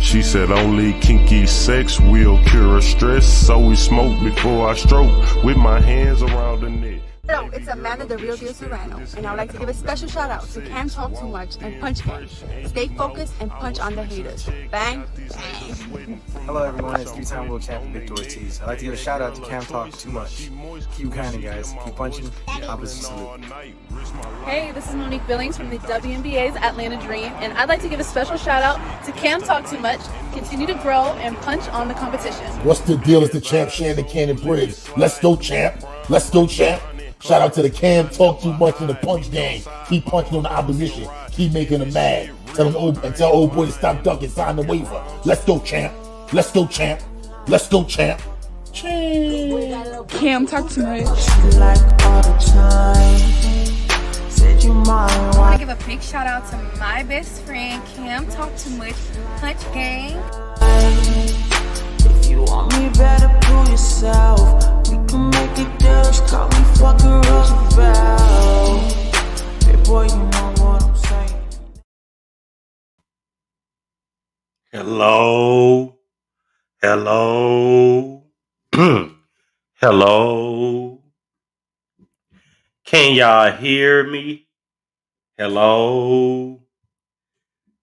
She said only kinky sex will cure stress, so we smoke before I stroke with my hands around the neck. Hello, it's Amanda, the Real Deal Serrano, and I would like to give a special shout out to Can't Talk Too Much and Punch Gang. Stay focused and punch on the haters. Bang, bang. Hello everyone, it's three-time world champion Victor Ortiz. I'd like to give a shout out to Can't Talk Too Much. Keep grinding, guys. Keep punching. Opposite salute. Hey, this is Monique Billings from the WNBA's Atlanta Dream, and I'd like to give a special shout out to Can't Talk Too Much. Continue to grow and punch on the competition. What's the deal? It's the champ Shannon Cannon Briggs. Let's go, champ. Let's go, champ. Shout out to the Can't Talk Too Much in the punch game. Keep punching on the opposition. Keep making them mad. Tell old boy to stop ducking. Sign the waiver. Let's go, champ. Let's go, champ. Let's go, champ. Cam talk too much. I want to give a big shout out to my best friend Cam Talk Too Much Punch Gang. If you want me, better prove yourself. We can make it dance. Got me fucking Roosevelt. Hey boy, you know what I'm saying. Hello. Hello. Can y'all hear me? Hello.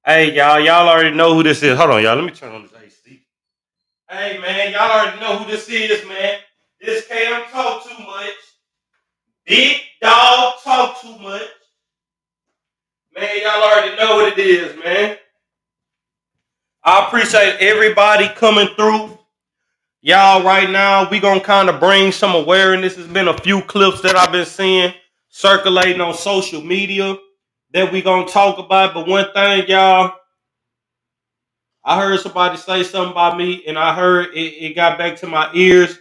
Hey, y'all already know who this is. Hold on, y'all. Let me turn on this AC. Hey, man, y'all already know who this is, man. This Cam Talk Too Much. Big Dog Talk Too Much. Man, y'all already know what it is, man. I appreciate everybody coming through. Y'all, right now, we going to kind of bring some awareness. There's been a few clips that I've been seeing circulating on social media that we going to talk about. But one thing, y'all, I heard somebody say something about me, and I heard it got back to my ears.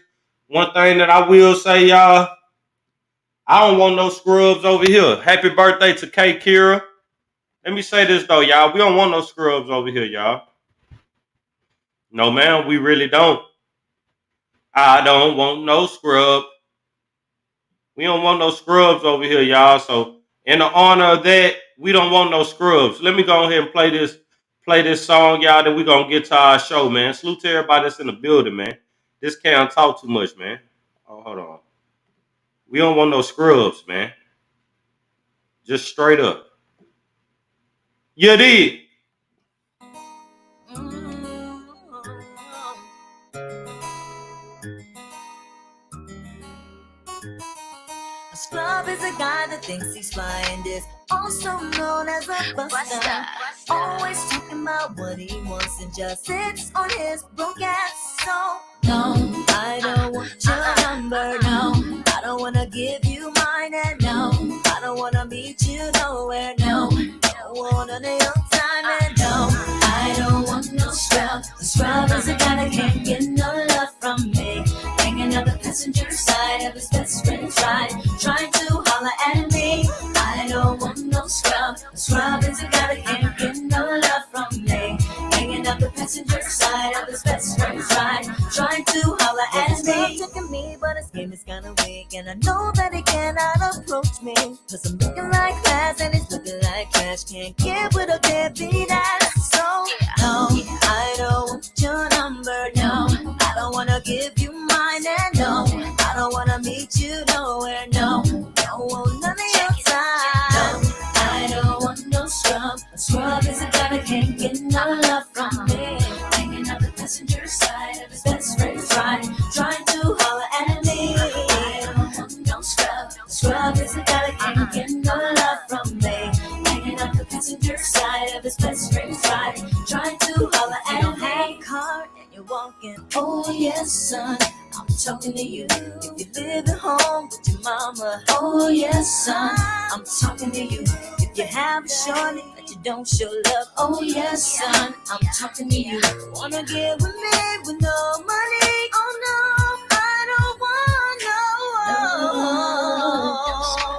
One thing that I will say, y'all, I don't want no scrubs over here. Happy birthday to K. Kira. Let me say this, though, y'all. We don't want no scrubs over here, y'all. No, man, we really don't. I don't want no scrub. We don't want no scrubs over here, y'all. So, in the honor of that, we don't want no scrubs. Let me go ahead and play this song, y'all, then we're going to get to our show, man. Salute to everybody that's in the building, man. This can't talk too much, man. Oh, hold on. We don't want no scrubs, man. Just straight up. You did. A scrub is a guy that thinks he's flying this, also known as a buster. Always talking about what he wants and just sits on his broke ass. So, no, I don't want your number, no. I don't wanna give you mine, and no, I don't wanna meet you nowhere, no. Don't want none of your time, and no, I don't want no scrub. A scrub is a guy that can't get no love from me. Hanging out the passenger side of his best friend's ride, trying to holler at me. I don't want no scrub. A scrub is a guy that can't get no love from me. Hanging out the passenger side of his best friend's ride, trying to holler at me. Checking me, but his game is kinda weak, and I know that he cannot approach me. Cause I'm looking like class and he's looking like trash. Can't get with a deadbeat ass. So, no, I don't want your number, no. I don't wanna give you mine, and no, I don't wanna meet you nowhere, no. Don't want none of your time. No, I don't want no scrub. A scrub is a guy that can't get no love from me. Hanging out the passenger side of his best friend's ride, trying to holler at me. I don't want no scrub. A scrub is a guy that can't get no love from me. Hanging out the passenger side of his best friend's ride, trying to holler at me. You don't have a car and you're walking. Oh yes, son, I'm talking to you. If you live at home with your mama. Oh yes, son, I'm talking to you. If you have a shorty that you don't show love. Oh yes, son, I'm talking to you. Wanna get with me with no money? Oh no, I don't want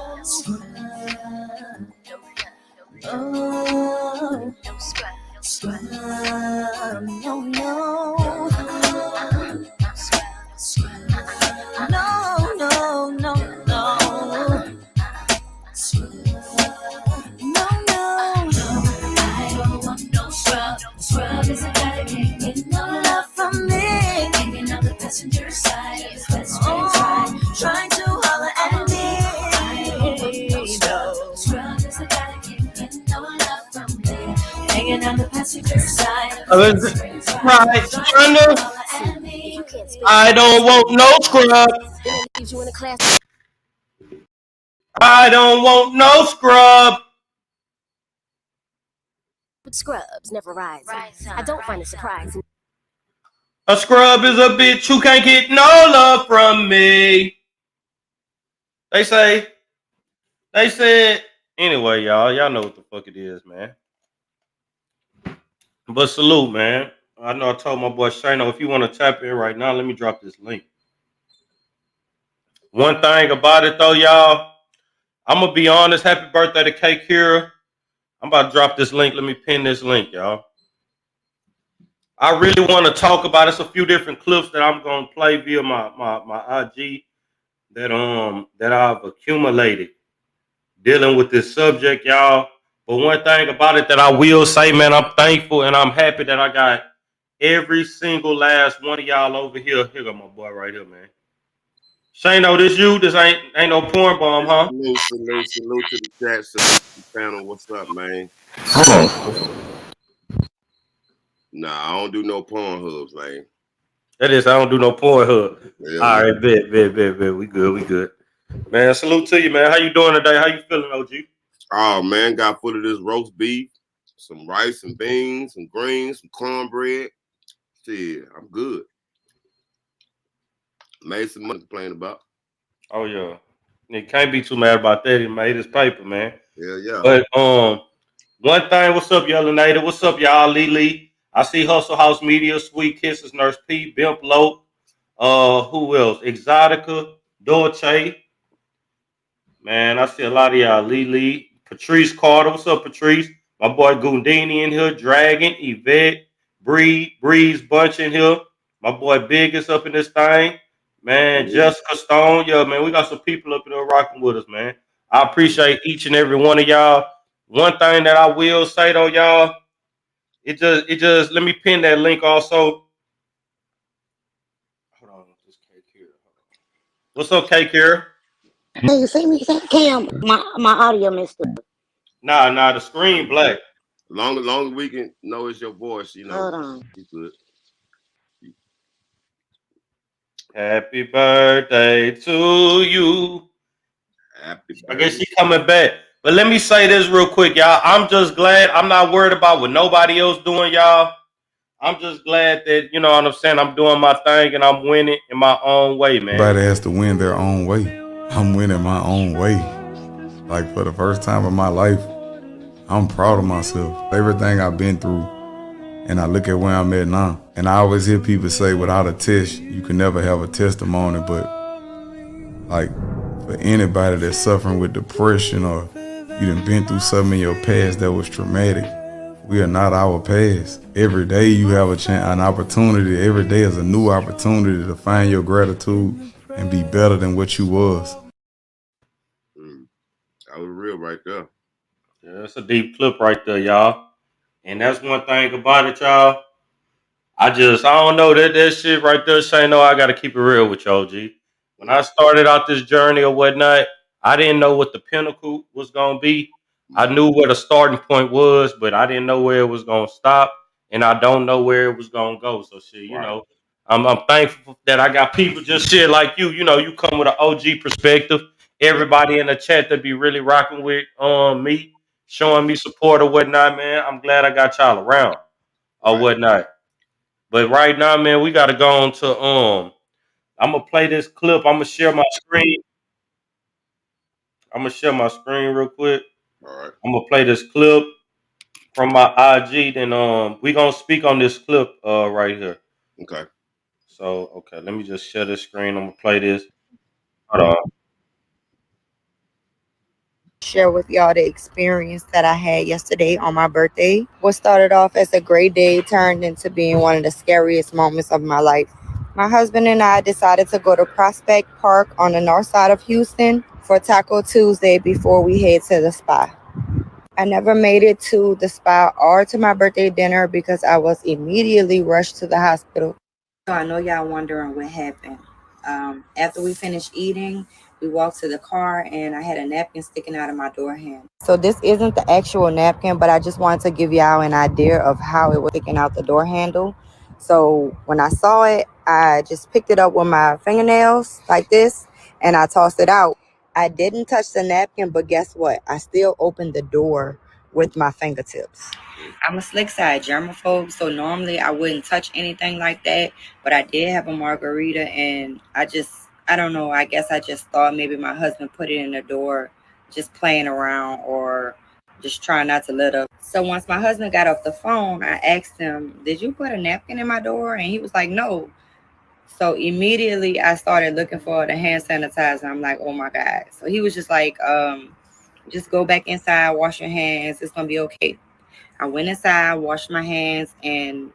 no scrub. Oh, scrub, no, no. No, no, no, no. No, no, no. I don't want no scrub. Scrub is a guy that can't get no love from me. Hanging on the passenger side of his best friend's ride, trying to holler at me. Scrub is a guy that can't get no love from me. Hanging on the passenger side of his best friend's ride, Right, trying to Thunder. holler at me. I don't want no scrub. I don't want no scrub. But scrubs never rise. I don't find it surprising. A scrub is a bitch who can't get no love from me. They said, anyway, y'all know what the fuck it is, man. But salute, man. I know I told my boy Shano, if you want to tap in right now, let me drop this link. One thing about it, though, y'all, I'm going to be honest. Happy birthday to K Kira. I'm about to drop this link. Let me pin this link, y'all. I really want to talk about it. It's a few different clips that I'm going to play via my IG that I've accumulated dealing with this subject, y'all. But one thing about it that I will say, man, I'm thankful and I'm happy that I got every single last one of y'all over here. Here go my boy right here, man. Shano, this you? This ain't no porn bomb, huh? Salute to the chat, salute to the panel. What's up, man? Hold on. Nah, I don't do no porn hubs, man. That is, I don't do no porn hub. Yeah, all right, bet. We good. Man, salute to you, man. How you doing today? How you feeling, OG? Oh, man, got full of this roast beef, some rice and beans, some greens, some cornbread. Shit, I'm good. Made some money to complain about. Oh, yeah. You can't be too mad about that. He made his paper, man. Yeah. But one thing, what's up, Yellow? What's up, y'all? Lily. I see Hustle House Media, Sweet Kisses, Nurse P, Bimp Low. Who else? Exotica, Dolce. Man, I see a lot of y'all. Lily, Patrice Carter. What's up, Patrice? My boy Gundini in here. Dragon, Yvette, Breeze Bunch in here. My boy Big is up in this thing. Man, Jessica Stone. Yeah, man, we got some people up in there rocking with us, man. I appreciate each and every one of y'all. One thing that I will say though, y'all, it just let me pin that link also. Hold on, this K here. What's up, K here? Hey, you see me? Cam, my audio messed up. Nah, the screen black. Long as we can know it's your voice, you know. Hold on. You good. Happy birthday to you. Happy birthday. I guess she coming back. But let me say this real quick, y'all. I'm just glad. I'm not worried about what nobody else doing, y'all. I'm just glad that, you know what I'm saying, I'm doing my thing and I'm winning in my own way, man. Everybody has to win their own way. I'm winning my own way. Like, for the first time in my life, I'm proud of myself. Everything I've been through, and I look at where I'm at now. And I always hear people say, without a test, you can never have a testimony. But, like, for anybody that's suffering with depression or you done been through something in your past that was traumatic, we are not our past. Every day you have an opportunity. Every day is a new opportunity to find your gratitude and be better than what you was. That was real right there. Yeah, it's a deep clip right there, y'all. And that's one thing about it, y'all. I don't know that shit right there, Shano, I got to keep it real with y'all, G. When I started out this journey or whatnot, I didn't know what the pinnacle was going to be. I knew where the starting point was, but I didn't know where it was going to stop. And I don't know where it was going to go. So shit, you know, I'm thankful that I got people just shit like you. You know, you come with an OG perspective. Everybody in the chat that be really rocking with me, showing me support or whatnot, man. I'm glad I got y'all around or whatnot. But right now, man, we got to go on to I'm gonna play this clip. I'm gonna share my screen. I'm gonna share my screen real quick. All right. I'm gonna play this clip from my IG. Then we gonna speak on this clip right here. Okay. So let me just share this screen. I'm gonna play this. Hold on. Share with y'all the experience that I had yesterday on my birthday. What started off as a great day turned into being one of the scariest moments of my life. My husband and I decided to go to Prospect Park on the north side of Houston for Taco Tuesday before we head to the spa. I never made it to the spa or to my birthday dinner because I was immediately rushed to the hospital. So I know y'all wondering what happened. After we finished eating, we walked to the car and I had a napkin sticking out of my door handle. So this isn't the actual napkin, but I just wanted to give y'all an idea of how it was sticking out the door handle. So when I saw it, I just picked it up with my fingernails like this and I tossed it out. I didn't touch the napkin, but guess what? I still opened the door with my fingertips. I'm a slick side germaphobe, so normally I wouldn't touch anything like that. But I did have a margarita, and I don't know, I guess I just thought maybe my husband put it in the door, just playing around or just trying not to let up. So once my husband got off the phone, I asked him, "Did you put a napkin in my door?" And he was like, "No." So immediately I started looking for the hand sanitizer. I'm like, oh my God. So he was just like, just go back inside, wash your hands. It's going to be okay. I went inside, washed my hands, and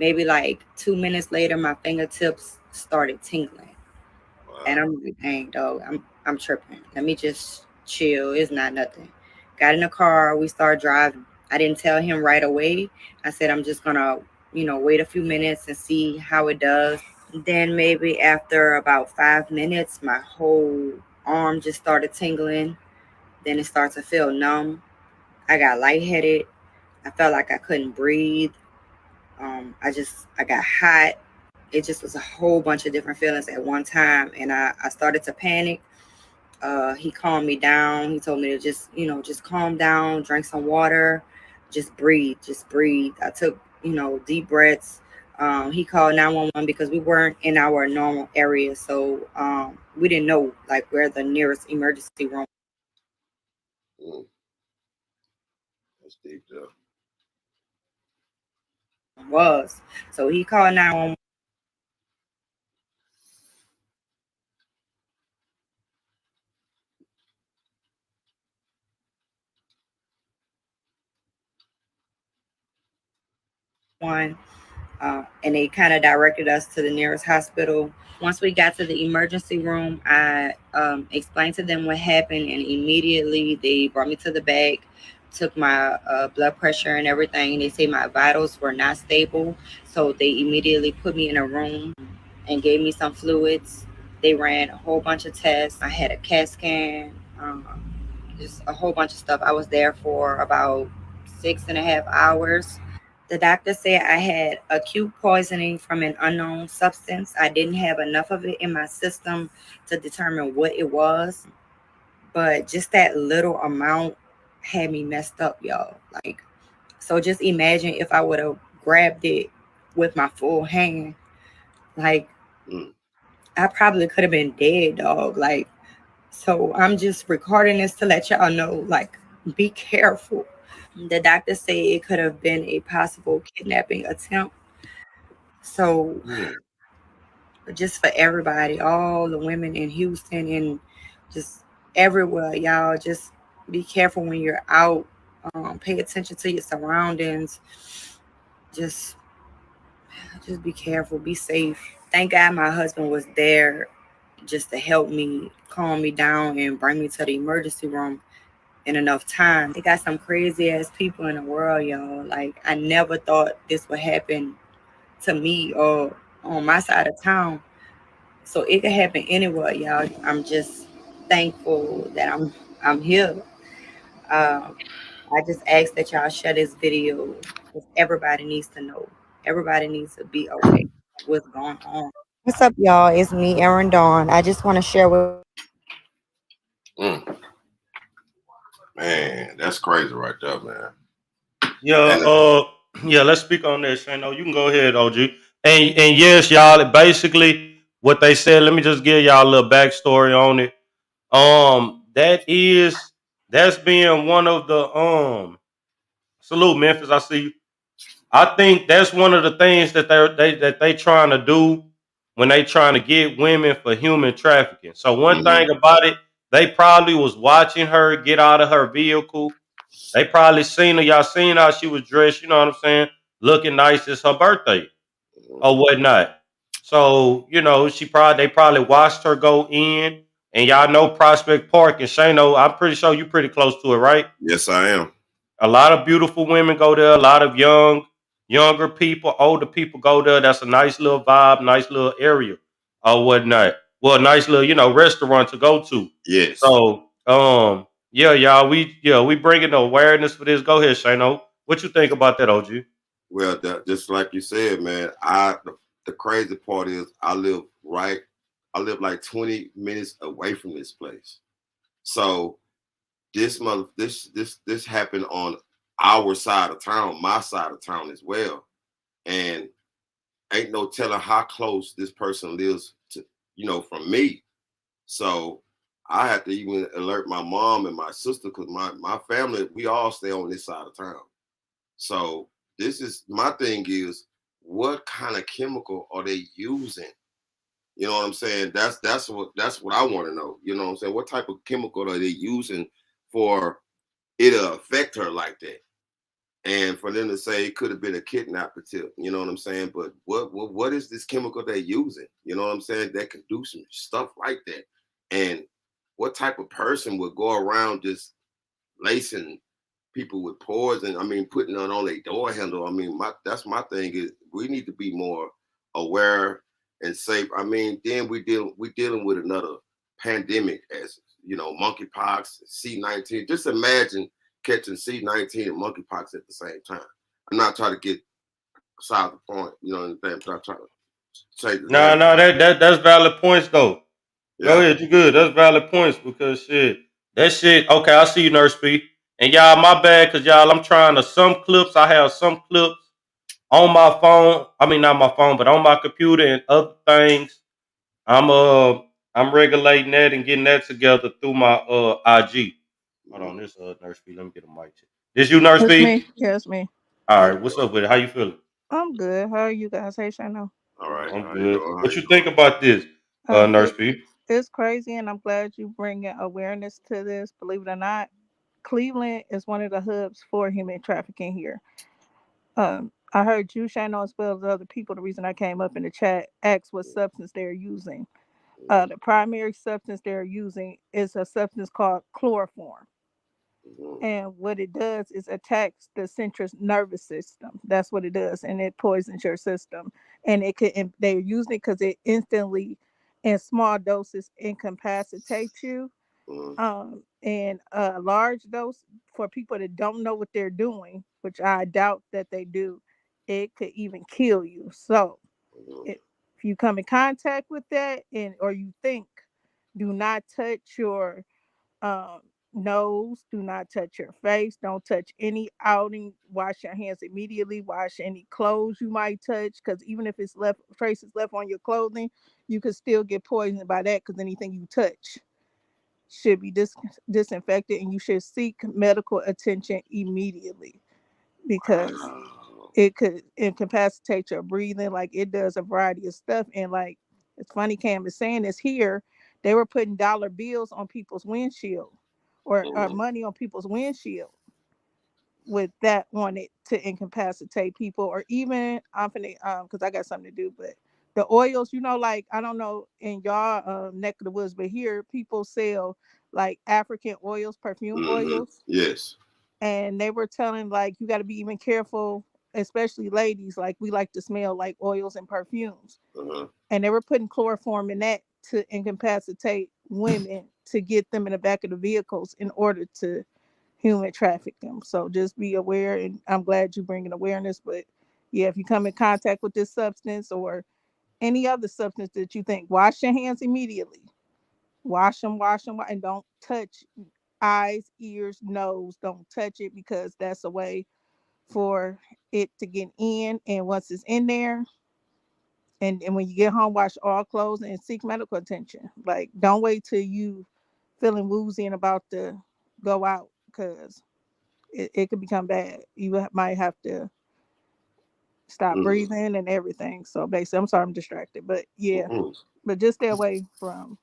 maybe like 2 minutes later, my fingertips started tingling. And I'm like, dang, dog, I'm tripping. Let me just chill. It's not nothing. Got in the car. We started driving. I didn't tell him right away. I said, I'm just going to, wait a few minutes and see how it does. Then maybe after about 5 minutes, my whole arm just started tingling. Then it started to feel numb. I got lightheaded. I felt like I couldn't breathe. I got hot. It just was a whole bunch of different feelings at one time. And I started to panic. He calmed me down. He told me to just calm down, drink some water, just breathe, just breathe. I took, deep breaths. He called 911 because we weren't in our normal area. So we didn't know like where the nearest emergency room That's deep, though. was. So he called 911. And they kind of directed us to the nearest hospital. Once we got to the emergency room, I explained to them what happened, and immediately they brought me to the back, took my blood pressure and everything. They say my vitals were not stable, so they immediately put me in a room and gave me some fluids. They ran a whole bunch of tests. I had a CAT scan, just a whole bunch of stuff. I was there for about 6.5 hours. The doctor said I had acute poisoning from an unknown substance. I didn't have enough of it in my system to determine what it was, but just that little amount had me messed up, y'all. Like, so just imagine if I would have grabbed it with my full hand. Like, I probably could have been dead, dog. Like, so I'm just recording this to let y'all know, like, be careful. The doctor said it could have been a possible kidnapping attempt. So just for everybody, all the women in Houston and just everywhere, y'all, just be careful when you're out. Pay attention to your surroundings. Just be careful. Be safe. Thank God my husband was there just to help me calm me down and bring me to the emergency room in enough time. They got some crazy ass people in the world, y'all. Like, I never thought this would happen to me or on my side of town. So it could happen anywhere, y'all. I'm just thankful that I'm here. I just ask that y'all share this video because everybody needs to know. Everybody needs to be aware of what's going on. What's up, y'all? It's me, Aaron Dawn. I just want to share with Man, that's crazy right there, man. Yeah, let's speak on this. Shano, you can go ahead, OG. And yes, y'all, basically what they said, let me just give y'all a little backstory on it. That's being one of the salute Memphis, I see you. I think that's one of the things that they trying to do when they trying to get women for human trafficking. So one thing about it, they probably was watching her get out of her vehicle. They probably seen her. Y'all seen how she was dressed. You know what I'm saying? Looking nice. It's her birthday or whatnot. So they probably watched her go in. And y'all know Prospect Park and Shano. I'm pretty sure you pretty close to it, right? Yes, I am. A lot of beautiful women go there. A lot of younger people, older people go there. That's a nice little vibe, nice little area or whatnot. Well, nice little, restaurant to go to. Yes. So, yeah, y'all, we bringing the awareness for this. Go ahead, Shano. What you think about that, OG? Well, just like you said, man, the crazy part is I live like 20 minutes away from this place. So this happened on our side of town, my side of town as well. And ain't no telling how close this person lives to, from me. So I had to even alert my mom and my sister because my family, we all stay on this side of town. So this is my thing is what kind of chemical are they using? You know what I'm saying? That's what I want to know. You know what I'm saying? What type of chemical are they using for it to affect her like that? And for them to say it could have been a kidnapper tip, you know what I'm saying? But what is this chemical they're using? You know what I'm saying? That could do some stuff like that. And what type of person would go around just lacing people with poison? I mean, putting it on their door handle. I mean, that's my thing is we need to be more aware and safe. I mean, then we dealing with another pandemic as monkeypox, C-19. Just imagine catching C-19 and monkeypox at the same time. I'm not trying to get beside the point, you know what I'm saying? But I'm trying to say the No, that's valid points though. Go yeah. ahead, you good. That's valid points because that shit. Okay, I see you, Nurse P. And y'all, my bad, cause y'all, I'm trying to some clips. I have some clips on my phone. I mean, not my phone, but on my computer and other things. I'm regulating that and getting that together through my IG. Hold on, this Nurse P. Let me get a mic check. This you, Nurse It's P? me. Yeah, it's me. All right, what's up with it? How you feeling? I'm good. How are you guys? Hey, Shano. All right, I'm how you good. doing? How What you you think doing? about this, Nurse It P? it's crazy, and I'm glad you bringing awareness to this. Believe it or not, Cleveland is one of the hubs for human trafficking here. I heard you, Shano, as well as other people. The reason I came up in the chat asked what substance they're using. The primary substance they're using is a substance called chloroform. And what it does is attacks the central nervous system. That's what it does, and it poisons your system. And it could, and they're using it because it instantly, in small doses, incapacitates you. And a large dose for people that don't know what they're doing, which I doubt that they do, it could even kill you. So, if you come in contact with that, and or you think, do not touch your um, nose. Do not touch your face. Don't touch any outing. Wash your hands immediately. Wash any clothes you might touch, because even if it's left traces left on your clothing, you could still get poisoned by that. Because anything you touch should be disinfected, and you should seek medical attention immediately because it could incapacitate your breathing. Like it does a variety of stuff, and like it's funny, Cam is saying this here. They were putting dollar bills on people's windshield, or money on people's windshield with that on it to incapacitate people, or even I'm finna because I got something to do, but the oils, like I don't know in y'all neck of the woods, but here people sell like African oils, perfume oils, Yes. and they were telling like you got to be even careful, especially ladies, like we like to smell like oils and perfumes, and they were putting chloroform in that to incapacitate women to get them in the back of the vehicles in order to human traffic them. So just be aware, and I'm glad you bringing awareness. But yeah, if you come in contact with this substance or any other substance that you think, wash your hands immediately. Wash them, and don't touch eyes, ears, nose. Don't touch it, because that's a way for it to get in. And once it's in there, and when you get home, wash all clothes and seek medical attention. Like, don't wait till you feeling woozy and about to go out, because it could become bad. You might have to stop breathing and everything. So basically, I'm sorry, I'm distracted, but yeah, but just stay away from.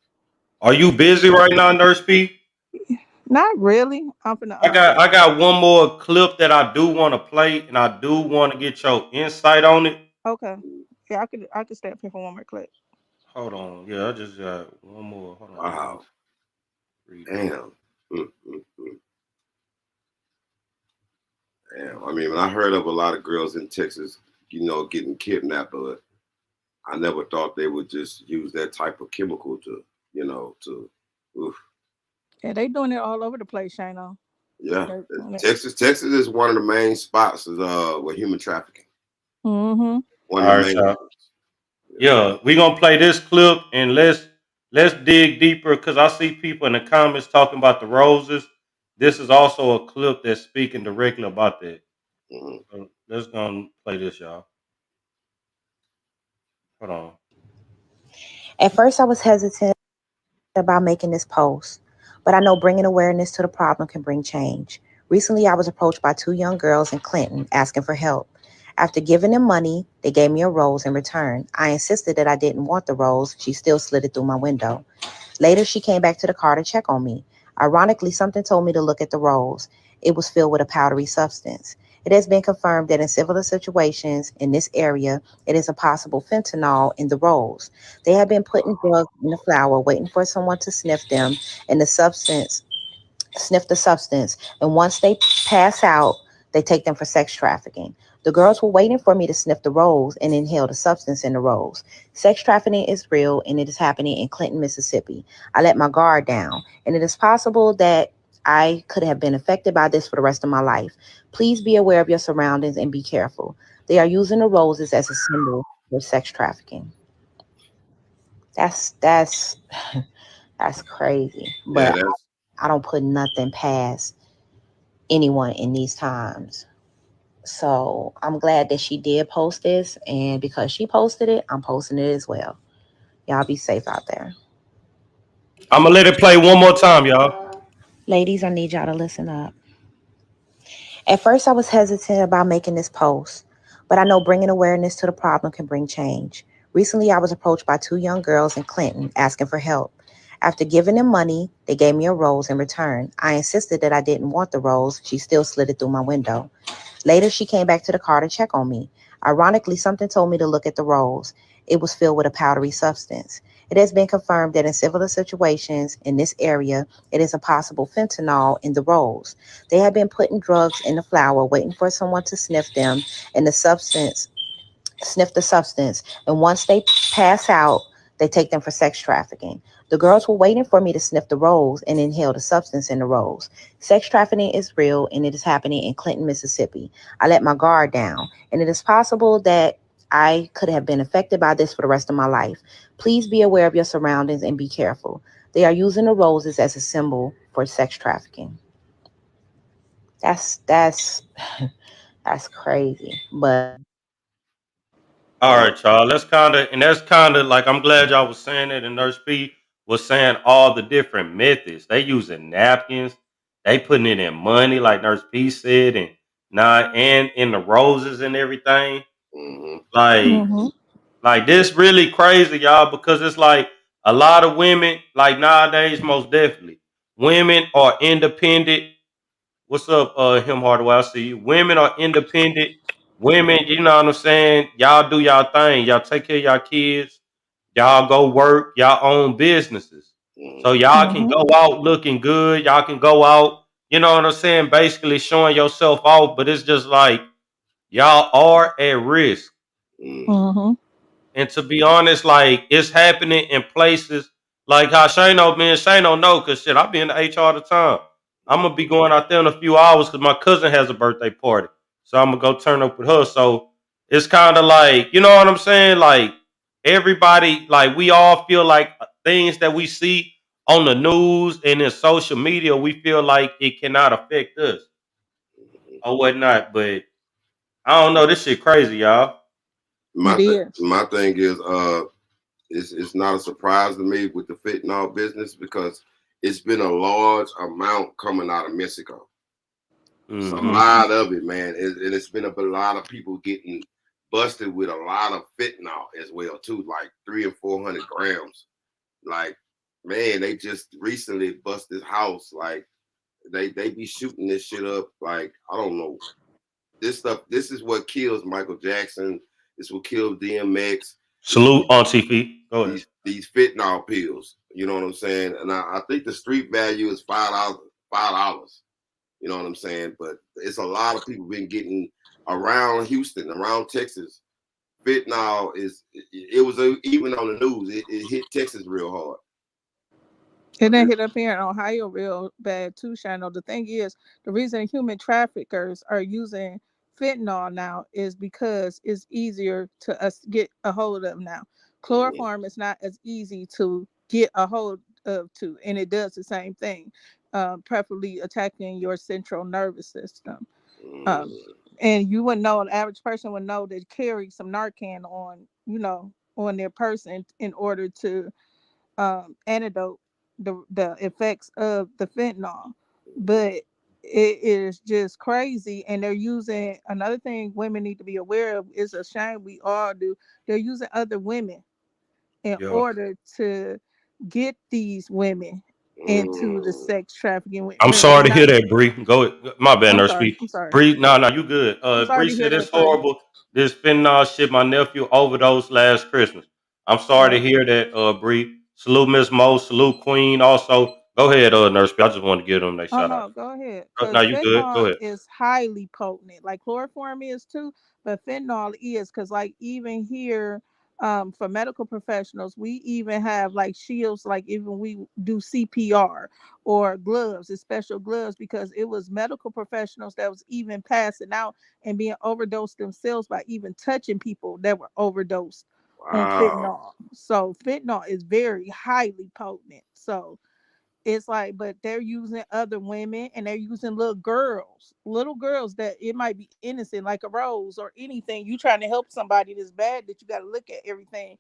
Are you busy right now, Nurse P? Not really. I'm gonna. I got one more clip that I do want to play, and I do want to get your insight on it. Okay. Yeah, I could stay up here for one more clip. Hold on. Yeah, I just got one more. Hold on. Let me Wow. read this. Damn. Damn. I mean, when I heard of a lot of girls in Texas, getting kidnapped, but I never thought they would just use that type of chemical to. Oof. Yeah, they doing it all over the place, Shano. Yeah, Texas is one of the main spots with human trafficking. Mm-hmm. One All of the right, main. y'all. Yeah, we gonna play this clip and let's dig deeper because I see people in the comments talking about the roses. This is also a clip that's speaking directly about that. Mm-hmm. So let's go play this, y'all. Hold on. At first, I was hesitant about making this post, but I know bringing awareness to the problem can bring change. Recently, I was approached by two young girls in Clinton asking for help. After giving them money, they gave me a rose in return. I insisted that I didn't want the rose. She still slid it through my window. Later, she came back to the car to check on me. Ironically, something told me to look at the rose. It was filled with a powdery substance. It has been confirmed that in similar situations in this area, it is a possible fentanyl in the rose. They have been putting drugs in the flower, waiting for someone to sniff them, and sniff the substance, and once they pass out, they take them for sex trafficking. The girls were waiting for me to sniff the rose and inhale the substance in the rose. Sex trafficking is real and it is happening in Clinton, Mississippi. I let my guard down, and it is possible that I could have been affected by this for the rest of my life. Please be aware of your surroundings and be careful. They are using the roses as a symbol for sex trafficking. That's that's crazy. Yeah, But I don't put nothing past anyone in these times. So I'm glad that she did post this, and because she posted it, I'm posting it as well. Y'all be safe out there. I'm gonna let it play one more time, y'all. Ladies, I need y'all to listen up. At first, I was hesitant about making this post, but I know bringing awareness to the problem can bring change. Recently, I was approached by two young girls in Clinton asking for help. After giving them money, they gave me a rose in return. I insisted that I didn't want the rose. She still slid it through my window. Later, she came back to the car to check on me. Ironically, something told me to look at the rose. It was filled with a powdery substance. It has been confirmed that in similar situations in this area, it is a possible fentanyl in the rose. They have been putting drugs in the flower, waiting for someone to sniff them, and sniff the substance, and once they pass out, they take them for sex trafficking. The girls were waiting for me to sniff the rose and inhale the substance in the rose. Sex trafficking is real and it is happening in Clinton, Mississippi. I let my guard down, and it is possible that I could have been affected by this for the rest of my life. Please be aware of your surroundings and be careful. They are using the roses as a symbol for sex trafficking. That's that's crazy. But All right, y'all. That's kind of like I'm glad y'all was saying it, and Nurse P was saying all the different methods. They using napkins, they putting it in money, like Nurse P said, and in the roses and everything. Mm-hmm. Like, Mm-hmm. like this really crazy, y'all, because it's like a lot of women, like nowadays, most definitely, women are independent. What's up, him Hardaway? I see you. Women are independent. Women, you know what I'm saying? Y'all do y'all thing. Y'all take care of y'all kids. Y'all go work. Y'all own businesses. So y'all can Mm-hmm. go out looking good. Y'all can go out, you know what I'm saying? Basically showing yourself off. But it's just like y'all are at risk. Mm-hmm. And to be honest, like it's happening in places like how Shano, man, Shano know, cause shit, I be in the HR all the time. I'm gonna be going out there in a few hours because my cousin has a birthday party. So I'm gonna go turn up with her. So it's kind of like, you know what I'm saying? Like everybody, like we all feel like things that we see on the news and in social media, we feel like it cannot affect us or whatnot. But I don't know, this shit crazy, y'all. My It is. my thing is it's not a surprise to me with the fentanyl business because it's been a large amount coming out of Mexico. It's a Mm-hmm. lot of it, man. And it's been a lot of people getting busted with a lot of fentanyl as well, too, like 300 and 400 grams. Like, man, they just recently bust this house. Like, they be shooting this shit up. Like, I don't know. This stuff, this is what kills Michael Jackson. This will kill DMX. Salute on TV. Go ahead. These fentanyl pills. You know what I'm saying? And I think the street value is $5. $5. You know what I'm saying? But it's a lot of people been getting around Houston, around Texas. Fentanyl it was even on the news. It hit Texas real hard. And then hit up here in Ohio real bad too, Shano. The thing is, the reason human traffickers are using fentanyl now is because it's easier to us get a hold of them now. Chloroform is not as easy to get a hold of to, and it does the same thing, preferably attacking your central nervous system. And you wouldn't know, an average person would know to carry some Narcan on, on their person in order to antidote the effects of the fentanyl. But it is just crazy, and they're using another thing women need to be aware of. It's a shame we all do. They're using other women in order to get these women into the sex trafficking. I'm sorry to hear that, Bree. Go, my bad, I'm Nurse sorry. B. I'm sorry. Bree, no, you good. I'm sorry Bree to hear said it's that, Bree. horrible. This fentanyl shit. My nephew overdosed last Christmas. I'm sorry to hear that, Bree. Salute Miss Mo. Salute Queen. Also, go ahead, Nurse B. I just want to give them a Oh shout out. no, go ahead. No, Because you good. Go fentanyl ahead. is highly potent. Like chloroform is too, but fentanyl is, because like even here, for medical professionals, we even have like shields, like even we do CPR, or gloves, it's special gloves, because it was medical professionals that was even passing out and being overdosed themselves by even touching people that were overdosed on Wow. fentanyl. So fentanyl is very highly potent. So it's like, but they're using other women, and they're using little girls that it might be innocent, like a rose or anything. You trying to help somebody that's bad, that you got to look at everything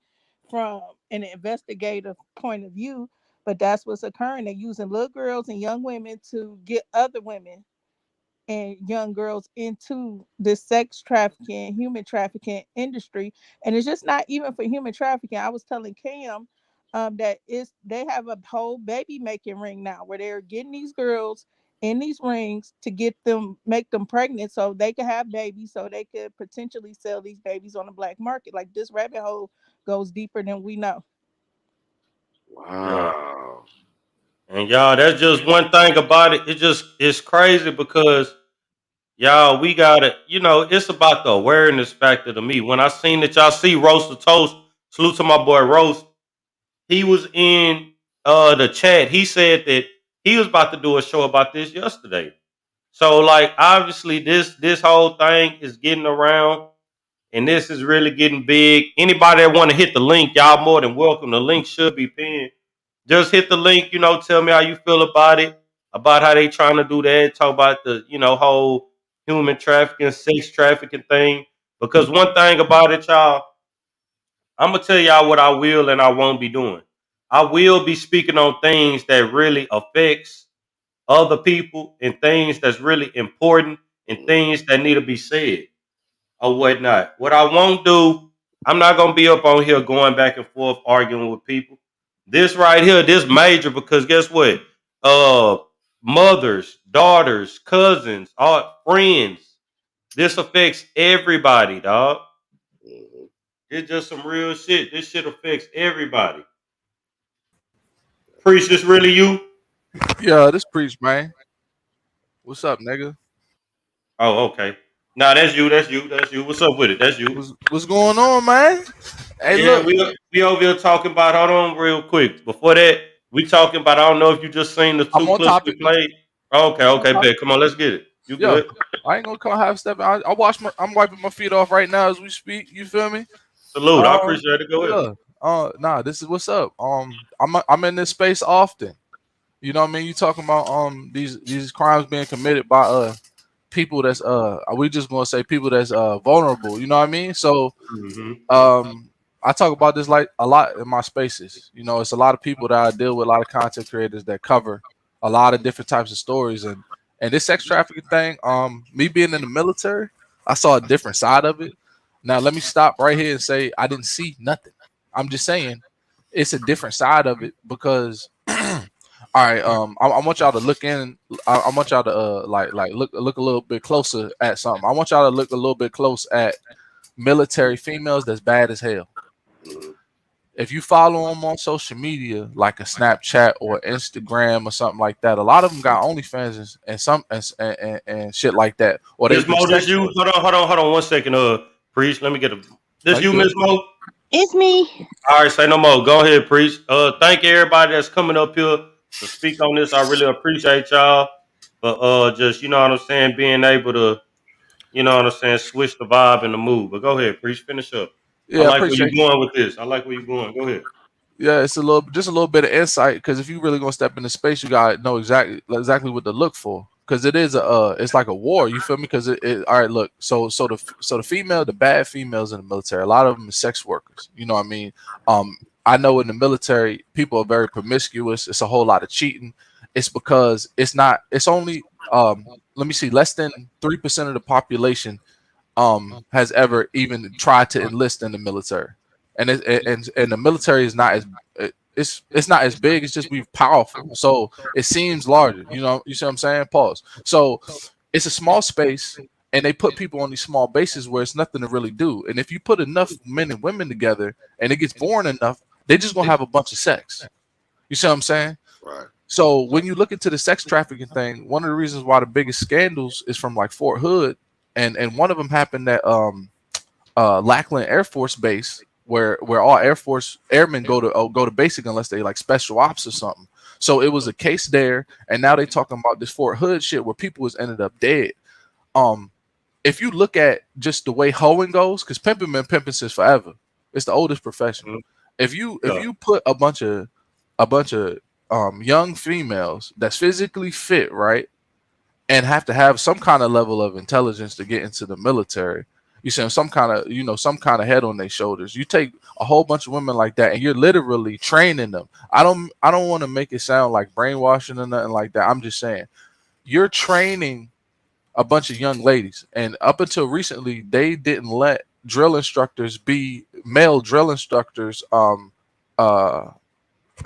from an investigative point of view. But that's what's occurring. They're using little girls and young women to get other women and young girls into the sex trafficking, human trafficking industry. And it's just not even for human trafficking. I was telling Cam that they have a whole baby making ring now, where they're getting these girls in these rings to make them pregnant, so they can have babies, so they could potentially sell these babies on the black market. Like, this rabbit hole goes deeper than we know. Yeah. Wow. And y'all, that's just one thing about it. It's crazy because y'all, we gotta, it's about the awareness factor to me. When I seen that y'all see Roast the Toast, salute to my boy Roast. He was in the chat. He said that he was about to do a show about this yesterday. So like obviously this whole thing is getting around, and this is really getting big. Anybody that want to hit the link, y'all more than welcome. The link should be pinned. Just hit the link, tell me how you feel about it, about how they trying to do that, talk about the, whole human trafficking, sex trafficking thing. Because one thing about it, y'all, I'm gonna tell y'all what I will and I won't be doing. I will be speaking on things that really affects other people, and things that's really important, and things that need to be said or whatnot. What I won't do, I'm not gonna be up on here going back and forth arguing with people. This right here, this major, because guess what? Uh, Mothers, daughters, cousins, all friends. This affects everybody, dog. It's just some real shit. This shit affects everybody. Priest, this really you? Yeah, this preach, man. What's up, nigga? Oh, okay. Nah, that's you. That's you. That's you. What's up with it? That's you. What's going on, man? Hey, Yeah, look, we over here talking about. Hold on, real quick. Before that, we talking about. I don't know if you just seen the I'm two on clips we topic. played. Okay, I'm on okay, topic. bet. Come on, let's get it. You Yeah, good? I ain't gonna come half step. I wash my. I'm wiping my feet off right now as we speak. You feel me? Salute. I appreciate it. Go ahead. Yeah. Nah. This is what's up. I'm in this space often. You know what I mean? You talking about these crimes being committed by people that's we just gonna say people that's vulnerable. You know what I mean? So Mm-hmm. I talk about this like a lot in my spaces. You know, it's a lot of people that I deal with, a lot of content creators that cover a lot of different types of stories, and this sex trafficking thing. Me being in the military, I saw a different side of it. Now let me stop right here and say I didn't see nothing. I'm just saying it's a different side of it because. All right, I want y'all to look in. I want y'all to like look a little bit closer at something. I want y'all to look a little bit close at military females that's bad as hell. if you follow them on social media, like a Snapchat or Instagram or something like that, a lot of them got OnlyFans and shit like that. Or they Miss do Mo, this sex you? work. Hold on 1 second. Preach. Let me get a. No, This you you, good. Miss Mo? It's me. All right, say no more. Go ahead, preach. Thank everybody that's coming up here to speak on this. I really appreciate y'all. But just you know what I'm saying, being able to, you know what I'm saying, switch the vibe and the mood. But go ahead, preach. Finish up. I Yeah, I like where appreciate you going with this. I like where you going. Go ahead. Yeah, it's just a little bit of insight because if you really gonna step into space, you gotta know exactly what to look for because it is it's like a war. You feel me? Because all right, look, the bad females in the military, a lot of them are sex workers. You know what I mean? I know in the military, people are very promiscuous. It's a whole lot of cheating. It's because it's only let me see, less than 3% of the population has ever even tried to enlist in the military, and and the military is not as it's not as big. It's just we powerful, so it seems larger. You see what I'm saying? Pause. So it's a small space, and they put people on these small bases where it's nothing to really do. And if you put enough men and women together, and it gets boring enough, they just gonna have a bunch of sex. You see what I'm saying? Right. So when you look into the sex trafficking thing, one of the reasons why the biggest scandals is from like Fort Hood, and one of them happened at Lackland Air Force Base, where all Air Force airmen go to basic unless they like special ops or something. So it was a case there, and now they talking about this Fort Hood shit where people was ended up dead. If you look at just the way hoeing goes, because pimping been pimping since forever, it's the oldest profession. If you put a bunch of young females that's physically fit, right, and have to have some kind of level of intelligence to get into the military, you see some kind of head on their shoulders. You take a whole bunch of women like that, and you're literally training them. I don't want to make it sound like brainwashing or nothing like that. I'm just saying you're training a bunch of young ladies, and up until recently, they didn't let drill instructors be male drill instructors. I'm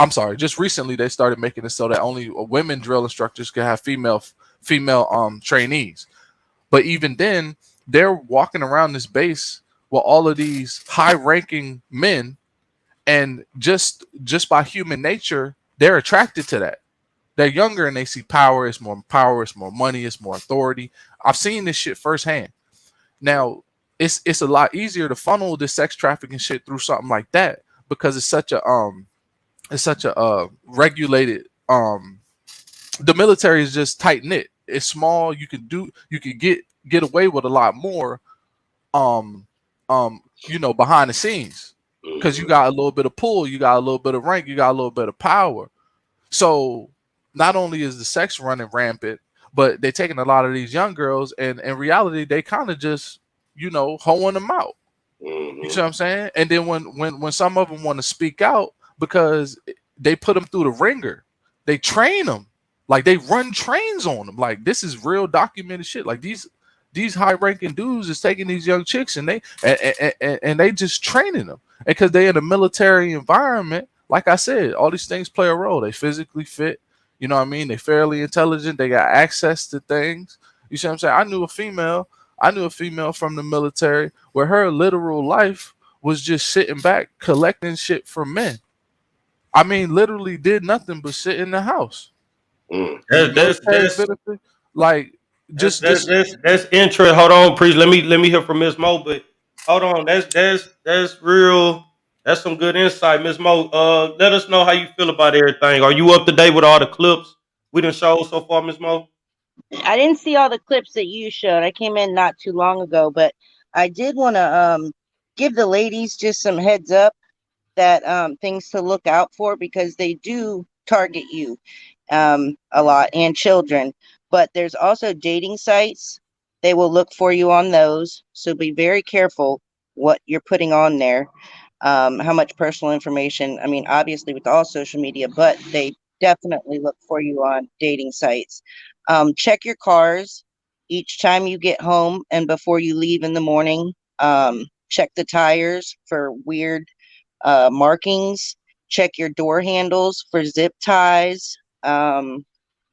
sorry. Just recently, they started making it so that only women drill instructors could have female trainees. But even then, they're walking around this base with all of these high-ranking men, and just by human nature, they're attracted to that. They're younger and they see power. It's more money, it's more authority. I've seen this shit firsthand. Now, it's a lot easier to funnel this sex trafficking shit through something like that because it's such a regulated the military is just tight knit. It's small. You can get away with a lot more behind the scenes because you got a little bit of pull, you got a little bit of rank, you got a little bit of power. So not only is the sex running rampant, but they're taking a lot of these young girls, and in reality they kind of just hoeing them out. You see what I'm saying? And then when some of them want to speak out, because they put them through the ringer, they train them, like they run trains on them. Like this is real documented shit. Like these high ranking dudes is taking these young chicks and they just training them. And because they in a military environment, like I said, all these things play a role. They physically fit, you know what I mean? They fairly intelligent. They got access to things. You see what I'm saying? I knew a female from the military where her literal life was just sitting back collecting shit from men. I mean, literally did nothing but sit in the house. That's like that's interesting. Hold on, preach. Let me hear from Miss Mo. But hold on, that's real. That's some good insight, Miss Mo. Let us know how you feel about everything. Are you up to date with all the clips we done showed so far, Miss Mo? I didn't see all the clips that you showed. I came in not too long ago, but I did want to give the ladies just some heads up that things to look out for because they do target you a lot and children. But there's also dating sites. They will look for you on those. So be very careful what you're putting on there. How much personal information. I mean, obviously with all social media, but they definitely look for you on dating sites. Check your cars each time you get home and before you leave in the morning. Check the tires for weird markings. Check your door handles for zip ties.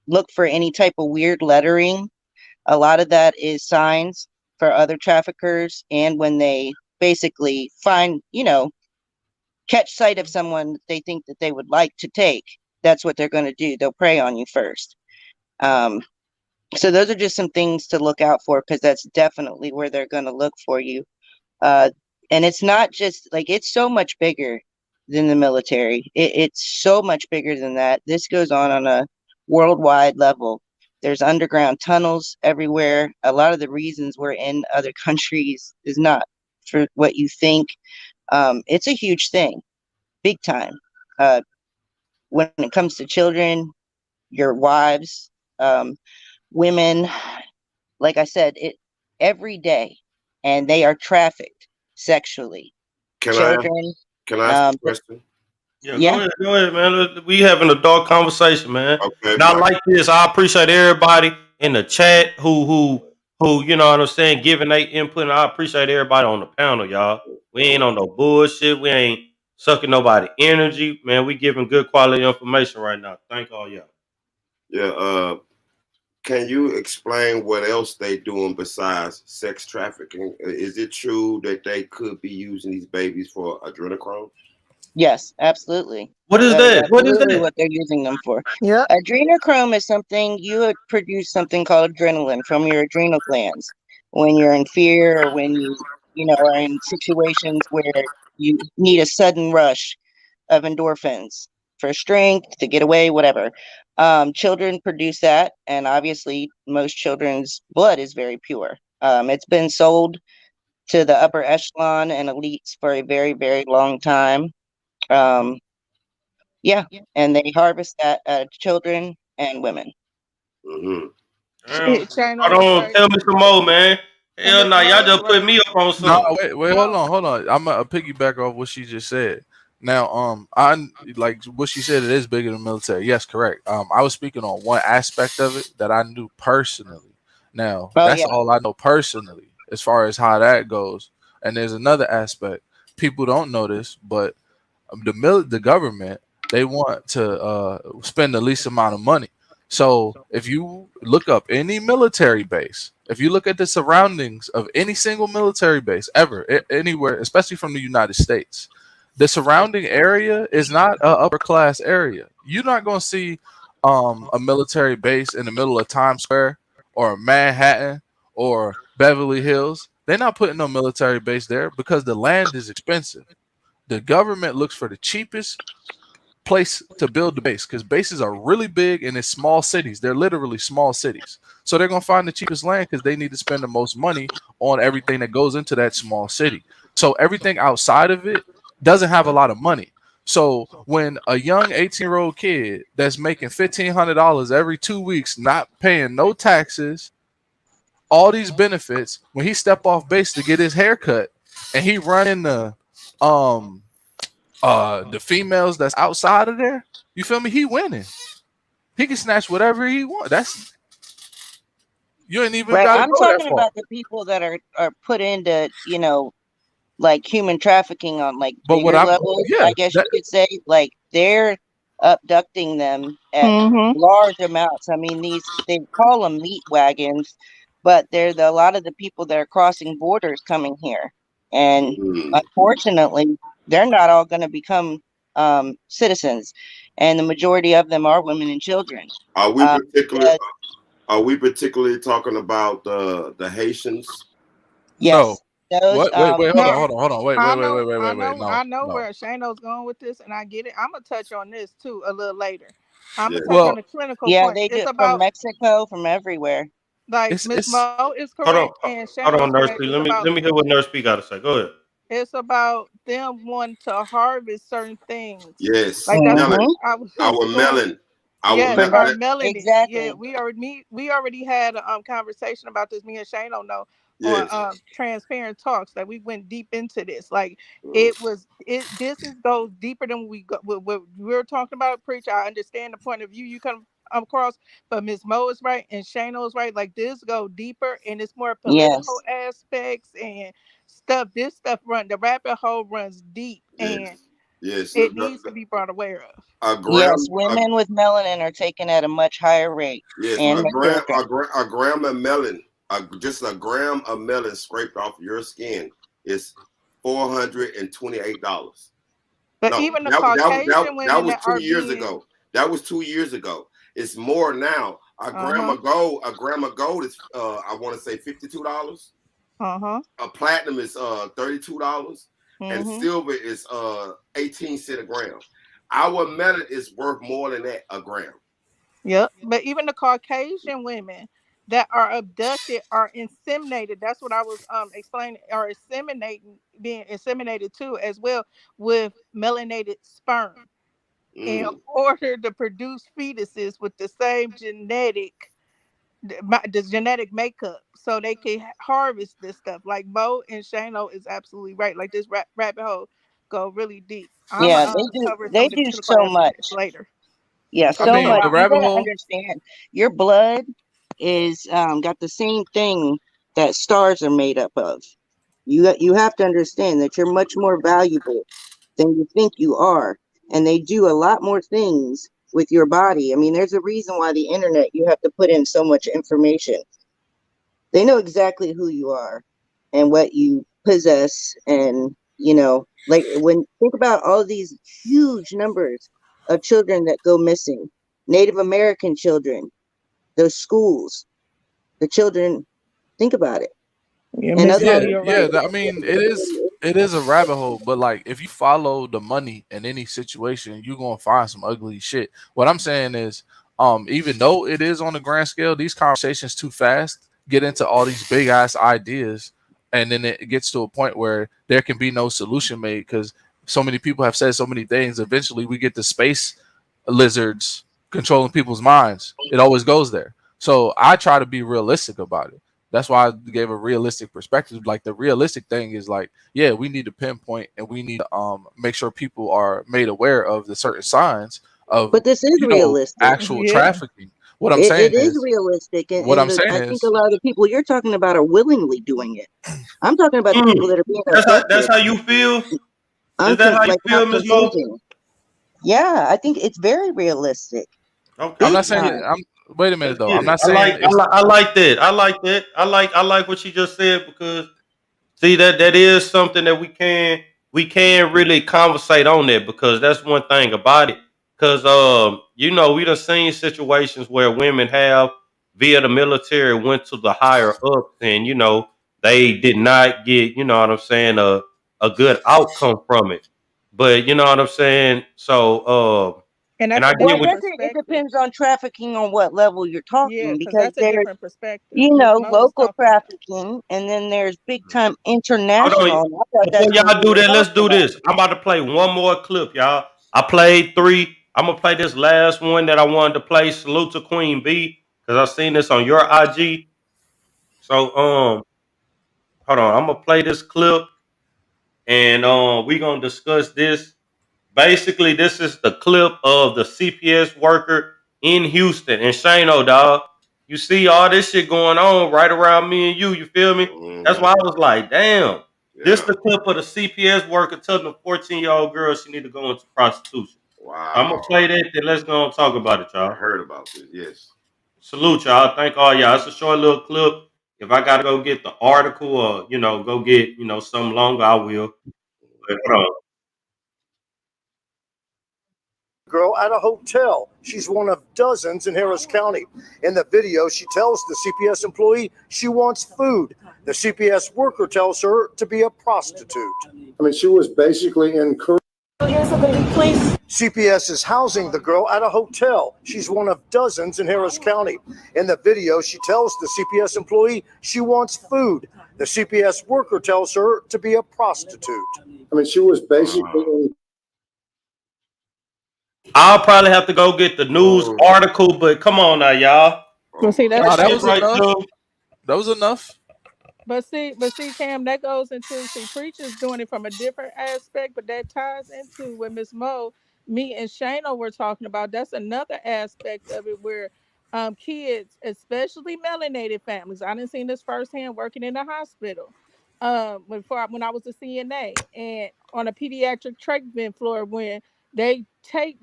Look for any type of weird lettering. A lot of that is signs for other traffickers, and when they basically find, catch sight of someone that they think that they would like to take, that's what they're going to do. They'll prey on you first. So those are just some things to look out for, because that's definitely where they're going to look for you. And it's not just like, it's so much bigger than the military. It's so much bigger than that. This goes on a worldwide level. There's underground tunnels everywhere. A lot of the reasons we're in other countries is not for what you think. It's a huge thing, big time. When it comes to children, your wives, women, like I said, it every day, and they are trafficked sexually. Can Children. I ask a question? Yeah, go ahead, man. We having a dark conversation, man. Okay, And I like this. I appreciate everybody in the chat who you know what I'm saying, giving their input. And I appreciate everybody on the panel, y'all. We ain't on no bullshit. We ain't sucking nobody energy, man. We giving good quality information right now. Thank all y'all. Yeah. Can you explain what else they doing besides sex trafficking? Is it true that they could be using these babies for adrenochrome? Yes, absolutely. What is that? What is Absolutely that? what they're using them for. Yep. Adrenochrome is something you would produce something called adrenaline from your adrenal glands when you're in fear, or when you know, are in situations where you need a sudden rush of endorphins for strength, to get away, whatever. Children produce that, and obviously most children's blood is very pure. It's been sold to the upper echelon and elites for a very, very long time. Yeah, and they harvest that out of children and women. Mm-hmm. Damn. Shane I was don't right. tell me some more, man. And Hell Miss no, y'all Mo was just put right. me up on No, something. wait, hold on. I'm gonna piggyback off what she just said. Now, I like what she said. It is bigger than military. Yes, correct. I was speaking on one aspect of it that I knew personally. Now, Oh that's yeah. all I know personally as far as how that goes. And there's another aspect people don't notice, but the government, they want to spend the least amount of money. So if you look up any military base, if you look at the surroundings of any single military base ever, anywhere, especially from the United States, the surrounding area is not a upper class area. You're not going to see a military base in the middle of Times Square or Manhattan or Beverly Hills. They're not putting no military base there because the land is expensive. The government looks for the cheapest place to build the base, because bases are really big and it's small cities. They're literally small cities. So they're going to find the cheapest land because they need to spend the most money on everything that goes into that small city. So everything outside of it doesn't have a lot of money. So when a young 18-year-old kid that's making $1,500 every 2 weeks, not paying no taxes, all these benefits, when he step off base to get his hair cut and he run into the females that's outside of there, you feel me? He winning. He can snatch whatever he wants. That's, you ain't even Right. got to I'm go that talking far. about the people that are put into, you know, like human trafficking on like But what bigger I'm, levels, yeah, I guess that, you could say. like they're abducting them at Mm-hmm. large amounts. I mean, they call them meat wagons, but they're a lot of the people that are crossing borders coming here. And unfortunately, they're not all going to become citizens. And the majority of them are women and children. Are we particularly But are we particularly talking about the Haitians? no. yes, those Wait, hold No, on. Wait. No, I know no. where Shano's going with this, and I get it. I'm gonna touch on this too a little later. I'm Yeah. gonna touch on Well, the clinical yeah, point. they It's do from about Mexico, from everywhere. like Miss it's Mo is Hold on, correct and hold Shano on, is Nurse correct. P. Let me hear what Nurse P got to say. Go ahead. It's about them wanting to harvest certain things. Yes. Like that's what Melon. Mm-hmm. I was Our going. melon. Our Yes, melon. our Prevent melanin. Yeah, exactly. we already had a conversation about this. Me and Shane don't know on Yes. transparent talks that we went deep into this. Like Mm. it was it. This is goes deeper than what we were talking about. Preach. I understand the point of view you come across, but Miss Mo is right and Shane is right. Like this go deeper and it's more political Yes. aspects and stuff. This stuff the rabbit hole runs deep Yes. and Yes. it needs to be brought aware of. A Yes, gram. women with melanin are taken at a much higher rate, Yes. and the children. A gram of melon. Just a gram of melon scraped off your skin is $428. But No, even the that Caucasian that women was that are 2 years being ago. That was 2 years ago. It's more now. A gram uh-huh. of gold, is I want to say $52. Uh-huh. A platinum is $32, and Mm-hmm. silver is 18 cents a gram. Our metal is worth more than that a gram. Yep. But even the Caucasian women that are abducted are inseminated. That's what I was explaining, are inseminating, being inseminated too, as well, with melanated sperm in order to produce fetuses with the same the genetic makeup, so they can harvest this stuff. Like Mo and Shano is absolutely right. Like this rabbit hole go really deep. I'm Yeah, gonna cover some they of the do clinical so much. aspects later. Yeah, I so mean, much. the You rabbit gotta hole. understand, your blood is got the same thing that stars are made up of. You have to understand that you're much more valuable than you think you are, and they do a lot more things with your body. I mean, there's a reason why the internet, you have to put in so much information. They know exactly who you are and what you possess, and like, when think about all these huge numbers of children that go missing, Native American children, those schools, the children, think about it. Yeah, And Miss other Mo, Yeah, you're yeah. right. I mean, it is a rabbit hole, but like if you follow the money in any situation, you're gonna find some ugly shit. What I'm saying is, even though it is on the grand scale, these conversations too fast get into all these big ass ideas, and then it gets to a point where there can be no solution made because so many people have said so many things. Eventually, we get the space lizards controlling people's minds. It always goes there. So I try to be realistic about it. That's why I gave a realistic perspective. Like the realistic thing is like, yeah, we need to pinpoint and we need to make sure people are made aware of the certain signs of But this is realistic. actual Yeah. trafficking. What I'm It saying is is realistic, and, what I'm I saying think a is lot of the people you're talking about are willingly doing it. I'm talking about the people that are being That's abducted. how you feel. I'm Is that how you like not feel, Miss Mo? consenting. Yeah, I think it's very realistic. I'm Okay. Big not saying time. wait a minute Let's though. get I'm it. not saying it's I like that. I like that. I like what you just said because see that is something that we can really conversate on that because that's one thing about it. Because we done seen situations where women have via the military went to the higher ups and they did not get a good outcome from it. But you know what I'm saying. So And and that's I a Well, I get different what guess it perspective. depends on trafficking on what level you're Yeah, talking, because because that's a there's, different perspective. Miss Mo was local talking about. trafficking, and then there's big time hold on. international. And I thought Before that's what y'all we do were that, let's talking do about. this. I'm about to play one more clip, y'all. I played three. I'm gonna play this last one that I wanted to play. Salute to Queen B because I seen this on your IG. So hold on. I'm gonna play this clip and we gonna discuss this. Basically, this is the clip of the CPS worker in Houston and Shano, dog. You see all this shit going on right around me and you. You feel me? That's why I was like, damn. This Yeah. the clip of the CPS worker telling the 14-year-old girl she need to go into prostitution. I'm gonna Wow. play that. Then let's go and talk about it, I y'all. heard about this. Yes. Salute, y'all. Thank all y'all. It's a short little clip. If I gotta go get the article or go get something longer, I will. But hold on. Girl at a hotel. She's one of dozens in Harris County. In the video, she tells the CPS employee she wants food. The CPS worker tells her to be a prostitute. I mean, she was basically encouraged. CPS is housing the girl at a hotel. She's one of dozens in Harris County. In the video, she tells the CPS employee she wants food. The CPS worker tells her to be a prostitute. I mean, she was basically I'll probably have to go get the news article, but come on now, y'all. Well, see, That that's nah, that shit was different. right enough. there. That was enough. But see, Cam, that goes into preachers doing it from a different aspect, but that ties into what Miss Mo, me and Shana were talking about. That's another aspect of it where kids, especially melanated families, I didn't see this firsthand working in the hospital. When I was a CNA and on a pediatric treatment floor when they take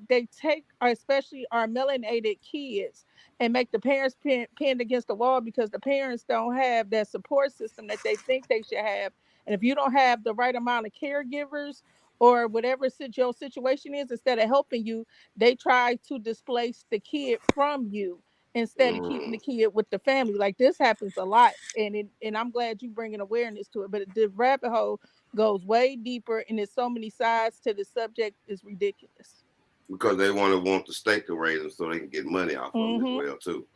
especially our melanated kids and make the parents pinned against the wall because the parents don't have that support system that they think they should have. And if you don't have the right amount of caregivers or whatever your situation is, instead of helping you, they try to displace the kid from you instead of keeping the kid with the family. Like this happens a lot, and I'm glad you bringing awareness to it. But the rabbit hole goes way deeper, and there's so many sides to the subject. It's ridiculous. Because they want the state to raise them so they can get money off of them as well too.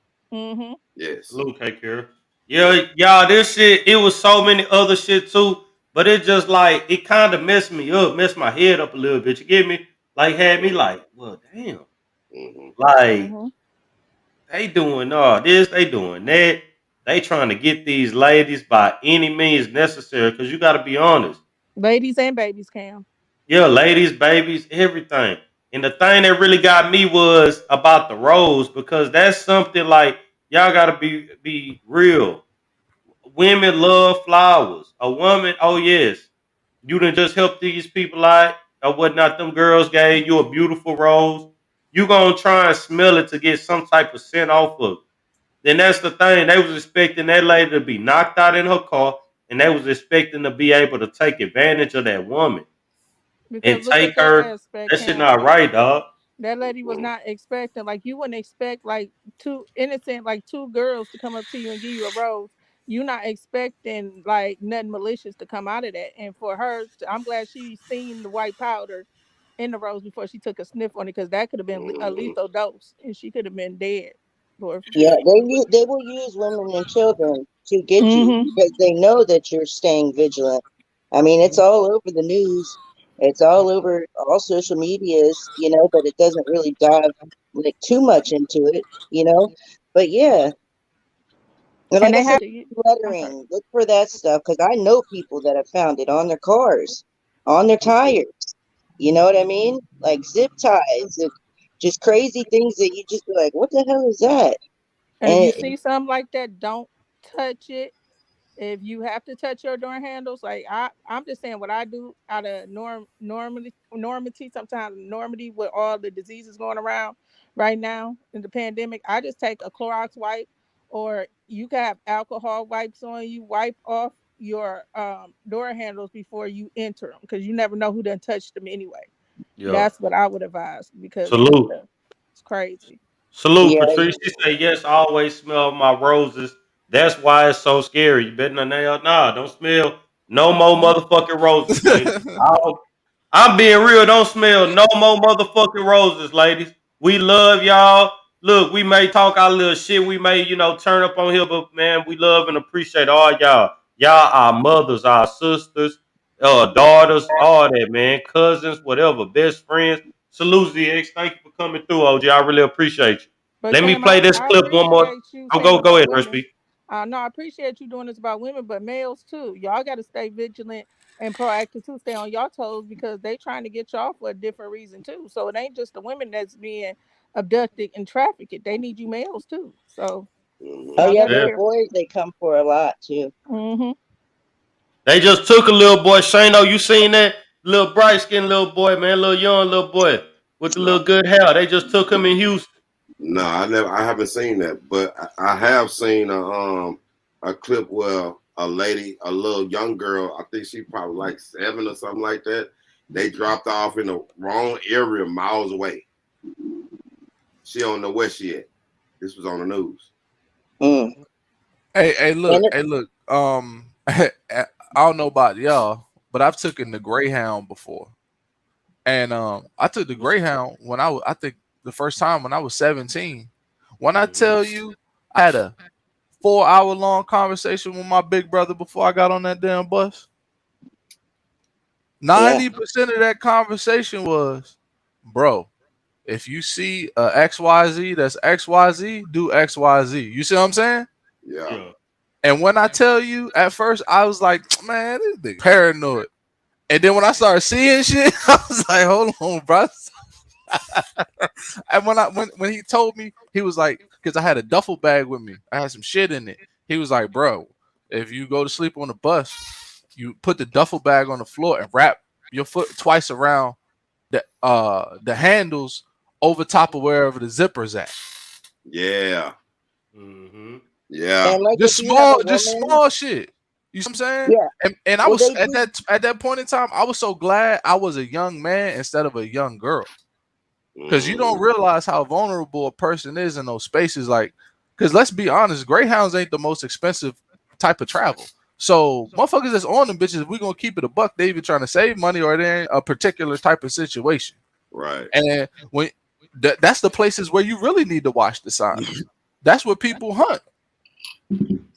Yes. Salute, take care. Yeah, y'all, this shit, it was so many other shit too, but it just like, it kind of messed me up, messed my head up a little bit. You get me? Like, had me like, well, damn. Like, they doing all this, they doing that. They trying to get these ladies by any means necessary, because you got to be honest. Ladies and babies, Cam. Yeah, ladies, babies, everything. And the thing that really got me was about the rose, because that's something like, y'all got to be real. Women love flowers. A woman, oh yes, you done just help these people out or whatnot. Them girls gave you a beautiful rose. You gonna try and smell it to get some type of scent off of it. Then that's the thing. They was expecting that lady to be knocked out in her car, and they was expecting to be able to take advantage of that woman Because and look take at that her. aspect, That shit Cam. not right, dog. That lady was not expecting, like you wouldn't expect like two innocent, like two girls to come up to you and give you a rose. You're not expecting like nothing malicious to come out of that. And for her, I'm glad she seen the white powder in the rose before she took a sniff on it, because that could have been a lethal dose and she could have been dead. Lord Yeah, forbid. they will use women and children to get you Mm-hmm. because they know that you're staying vigilant. I mean, it's all over the news. It's all over all social medias, but it doesn't really dive like too much into it, But yeah, and And like I they said, have to. I'm sorry. lettering, look for that stuff because I know people that have found it on their cars, on their tires. You know what I mean? Like zip ties, and just crazy things that you just be like, what the hell is that? And if you And see something like that, don't touch it. If you have to touch your door handles, like I'm just saying what I do out of normity, sometimes normity with all the diseases going around right now in the pandemic, I just take a Clorox wipe, or you can have alcohol wipes on you, wipe off your door handles before you enter them, because you never know who done touched them anyway. Yeah. That's what I would advise, because Salute. it's crazy. Salute, yeah, Patrice. She say, yes, I always smell my roses. That's why it's so scary. You better not nail. Nah, don't smell no more motherfucking roses, ladies. I'm being real. Don't smell no more motherfucking roses, ladies. We love y'all. Look, we may talk our little shit. We may, turn up on here, but man, we love and appreciate all y'all. Y'all, our mothers, our sisters, daughters, all that, man. Cousins, whatever, best friends. Salute, ZX. Thank you for coming through, OG. I really appreciate you. But Let me Cam, play this I clip one more. appreciate you Oh, saying go about ahead, women. Rusty. No, I appreciate you doing this about women, but males too. Y'all got to stay vigilant and proactive too. Stay on y'all toes, because they trying to get y'all for a different reason too. So it ain't just the women that's being abducted and trafficked. They need you males too. So oh y'all yeah, got to be those Yeah. careful. boys they come for a lot too. Mm-hmm. They just took a little boy. Shano, you seen that? Little bright skinned little boy, man. Little young little boy with the No, little good hair. They just took him in Houston. no, I haven't seen that, but I have seen a clip where a lady, a little young girl, I think she probably like 7 or something like that. They dropped off in the wrong area, miles away. She don't know where she at. This was on the news. Mm. Hey, And look. I don't know about y'all, but I've taken the Greyhound before, and I took the Greyhound when I think the first time when I was 17. When I tell you, I had a 4 hour long conversation with my big brother before I got on that damn bus. yeah, 90% of that conversation was, bro, if you see a XYZ that's XYZ, do XYZ. You see what I'm saying? Yeah. Yeah. And when I tell you, at first I was like, man, this nigga paranoid. And then when I started seeing shit, I was like, hold on, bro. And when he told me, he was like, because I had a duffel bag with me, I had some shit in it. He was like, bro, if you go to sleep on the bus, you put the duffel bag on the floor and wrap your foot twice around the handles over top of wherever the zipper's at. Yeah. Mm-hmm. Yeah. and like if Just you have a small, just woman, small shit. You see what I'm saying? Yeah. And I Well, was they at that point in time, I was so glad I was a young man instead of a young girl. Because you don't realize how vulnerable a person is in those spaces. Like, because let's be honest, Greyhounds ain't the most expensive type of travel. So motherfuckers that's on them bitches, if we gonna keep it a buck, they either trying to save money or they're in a particular type of situation. Right. And when that's the places where you really need to watch the signs. That's where people hunt.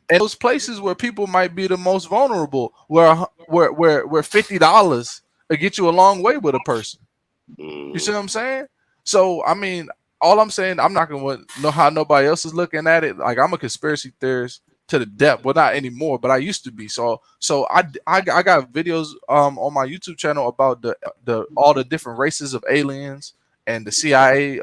And those places where people might be the most vulnerable, where $50 will get you a long way with a person. You see what I'm saying? So I mean, all I'm saying, I'm not gonna know how nobody else is looking at it. Like I'm a conspiracy theorist to the depth. Well, not anymore, but I used to be. So I got videos on my YouTube channel about the all the different races of aliens and the CIA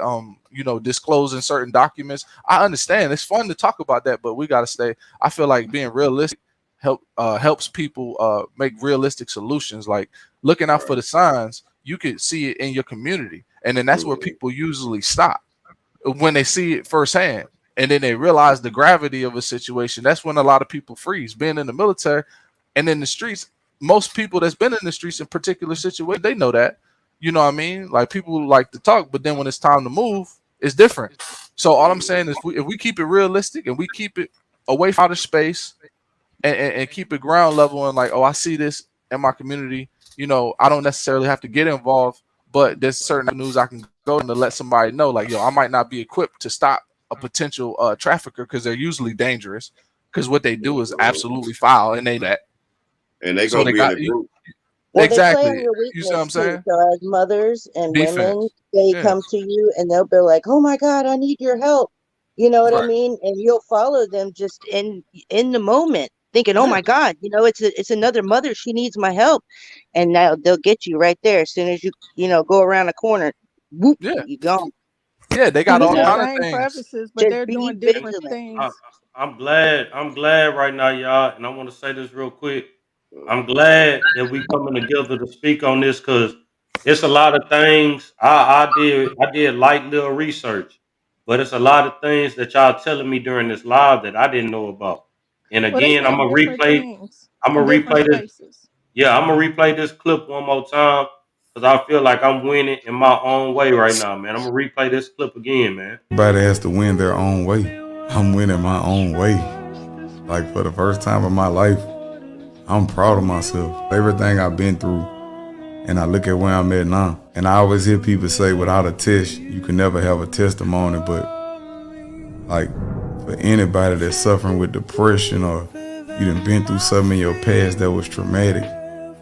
disclosing certain documents. I understand it's fun to talk about that, but we gotta stay. I feel like being realistic helps people make realistic solutions. Like looking out for the signs, you could see it in your community, and then that's where people usually stop when they see it firsthand, and then they realize the gravity of a situation. That's when a lot of people freeze. Being in the military and in the streets, most people that's been in the streets in particular situations, they know that. You know what I mean? Like people like to talk, but then when it's time to move, it's different. So all I'm saying is, if we keep it realistic and we keep it away from outer space and keep it ground level and like, oh, I see this in my community. I don't necessarily have to get involved, but there's certain avenues I can go to let somebody know, like, yo, I might not be equipped to stop a potential trafficker because they're usually dangerous because what they do is absolutely foul, and they that. And they So gonna they be in got a group. Well, they play exactly. on your You see what I'm weakness too. saying? So as mothers and women, Defense. they Yeah. come to you and they'll be like, "Oh my God, I need your help." You know what I Right. mean? And you'll follow them just in the moment, thinking, "Oh Yeah. my God, it's another mother. She needs my help." And now they'll get you right there as soon as you go around a corner. Whoop, Yeah. you gone. Yeah. They got And it's all the kind of same things. crevices, but Just they're be doing different vigilant. things. I'm glad right now, y'all, and I want to say this real quick. I'm glad that we coming together to speak on this because it's a lot of things I did light little research, but it's a lot of things that y'all telling me during this live that I didn't know about. And Well, they again, saying different things I'm in gonna different replay this. spaces. Yeah, I'm gonna replay this clip one more time because I feel like I'm winning in my own way right now, man. I'm gonna replay this clip again, man. Everybody has to win their own way. I'm winning my own way. Like for the first time in my life, I'm proud of myself. Everything I've been through, and I look at where I'm at now. And I always hear people say without a test, you can never have a testimony, but like for anybody that's suffering with depression or you done been through something in your past that was traumatic,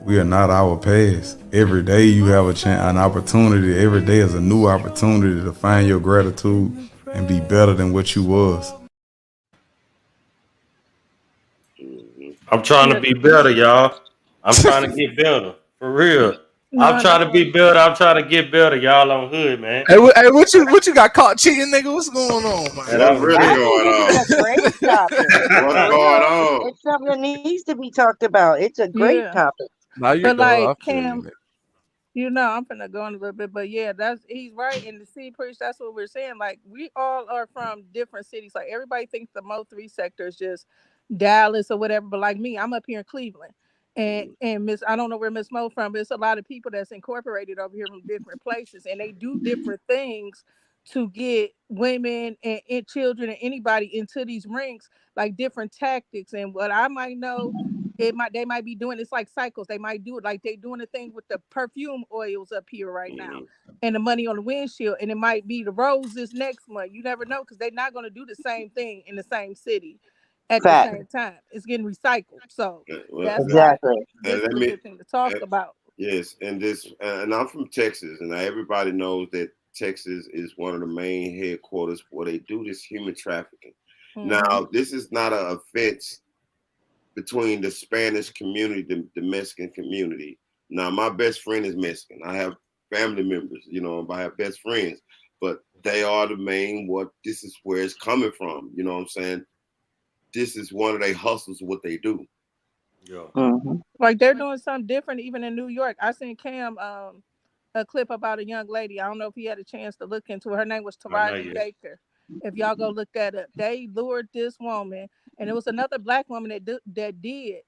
we are not our past. Every day you have an opportunity. Every day is a new opportunity to find your gratitude and be better than what you was. I'm trying to be better, y'all. I'm trying to get better. For real. I'm No, trying that's to be what. better. I'm trying to get better, y'all on hood, man. Hey, what you got caught cheating, nigga? What's going on, man? Man, that What's was really I good. going think this is on? a great topic. What's For going real, on? it's something that needs to be talked about. It's a great Yeah, topic. Now you but go. I like feel you, Cam, nigga. I'm gonna go in a little bit, but yeah, he's right. And the city preach, that's what we're saying. Like we all are from different cities. Like everybody thinks the Mo3 sector is just Dallas or whatever, but like me, I'm up here in Cleveland. And Miss I don't know where Miss Mo from, but it's a lot of people that's incorporated over here from different places and they do different things to get women and children and anybody into these rings, like different tactics. And what I might know they might be doing it's like cycles. They might do it like they doing the thing with the perfume oils up here right now and the money on the windshield, and it might be the roses next month. You never know because they're not going to do the same thing in the same city at the Fact. same time. It's getting recycled, so Well, that's why Exactly. this is let a me. good thing to talk about. Yes, and I'm from Texas, and everybody knows that Texas is one of the main headquarters where they do this human trafficking. Mm-hmm. Now, this is not an offense between the Spanish community, the Mexican community. Now, my best friend is Mexican. I have family members, I have best friends, but they are the main. This is where it's coming from. You know what I'm saying? This is one of their hustles, what they do. Yeah. Mm-hmm. Like they're doing something different even in New York. I seen Cam a clip about a young lady. I don't know if he had a chance to look into it. Her name was I know Taraji you. Baker. If y'all go look that up, they lured this woman, and it was another black woman that did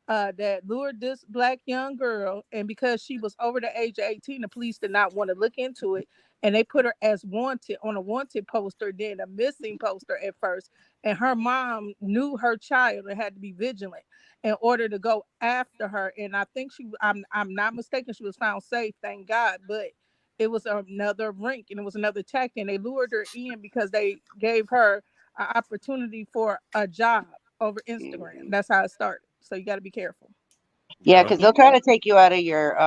that lured this black young girl, and because she was over the age of 18, the police did not want to look into it, and they put her as wanted on a wanted poster, then a missing poster at first. And her mom knew her child and had to be vigilant in order to go after her. And I think I'm not mistaken, she was found safe, thank God. But it was another rink and it was another tactic. And they lured her in because they gave her an opportunity for a job over Instagram. That's how it started. So you got to be careful. Yeah, because they'll try to take you out of your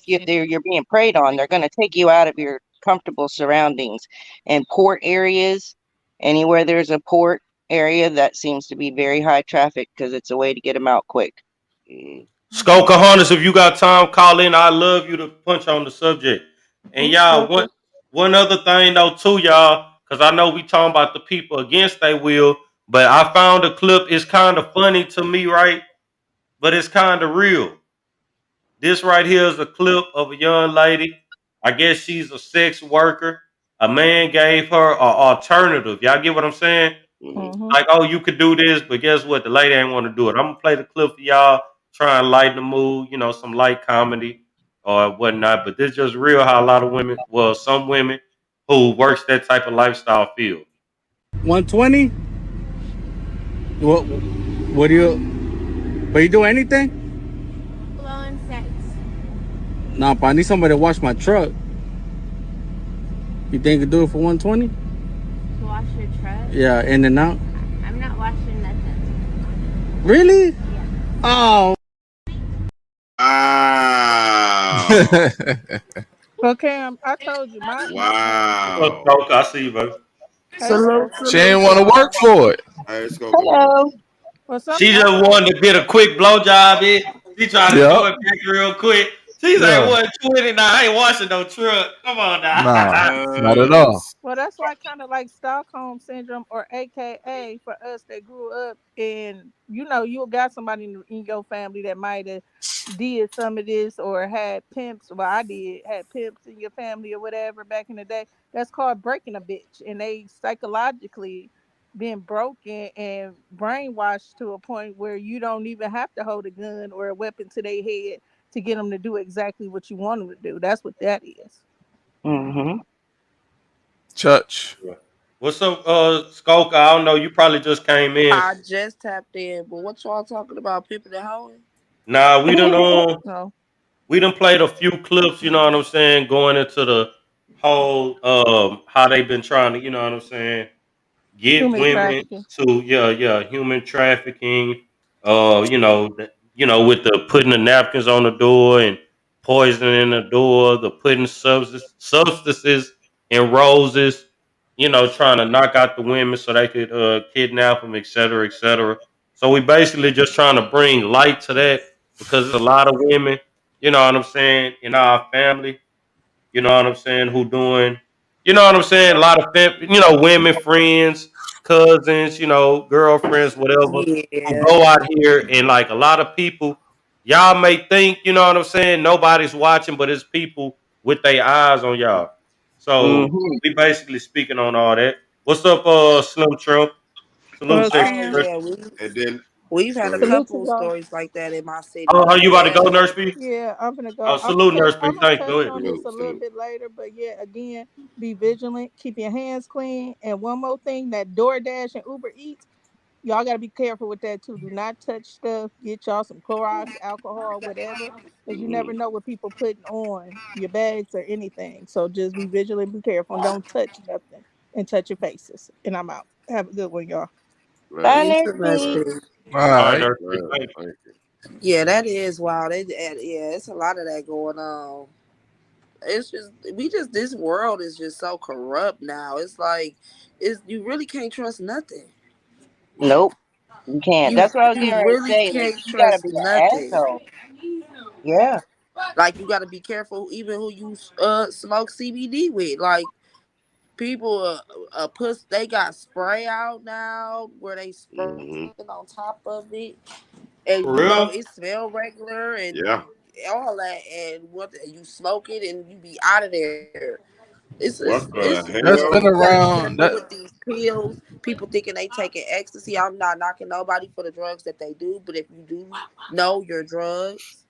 you're being preyed on, they're going to take you out of your comfortable surroundings. And port areas, anywhere there's a port area, that seems to be very high traffic because it's a way to get them out quick. Skull Cojones, if you got time, call in. I love you to punch on the subject. And y'all, one other thing though, too, y'all, because I know we talking about the people against they will, but I found a clip. It's kind of funny to me, right? But it's kind of real. This right here is a clip of a young lady. I guess she's a sex worker. A man gave her an alternative. Y'all get what I'm saying? Like, oh, you could do this, but guess what? The lady ain't want to do it. I'm gonna play the clip for y'all, try and lighten the mood, some light comedy or whatnot. But this just real how a lot of women, well, some women who works that type of lifestyle feel. 120? What do you? But you do anything? Blowing sex. Nah, but I need somebody to wash my truck. You think you could do it for 120? To wash your truck? Yeah, in and out. I'm not washing nothing. Really? Yeah. Oh. Okay, I told you. Wow. I see you, baby. She ain't want to work for it. Hey, let's go. Hello. Well, She just wanted to get a quick blowjob in. She tried to do it back real quick. She's like, Yeah. 120 now. I ain't washing no truck. Come on now. Nah, not at all. Well, that's like kind of like Stockholm syndrome, or AKA for us that grew up in, you got somebody in your family that might have did some of this or had pimps. Well, I did had pimps in your family or whatever back in the day. That's called breaking a bitch, and they psychologically been broken and brainwashed to a point where you don't even have to hold a gun or a weapon to their head to get them to do exactly what you want them to do. That's what that is. Mm-hmm. Church. What's up, Skulker? I don't know. You probably just came in. I just tapped in, but what y'all talking about? People that hoeing? Nah, we done No. we done played a few clips. You know what I'm saying? Going into the whole how they been trying to, you know what I'm saying, get Human women trafficking. to human trafficking. With the putting the napkins on the door and poisoning the door, the putting substances in roses. Trying to knock out the women so they could kidnap them, et cetera, et cetera. So we basically just trying to bring light to that because there's a lot of women, you know what I'm saying, in our family, you know what I'm saying, who doing, you know what I'm saying, a lot of women friends, cousins, girlfriends, whatever, who Yeah. go out here and like a lot of people, y'all may think, you know what I'm saying, nobody's watching, but it's people with their eyes on y'all. So Mm-hmm. we basically speaking on all that. What's up, Slim Trump? Salute, Well, sex. Oh Cam. yeah, And then we've go had a ahead. Salute to couple go. stories like that in my city. Oh, are you about to go, Yeah. Nurse B? Yeah, I'm gonna go. Oh, salute, Nurse B. I'm gonna Thank you. Go touch ahead. on this Salute, a little salute. bit later, but yeah, again, be vigilant. Keep your hands clean. And one more thing: that DoorDash and Uber Eats, y'all gotta be careful with that too. Do not touch stuff. Get y'all some Clorox, alcohol, whatever, because you never know what people putting on your bags or anything. So just be vigilant, be careful, and don't touch nothing and touch your faces. And I'm out. Have a good one, y'all. Bye, Later. You too, Nurse. Nurse. All All right, right. Nurse B. Later. Thank you. Thank you. Yeah, that is wild. Yeah, it's a lot of that going on. It's just this world is just so corrupt now. It's like you really can't trust nothing. Nope, you can't. You That's what I was you getting ready to really say. Like, can't you gotta trust be an nothing. asshole. Yeah. Like you got to be careful, even who you smoke CBD with. Like people, they got spray out now where they spray Mm-hmm. something on top of it, and For real? it smell regular and Yeah. all that, and what you smoke it and you be out of there. What the That's been hell? You gotta be around. careful That with these pills. People thinking they taking ecstasy. I'm not knocking nobody for the drugs that they do, but if you do know your drugs,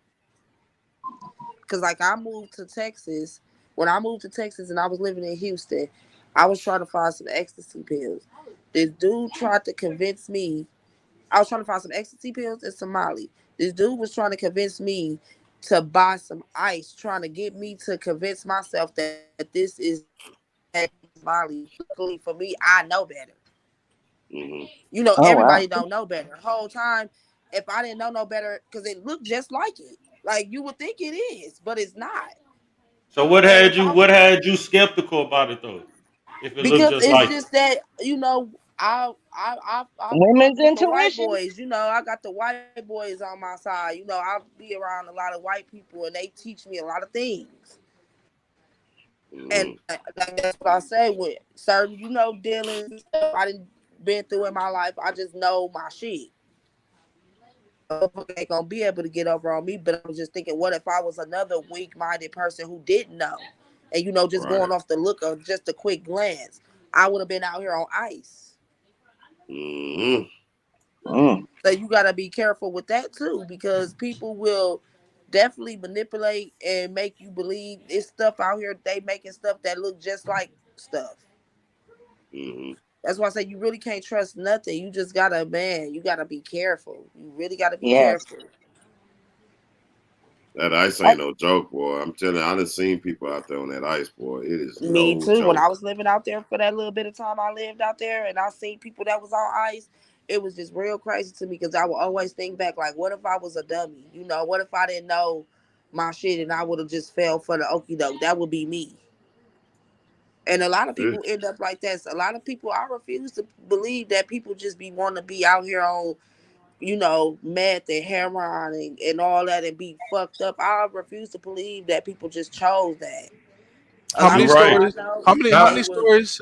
because like I moved to Texas. When I moved to Texas and I was living in Houston, I was trying to find some ecstasy pills. This dude tried to convince me. I was trying to find some ecstasy pills and some Molly. This dude was trying to convince me to buy some ice, trying to get me to convince myself that this is Molly. Luckily for me, I know better. Mm-hmm. You know, Oh wow. everybody don't know better. Whole time, if I didn't know no better, because it looked just like it. Like you would think it is, but it's not. So what And had if you I what would, had you skeptical about it though? If it looked because just it's like it. just that I Women's fuck with white intuition. boys. You know, I got the white boys on my side. You know, I be around a lot of white people, and they teach me a lot of things. And Mm-hmm. like that's what I say with certain, dealings and stuff I didn't been through in my life. I just know my shit. Motherfucker ain't gonna be able to get over on me. But I was just thinking, what if I was another weak-minded person who didn't know, and just Right. going off the look of just a quick glance, I would have been out here on ice. Mm-hmm. Mm. So you gotta be careful with that too, because people will definitely manipulate and make you believe it's stuff out here. They making stuff that look just like stuff. Mm-hmm. That's why I say you really can't trust nothing. You just gotta, man, you gotta be careful. You really gotta be Yes. careful. That ice I, ain't no joke, boy. I'm telling you, I done seen people out there on that ice, boy. It is Me no too. When joke. I was living out there for that little bit of time I lived out there and I seen people that was on ice, it was just real crazy to me because I would always think back, like, what if I was a dummy? What if I didn't know my shit and I would have just fell for the okie doke? That would be me. And a lot of Eh, people end up like that. So a lot of people, I refuse to believe that people just be wanting to be out here on, meth and heroin and all that and be fucked up. I refuse to believe that people just chose that. A how lot many You're of people right. I stories? know, How Nah, many they was. stories?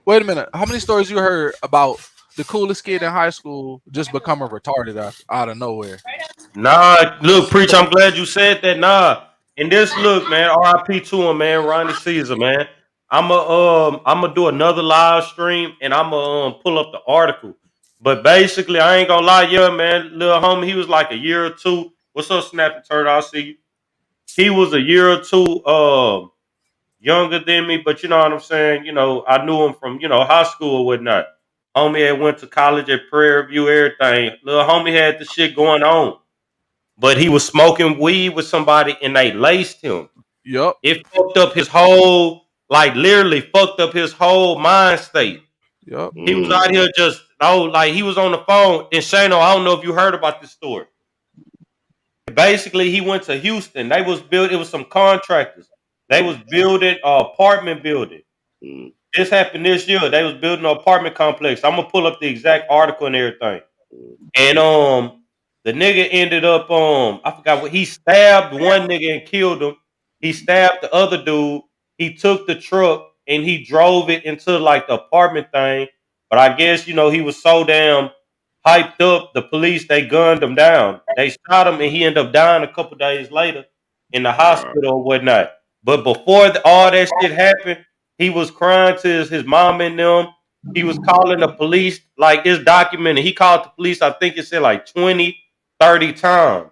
Wait a minute. How many stories you heard about the coolest kid in high school just becoming retarded out of nowhere? nah, look, preach. I'm glad you said that. Nah, and this look, man. R.I.P. to him, man. Ronnie Caesar, man. I'm gonna do another live stream, and I'm gonna pull up the article. But basically, I ain't gonna lie, yeah, man. Little homie, he was like a year or two. What's up, Snappy Turtle? I see you. He was a year or two younger than me, but you know what I'm saying. I knew him from high school or whatnot. Homie had went to college at Prairie View, everything. Little homie had the shit going on. But he was smoking weed with somebody and they laced him. Yup. It fucked up his whole, like literally fucked up his whole mind state. Yup. He was out here just, like he was on the phone. And Shano, I don't know if you heard about this story. Basically, he went to Houston. It was some contractors. They was building a apartment building. mm, This happened this year. They was building an apartment complex. I'm gonna pull up the exact article and everything. mm. And the nigga ended up I forgot what he stabbed one nigga and killed him. He stabbed the other dude. He took the truck and he drove it into like the apartment thing. But I guess he was so damn hyped up. The police they gunned him down. They shot him and he ended up dying a couple days later in the Wow. hospital or whatnot. But before all that shit happened, he was crying to his mom and them. He was calling the police, like it's documented. He called the police, I think it said like 20, 30 times,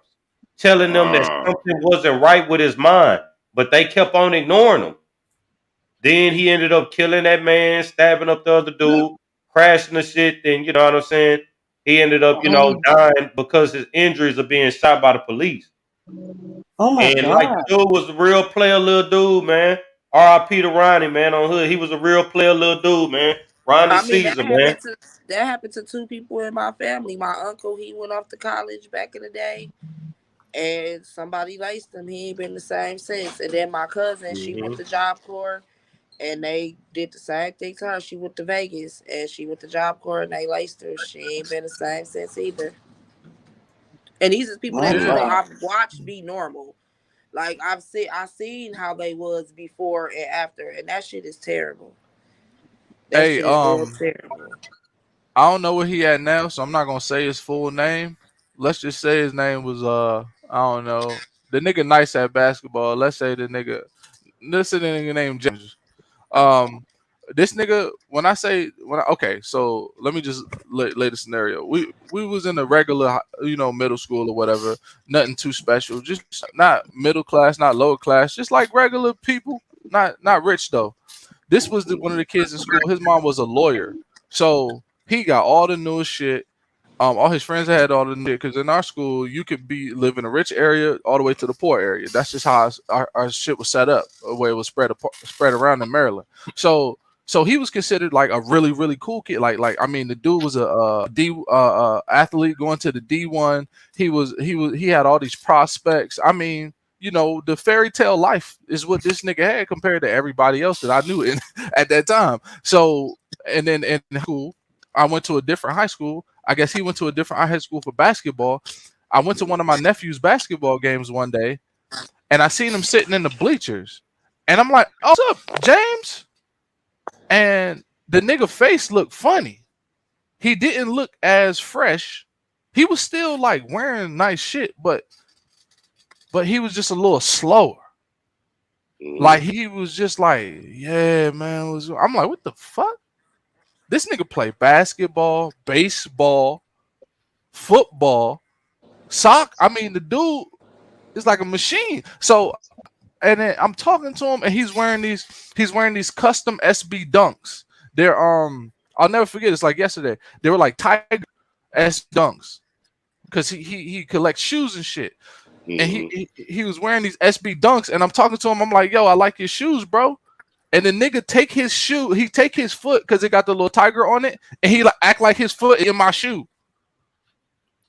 telling them that Wow. something wasn't right with his mind. But they kept on ignoring him. Then he ended up killing that man, stabbing up the other dude, crashing the shit. Then, you know what I'm saying? He ended up, dying because his injuries are being shot by the police. Oh my And like god. the dude was a real player, little dude, man. R.I.P. to Ronnie, man, on Hood. He was a real player, little dude, man. Ronnie I mean, that Caesar, man. happened to that happened to two people in my family. My uncle, he went off to college back in the day, and somebody laced him. He ain't been the same since. And then my cousin, she went Hmm. to Job Corps, and they did the same thing to her. She went to Vegas, and she went to Job Corps, and they laced her. She ain't been the same since either. And these is people My that Yeah. god. I've watched be normal. Like I seen how they was before and after, and that shit is terrible. That Hey, shit is real terrible. I don't know where he at now, so I'm not gonna say his full name. Let's just say his name was I don't know. The nigga nice at basketball. Let's say the nigga, let's say the nigga named James. Um, this nigga, when I say okay, so let me just lay the scenario. We was in a regular, middle school or whatever, nothing too special, just not middle class, not lower class, just like regular people, not rich though. This was one of the kids in school. His mom was a lawyer, so he got all the newest shit. All his friends had all the shit because in our school you could live in a rich area all the way to the poor area. That's just how our shit was set up, the way it was spread around in Maryland. So he was considered like a really really cool kid. Like I mean, the dude was a D athlete going to the D1. He had all these prospects. I mean, the fairy tale life is what this nigga had compared to everybody else that I knew in at that time. So and then in school, I went to a different high school. I guess he went to a different high school for basketball. I went to one of my nephew's basketball games one day, and I seen him sitting in the bleachers, and I'm like, "Oh, what's up, James?" And the nigga face looked funny. He didn't look as fresh. He was still like wearing nice shit, but he was just a little slower. Like he was just like, yeah, man. I'm like, what the fuck? This nigga played basketball, baseball, football, I mean, the dude is like a machine. So, and then I'm talking to him, and he's wearing these custom SB dunks. They're I'll never forget. It's like yesterday. They were like Tiger S dunks because he collects shoes and shit. And he was wearing these SB dunks, and I'm talking to him. I'm like, yo, I like your shoes, bro. And the nigga take his shoe, he take his foot because it got the little tiger on it, and he like act like his foot in my shoe.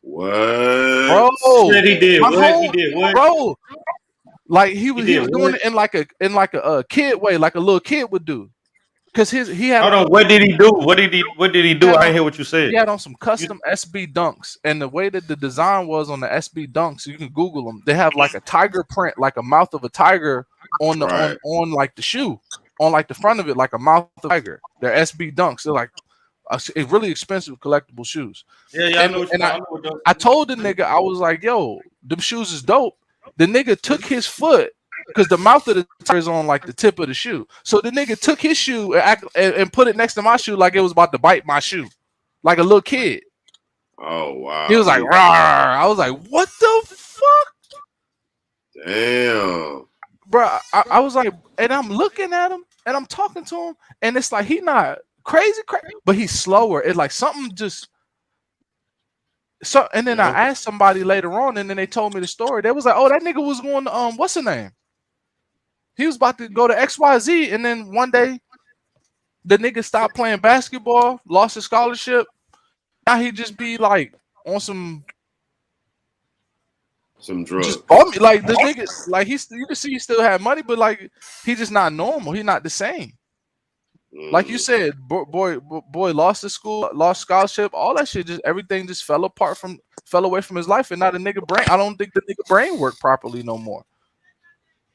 What? Bro, Said he did what? He did what? Bro, like he was doing what? it in like a kid way, like a little kid would do. Cause he had. Hold on, what did he do? What did he do? I didn't hear what you said. He had on some custom SB dunks, and the way that the design was on the SB dunks, you can Google them. They have like a tiger print, like a mouth of a tiger on the on like the shoe, on like the front of it, like a mouth of a tiger. They're SB dunks. They're like really expensive collectible shoes. Yeah, I know what I told the nigga, I was like, yo, them shoes is dope. The nigga took his foot because the mouth of the tiger is on like the tip of the shoe. So the nigga took his shoe and put it next to my shoe like it was about to bite my shoe, like a little kid. Oh wow! He was like, "Rawr." I was like, "What the fuck?" Damn, bro. I was like, and I'm looking at him and I'm talking to him, and it's like he not crazy, but he's slower. It's like something just. So and then I asked somebody later on, and then they told me the story. They was like, "Oh, that nigga was going to what's the name? He was about to go to XYZ, and then one day, the nigga stopped playing basketball, lost his scholarship. Now he just be like on some drugs. Just bummy. Like the nigga, like you can see he still had money, but like he just not normal. He not the same. Like you said, boy lost his school, lost scholarship, all that shit. Just everything just fell away from his life, and now the nigga brain. I don't think the nigga brain work properly no more.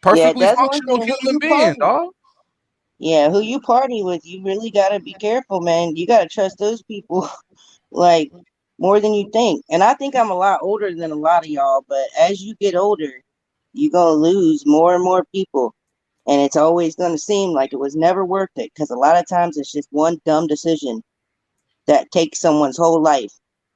Perfectly functional human being, dog. Yeah, who you party with, you really gotta be careful, man. You gotta trust those people, like more than you think. And I think I'm a lot older than a lot of y'all, but as you get older, you're gonna lose more and more people. And it's always going to seem like it was never worth it because a lot of times it's just one dumb decision that takes someone's whole life,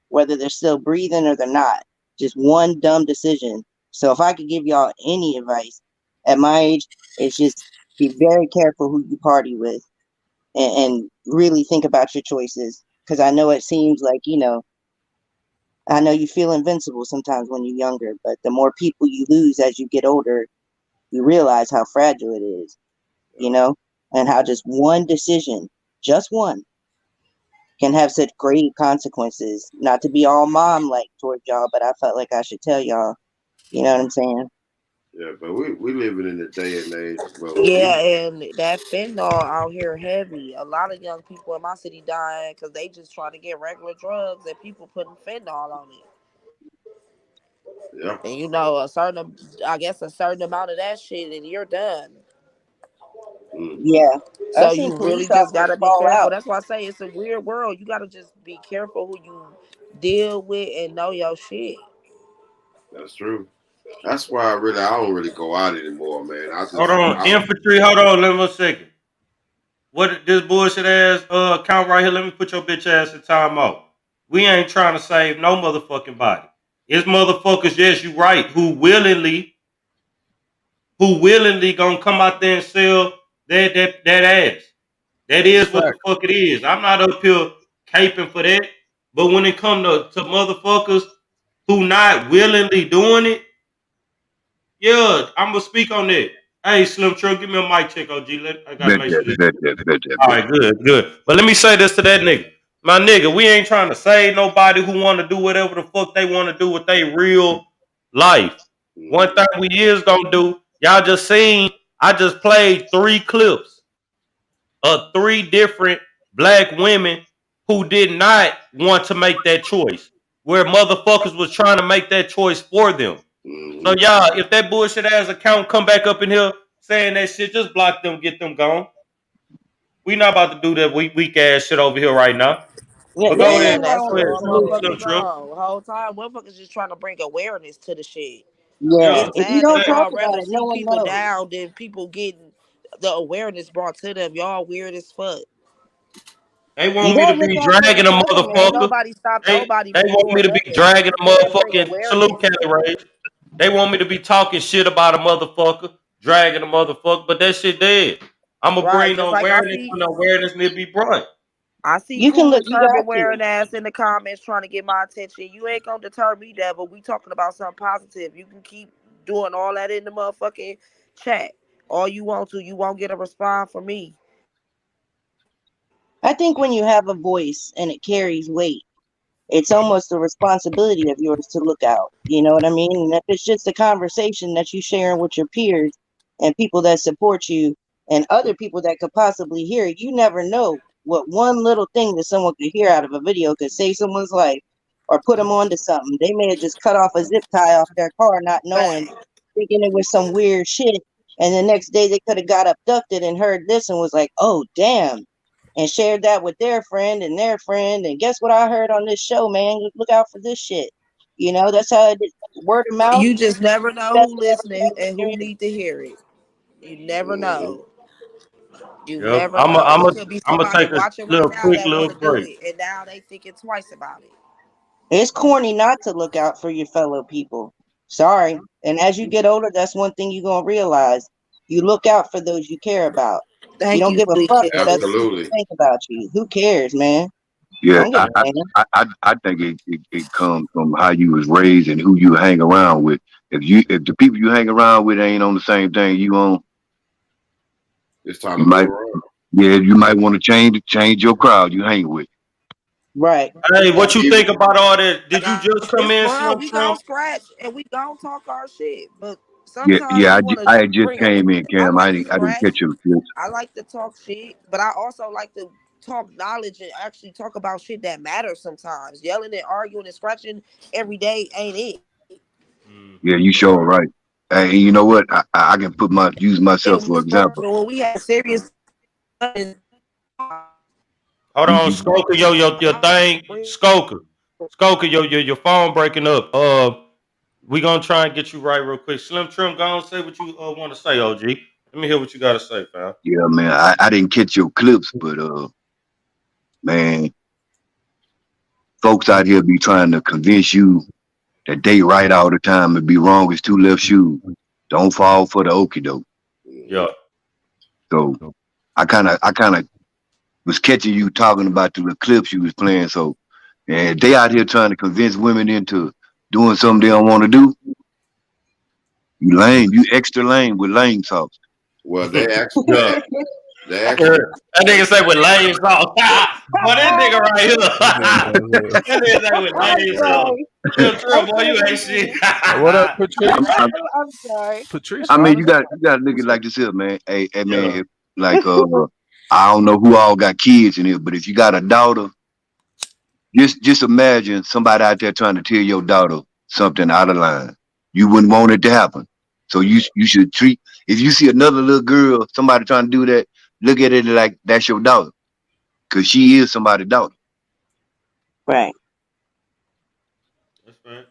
whether they're still breathing or they're not. Just one dumb decision. So if I could give y'all any advice at my age, it's just be very careful who you party with and really think about your choices. Because I know it seems like, I know you feel invincible sometimes when you're younger, but the more people you lose as you get older, you realize how fragile it is, and how just one decision, just one, can have such great consequences. Not to be all mom-like towards y'all, but I felt like I should tell y'all, you know what I'm saying? Yeah, but we living in a day and age. Yeah, and that fentanyl out here heavy. A lot of young people in my city dying because they just try to get regular drugs and people putting fentanyl on it. Yeah. And a certain amount of that shit and you're done. Yeah. So you really just gotta be careful. That's why I say it's a weird world. You gotta just be careful who you deal with and know your shit. That's true. That's why I don't really go out anymore, man. Hold on, infantry. Hold on, let me a second. what this bullshit ass account right here? Let me put your bitch ass in timeout. We ain't trying to save no motherfucking body. It's motherfuckers, yes, you right, who willingly gonna come out there and sell that ass. That is what the fuck it is. I'm not up here caping for that. But when it come to motherfuckers who not willingly doing it, yeah, I'm gonna speak on that. Hey, Slim Truck, give me a mic check, OG. I gotta Bet make sure that, this. bet that, bet that, All bet right, good. But let me say this to that nigga. My nigga, we ain't trying to save nobody who want to do whatever the fuck they want to do with their real life. One thing we is gonna do, y'all just seen, I just played 3 clips of 3 different black women who did not want to make that choice, where motherfuckers was trying to make that choice for them. So y'all, if that bullshit ass account come back up in here saying that shit, just block them, get them gone. We not about to do that weak ass shit over here right now. Yeah, But go man, ahead, that's go ahead, all Slim motherfuckers Truck. on. The whole time, motherfuckers just trying to bring awareness to the shit. Yeah, It's If you sad don't that talk y'all about rather it, no see one people knows. down than people getting the awareness brought to them. Y'all weird as fuck. they You want me to gotta look be out for dragging each a other, man. motherfucker. Nobody stopped They nobody they from want me doing to be nothing. dragging We a trying to bring motherfucking salute, awareness. Kelly Rage. They want me to be talking shit about a motherfucker, dragging a motherfucker, but that shit dead. I'ma Right, bring the just like I awareness see when the awareness need to be brought. I see You can Cooler look. You Turban got to. wearing ass in the comments trying to get my attention. You ain't gonna deter me, that, but we talking about something positive. You can keep doing all that in the motherfucking chat. All you want to, you won't get a response from me. I think when you have a voice and it carries weight, it's almost a responsibility of yours to look out. You know what I mean? And if it's just a conversation that you sharing with your peers and people that support you and other people that could possibly hear it, you never know what one little thing that someone could hear out of a video could save someone's life or put them onto something. They may have just cut off a zip tie off their car, not knowing, thinking it was some weird shit. And the next day they could have got abducted and heard this and was like, oh, damn, and shared that with their friend and their friend. And guess what I heard on this show, man? Look out for this shit. You know, that's how it is. Word of mouth. You just never know Best who way listening ever and there who is. need to hear it. You never know. You Yep. never know. It could be I'm gonna somebody take a watching right little now quick that little want to do break. it, and now they thinking twice about it. It's corny not to look out for your fellow people. Sorry. And as you get older, that's one thing you're gonna realize. You look out for those you care about. You Thank don't you, give a sweet fuck what other Jesus. people think about you. Who cares, man? Yeah, Don't give a damn. I think it comes from how you was raised and who you hang around with. If the people you hang around with ain't on the same thing you on, it's time you to move might around. you might want to change your crowd you hang with. Right. Hey, what you think about all that? Did you just come It's in, fun. Slim We Trim? gon' scratch and we gon' talk our shit, but Yeah, sometimes yeah. we want to I had just bring came awareness. in, I Cam. like to I didn't scratch. catch your tips. I like to talk shit, but I also like to talk knowledge and actually talk about shit that matters sometimes. Yelling and arguing and scratching every day ain't it. Yeah, you sure right. Hey, and you know what? I can use myself And for example. when we have serious Hold You, on, you, Skoker, your thing, Skoker, your phone breaking up. We gonna try and get you right real quick. Slim Trim, go on, say what you want to say, OG. Let me hear what you got to say, fam. yeah, man. I didn't catch your clips, but man, folks out here be trying to convince you that they right all the time and be wrong as two left shoes. Don't fall for the okie doke. Yeah. So I kind of was catching you talking about the clips you was playing. So, and they out here trying to convince women into doing something they don't want to do. You lame. You extra lame with lame sauce. Well, they actually, Yeah. they actually, That nigga say with lame sauce. Boy, this nigga right here. That nigga say with I'm lame sauce. sorry. Slim I Trim, boy, you couldn't ain't even. shit. What up, Patrice? I'm sorry. Patrice I mean, fine. you got to look at it like this here, man. Hey man, Yeah. like I don't know who all got kids in here, but if you got a daughter, just imagine somebody out there trying to tell your daughter something out of line. You wouldn't want it to happen. So you should treat, if you see another little girl, somebody trying to do that, look at it like that's your daughter, cause she is somebody's daughter. Right. That's right.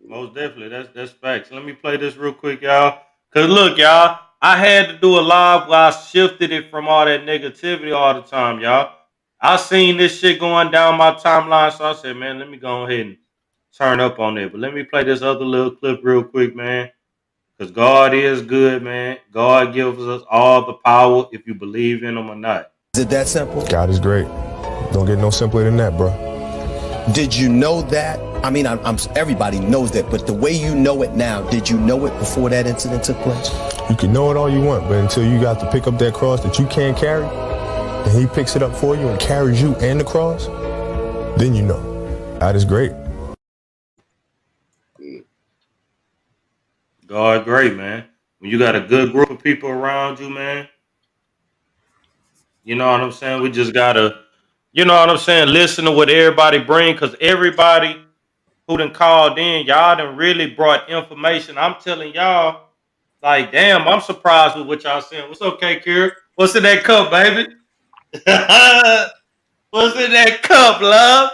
Most definitely. That's facts. Let me play this real quick, y'all. Cause look, y'all, I had to do a live where I shifted it from all that negativity all the time, y'all. I seen this shit going down my timeline, so I said, man, let me go ahead and turn up on it. But let me play this other little clip real quick, man. Because God is good, man. God gives us all the power if you believe in him or not. Is it that simple? God is great. Don't get no simpler than that, bro. Did you know that? I mean, everybody knows that, but the way you know it now, did you know it before that incident took place? You can know it all you want, but until you got to pick up that cross that you can't carry, and he picks it up for you and carries you and the cross, then you know. God is great. God great, man. When you got a good group of people around you, man, you know what I'm saying? We just gotta, you know what I'm saying, listen to what everybody bring, because everybody who done called in, y'all done really brought information. I'm telling y'all, like, damn, I'm surprised with what y'all saying. What's okay, Kira? What's in that cup, baby? What's in that cup, love?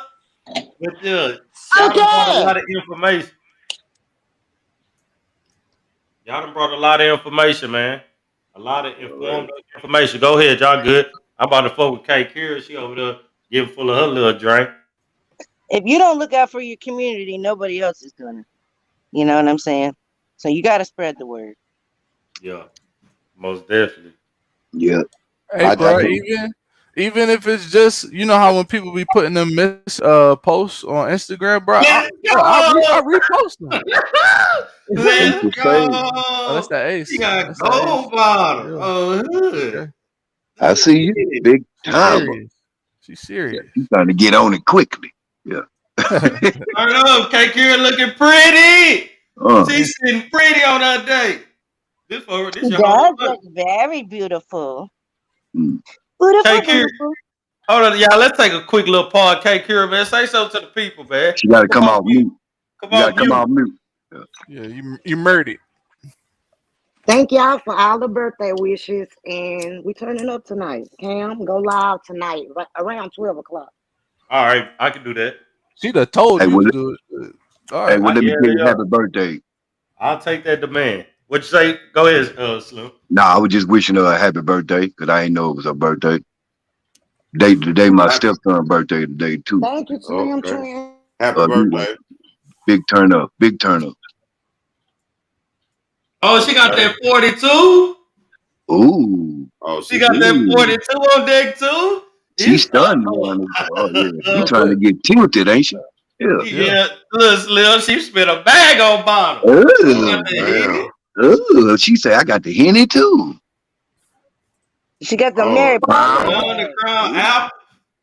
But yeah, y'all done brought a lot of information. Y'all done brought a lot of information, man. A lot of informed information. Go ahead, y'all good. I'm about to fuck with K. Kira. She over there getting full of her little drink. If you don't look out for your community, nobody else is gonna. You know what I'm saying? So you got to spread the word. Yeah, most definitely. Yeah. Hey, bro, even if it's just, you know how when people be putting them posts on Instagram, bro, I repost them. Let's go. Oh, that's that ace. She got That's that gold ace. bottle. Yeah. Oh, hood. Okay. I see you. Big She's time. serious. She's serious. You trying to get on it quickly. Yeah. Turn up. K. Kira looking pretty. She's sitting pretty on her day. This She your whole does look very beautiful. K. Beautiful, Kira. beautiful. Hold on, y'all. Let's take a quick little pause. K. Kira, man. Say something to the people, man. She got to come off mute. Come You got on to come off mute. Yeah, you murdered. Thank y'all for all the birthday wishes, and we turning up tonight. Cam, go live tonight around 12 o'clock. All right, I can do that. She done told Hey, you well, to do it. All hey, right. well, let me tell you happy birthday. I'll take that demand. What you say? Go ahead, Slim. Nah, I was just wishing her a happy birthday because I ain't know it was her birthday. Today my stepson's birthday today too. Thank you, Slim Twin. Happy birthday. Big turn up. Big turn up. Oh, she got that 42? Ooh. Oh, she got that 42 on deck too? She's stunned. Oh, yeah. You trying to get tilted, ain't she? Yeah. Look, Slim, she spent a bag on bottom. Oh, she said, I got the Henny too. She got the Mary Poppins. On the crown apple.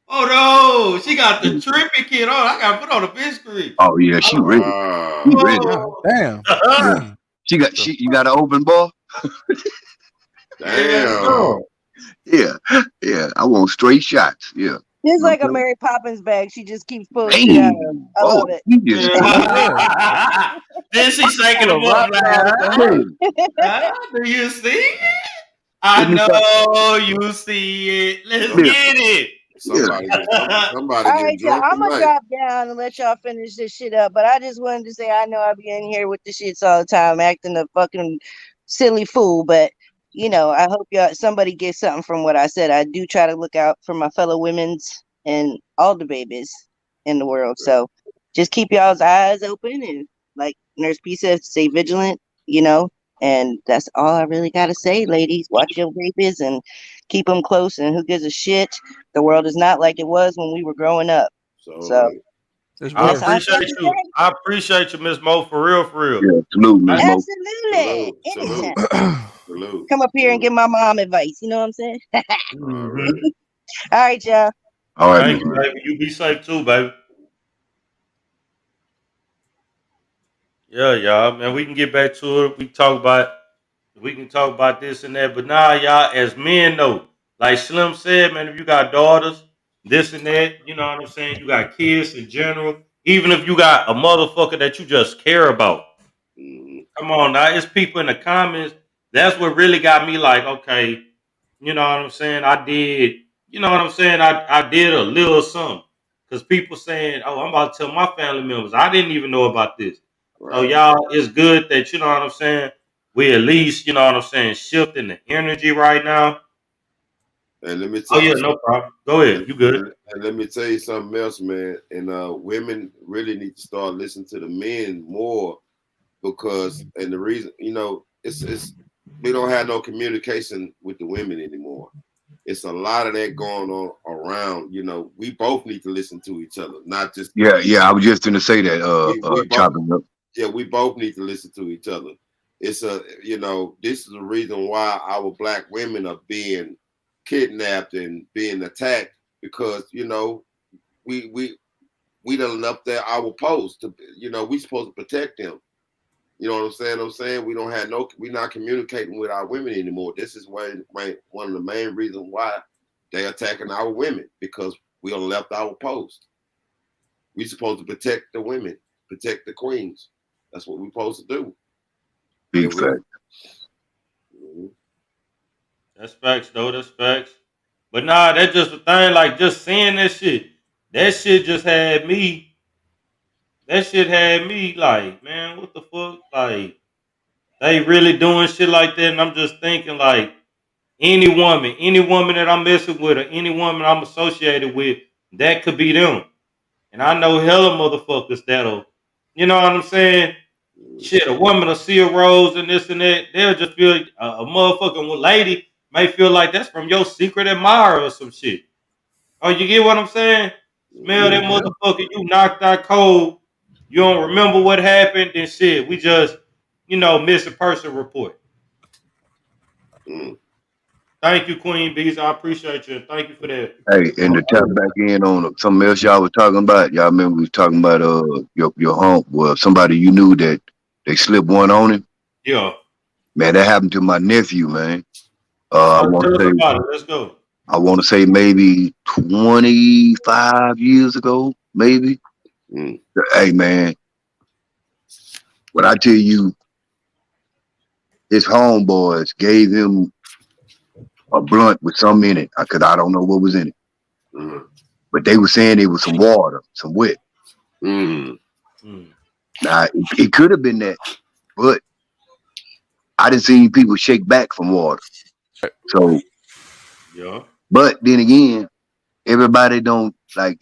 Oh no, she got the trippy kid on. I gotta put on the big screen. Oh, yeah, she ready. She ready. Damn. Yeah. You got an open ball? Damn. Yeah. Yeah. I want straight shots. Yeah. It's like a Mary Poppins bag. She just keeps pulling shit out of them. I love it. Then she's shaking them up like, do you see it? I know you see it. Let's get it. Somebody All right, y'all. I'm gonna drop down and let y'all finish this shit up. But I just wanted to say I know I be in here with the shits all the time, acting a fucking silly fool. But you know, I hope somebody gets something from what I said. I do try to look out for my fellow women's and all the babies in the world. So just keep y'all's eyes open and, like Nurse P said, stay vigilant. You know, and that's all I really gotta say, ladies. Watch your babies and keep them close. And who gives a shit? The world is not like it was when we were growing up. So I appreciate you. I appreciate you, Miss Mo, for real, for real. Yeah, salute, Miss Mo. Absolutely. Anytime. Come up here and give my mom advice. You know what I'm saying? All right, y'all. All right, thank you, baby. You be safe too, baby. Yeah, y'all, man. We can get back to it. We can talk about this and that. But now, y'all, as men know, like Slim said, man, if you got daughters, this and that, you know what I'm saying? You got kids in general. Even if you got a motherfucker that you just care about. Come on now, it's people in the comments. That's what really got me like, okay, you know what I'm saying? I did, you know what I'm saying? I did a little something. Because people saying, oh, I'm about to tell my family members. I didn't even know about this. So y'all, it's good that, you know what I'm saying, we at least, you know what I'm saying, shifting the energy right now. And let me Oh tell yeah, you no something. problem. Go ahead. You good? And let me tell you something else, man. And women really need to start listening to the men more because, and the reason, you know, it's we don't have no communication with the women anymore. It's a lot of that going on around. You know, we both need to listen to each other, not just Yeah. I was just gonna say that. we both. Chopping up. Yeah, we both need to listen to each other. It's a, you know, this is the reason why our black women are being kidnapped and being attacked because, you know, we done left there our post to, you know, we supposed to protect them. You know what I'm saying? We don't have no, we're not communicating with our women anymore. This is one of the main reasons why they're attacking our women because we done left our post. We supposed to protect the women, protect the queens. That's what we're supposed to do. Big fact. That's facts, though. That's facts. But nah, that's just the thing. Like, just seeing that shit just had me. That shit had me like, man, what the fuck? Like, they really doing shit like that, and I'm just thinking like, any woman that I'm messing with, or any woman I'm associated with, that could be them. And I know hella motherfuckers that'll, you know what I'm saying? Shit, a woman will see a rose and this and that. They'll just feel a motherfucking lady may feel like that's from your secret admirer or some shit. Oh, you get what I'm saying? Smell that motherfucker, you knocked out cold. You don't remember what happened, and shit. We just, you know, missing person report. Thank you, Queen Bees. I appreciate you. Thank you for that. Hey, and to tap back in on something else y'all was talking about. Y'all remember we was talking about your home, well, somebody you knew that they slipped one on him. Yeah. Man, that happened to my nephew, man. I Oh, want tell to us say about it. Let's go. I want to say maybe 25 years ago, maybe. Hey, man, when I tell you his homeboys gave him a blunt with something in it, because I don't know what was in it. But they were saying it was some water, some wet. Now, it could have been that, but I didn't see people shake back from water. So, yeah. But then again, everybody don't like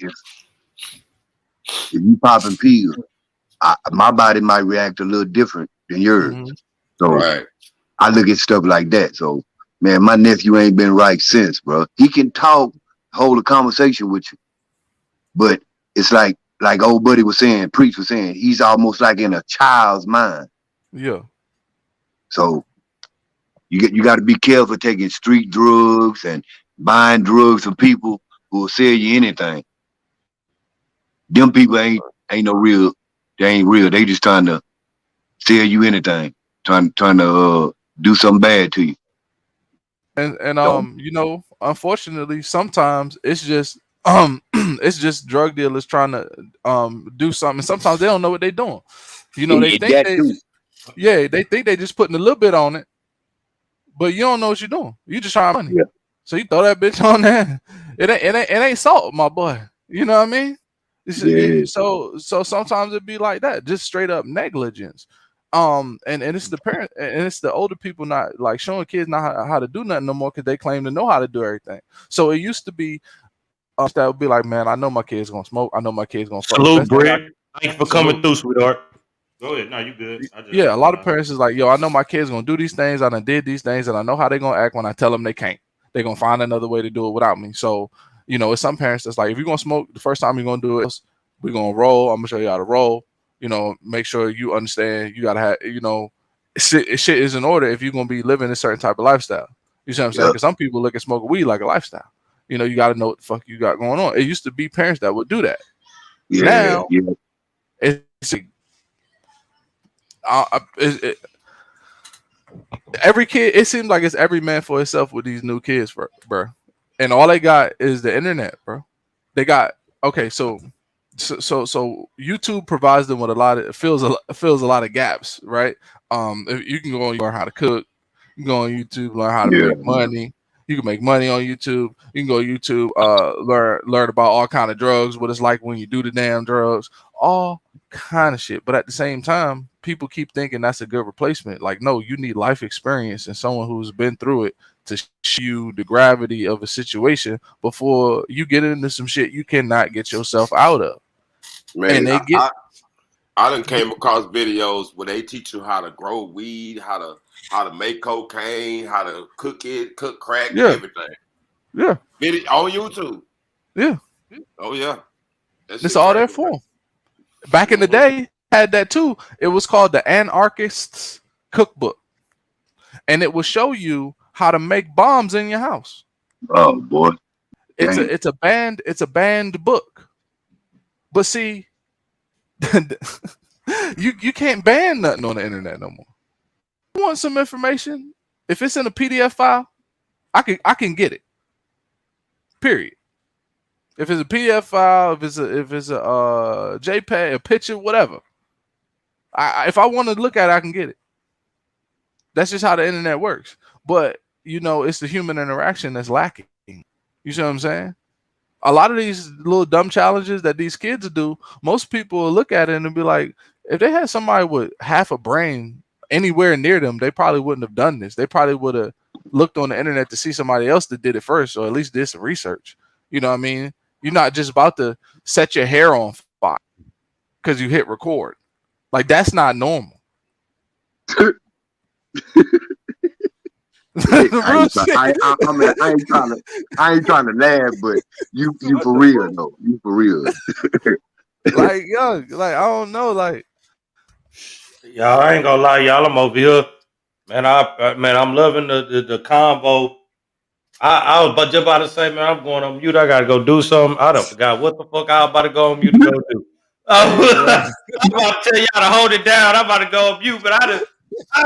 if you popping pills, my body might react a little different than yours. So I look at stuff like that. So, man, my nephew ain't been right since, bro. He can talk, hold a conversation with you, but it's like old buddy was saying, Preach was saying, he's almost like in a child's mind. Yeah. So you got to be careful taking street drugs and buying drugs from people who will sell you anything. Them people ain't no real. They ain't real. They just trying to sell you anything, trying to do something bad to you. And you know, unfortunately, sometimes it's just it's just drug dealers trying to do something. Sometimes they don't know what they're doing. You know, they think they think they just putting a little bit on it, but you don't know what you're doing. You just trying money. Yeah. So you throw that bitch on there. It ain't salt, my boy. You know what I mean? So sometimes it be like that, just straight up negligence. And it's the parent and it's the older people not like showing kids not how to do nothing no more because they claim to know how to do everything. So it used to be that would be like, man, I know my kid's gonna smoke. I know my kid's gonna fuck. Salute, Greg. Thanks for coming through, sweetheart. Go ahead. No, you good. Yeah, a lot of parents is like, yo, I know my kids gonna do these things. I done did these things, and I know how they're gonna act when I tell them they can't. They're gonna find another way to do it without me. So, you know, it's some parents that's like, if you're gonna smoke, the first time you're gonna do it, we're gonna roll. I'm gonna show you how to roll. You know, make sure you understand. You gotta have, you know, shit is in order if you're gonna be living a certain type of lifestyle. You see what I'm saying? Because some people look at smoking weed like a lifestyle. You know, you gotta know what the fuck you got going on. It used to be parents that would do that. Now, it's every kid. It seems like it's every man for himself with these new kids, bro. And all they got is the internet, bro. They got so YouTube provides them with a lot of fills a lot of gaps, right? If you can go and learn how to cook, you can go on YouTube, learn how to make money. You can make money on YouTube. You can go to YouTube, learn about all kind of drugs, what it's like when you do the damn drugs, all kind of shit. But at the same time, people keep thinking that's a good replacement. Like, no, you need life experience and someone who's been through it to show you the gravity of a situation before you get into some shit you cannot get yourself out of. Man, And they get I done came across videos where they teach you how to grow weed, how to make cocaine, how to cook crack, everything. Yeah. Video on YouTube. Yeah. Oh yeah. It's all there for them. Back in the day, had that too. It was called the Anarchist's Cookbook, and it will show you how to make bombs in your house. Oh boy, it's a banned book. But see, you can't ban nothing on the internet no more. You want some information? If it's in a PDF file, I can get it. Period. If it's a PDF file, if it's a JPEG, a picture, whatever. If I want to look at it, I can get it. That's just how the internet works. But it's the human interaction that's lacking. You see what I'm saying? A lot of these little dumb challenges that these kids do, most people will look at it and be like, if they had somebody with half a brain anywhere near them, they probably wouldn't have done this. They probably would have looked on the internet to see somebody else that did it first, or at least did some research. You know what I mean? You're not just about to set your hair on fire because you hit record. Like, that's not normal. I ain't trying to laugh, but you for real though. You for real. Like, yo, like, I don't know, like, y'all, I ain't gonna lie, y'all, I'm over here, man. I'm loving the convo. I was just about to say, man, I'm going on mute. I gotta go do something. I done forgot what the fuck I was about to go on mute to go do. I'm about to tell y'all to hold it down. I'm about to go on mute, but I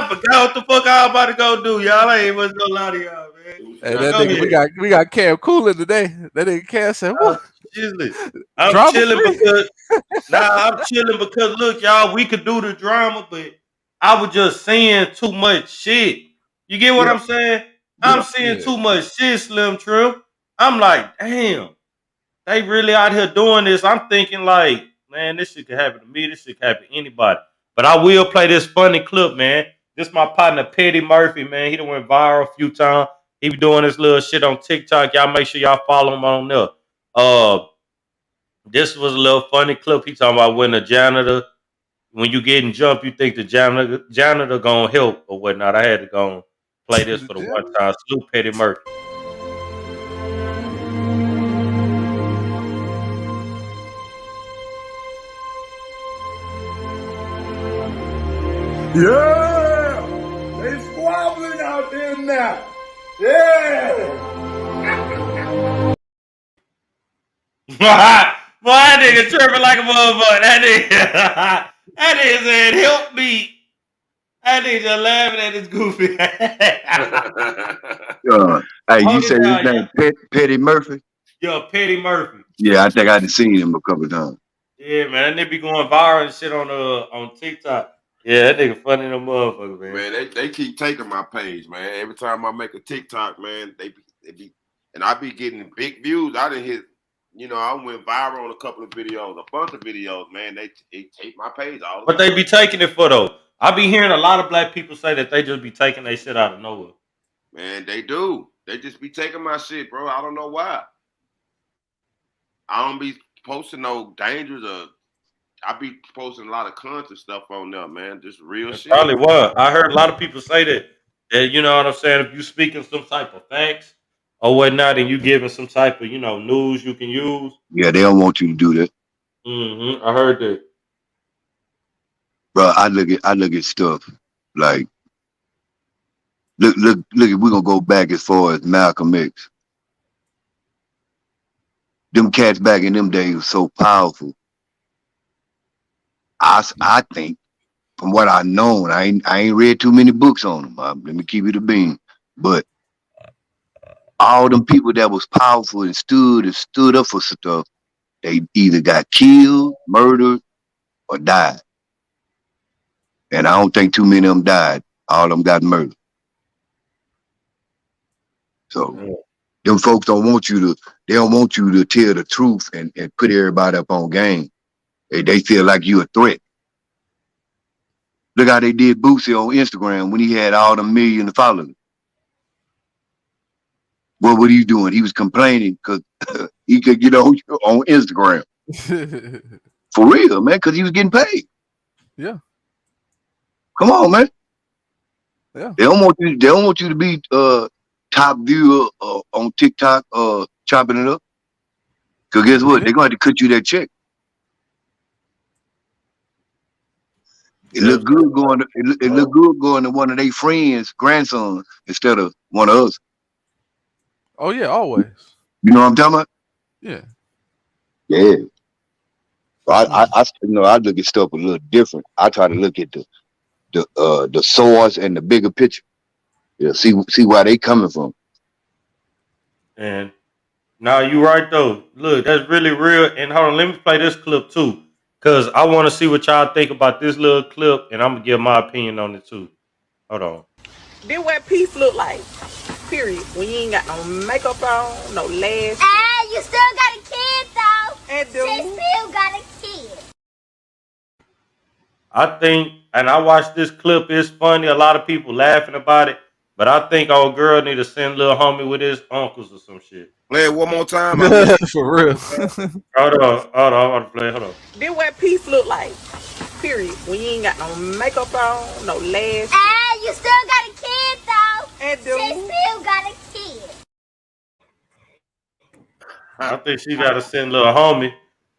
forgot what the fuck I was about to go do, y'all. I ain't even gonna lie to y'all, man. Hey, that nigga, we got Cam cooling today. That nigga Cam said, "What? I'm chilling because I'm chilling because look, y'all, we could do the drama, but I was just seeing too much shit. You get what I'm saying? I'm seeing too much shit, Slim Trim. I'm like, damn, they really out here doing this. I'm thinking like, man, this shit could happen to me. This shit could happen to anybody. But I will play this funny clip, man. This my partner, Petty Murphy, man. He done went viral a few times. He be doing this little shit on TikTok. Y'all make sure y'all follow him on there. This was a little funny clip. He talking about when you getting jumped, you think the janitor gonna help or whatnot. I had to go and play this for the one time. Salute Petty Murphy. Yeah! They squabbling out there now. Yeah! Boy, that nigga chirping like a motherfucker. That nigga said, help me. That nigga just laughing at his goofy. Hey, you say his name Petty Murphy? Yo, Petty Murphy. Yeah, I think I've seen him a couple of times. Yeah, man, that nigga be going viral and shit on TikTok. Yeah, that nigga funny than a motherfucker, man. Man, they keep taking my page, man. Every time I make a TikTok, man, they be and I be getting big views. I didn't hit, I went viral on a couple of videos, a bunch of videos, man. They take my page all the What time. they be taking it for though? I be hearing a lot of black people say that they just be taking their shit out of nowhere. Man, they do. They just be taking my shit, bro. I don't know why. I don't be posting no dangers I be posting a lot of content stuff on there, man. Just real shit. Probably was. I heard a lot of people say that you know what I'm saying, if you speaking some type of facts or whatnot and you giving some type of, news you can use. Yeah, they don't want you to do that. I heard that. Bro, I look at stuff like look if we're gonna go back as far as Malcolm X. Them cats back in them days were so powerful. I think, from what I known, I ain't read too many books on them. Let me keep it a bean. But all them people that was powerful and stood up for stuff, they either got killed, murdered, or died. And I don't think too many of them died. All of them got murdered. So them folks don't want you to tell the truth and put everybody up on game. They feel like you a threat. Look how they did Boosie on Instagram when he had all the million followers. What was he doing? He was complaining because he could get on Instagram. For real, man, because he was getting paid. Yeah. Come on, man. Yeah. They don't want you to be top viewer on TikTok chopping it up. Because guess what? They're going to have to cut you that check. It look good going. It look good going to one of their friends' grandsons instead of one of us. Oh yeah, always. You know what I'm talking about? Yeah. Yeah. I look at stuff a little different. I try to look at the source and the bigger picture. Yeah, see where they coming from. And now you right though. Look, that's really real. And hold on, let me play this clip too. Cause I want to see what y'all think about this little clip, and I'm gonna give my opinion on it too. Hold on. Then what peace look like? Period. When you ain't got no makeup on, no lashes. Ah, you still got a kid though. And She still got a kid. I think, and I watched this clip. It's funny. A lot of people laughing about it, but I think old girl need to send little homie with his uncles or some shit. Play it one more time. For real. Hold on. I want to play. Hold on. Then what peace look like? Period. When you ain't got no makeup on, no lashes. Ah, you still got a kid though. And She still got a kid. I think she got to send little homie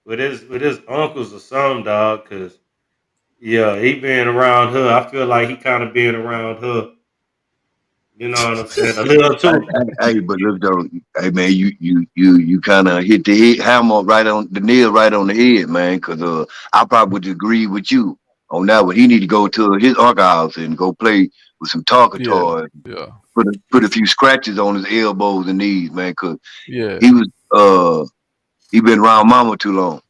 with his uncles or something, dog. Cause yeah, he being around her. I feel like he kind of being around her. You know what I'm saying? A little too. Hey, but look though, hey man, you kind of hit the hammer right on the nail right on the head, man. Because I probably would agree with you on that one. He need to go to his uncle house and go play with some talking toys. Yeah. Put a few scratches on his elbows and knees, man. Because Yeah. he been around mama too long.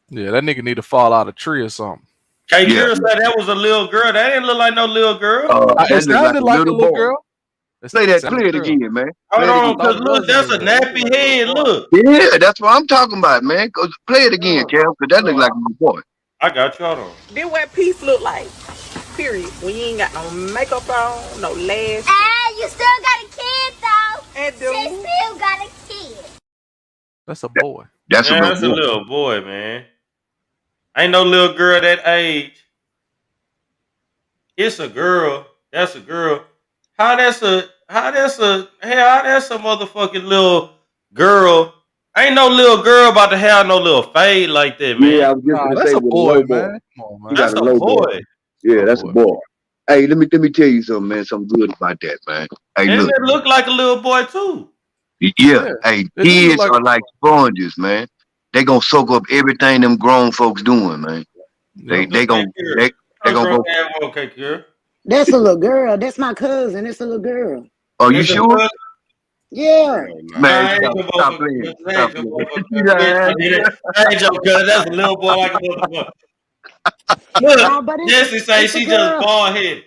Yeah, that nigga need to fall out a tree or something. K. Girl said that was a little girl. That didn't look like no little girl. It sounded like a little girl. Play it again, man. Hold on, cause look, that's a nappy head. Look. Yeah, that's what I'm talking about, man. Cause play it again, Cal, because that look like my boy. I got you. Hold on. Then what peace look like? Period. When you ain't got no makeup on, no lashes. Ah, you still got a kid though. And she still got a kid. That's a boy. That's a little boy, man. Ain't no little girl that age. It's a girl. That's a girl. How that's a motherfucking little girl. Ain't no little girl about to have no little fade like that, man. Yeah, I was just gonna say that's a boy, boy. man. Come on, man. That's a boy. Yeah, that's a boy. Hey, let me tell you something, man. Something good about that, man. Hey, And look. it look like a little boy too. Yeah. Hey, kids are like sponges, man. They gonna soak up everything them grown folks doing, man. They gonna go. Okay, girl. That's a little girl. That's my cousin. It's a little girl. Are you sure? Yeah. Man, stop playing. Stop playing. That's a little boy like a little boy. Look, Jesse say she just bald headed.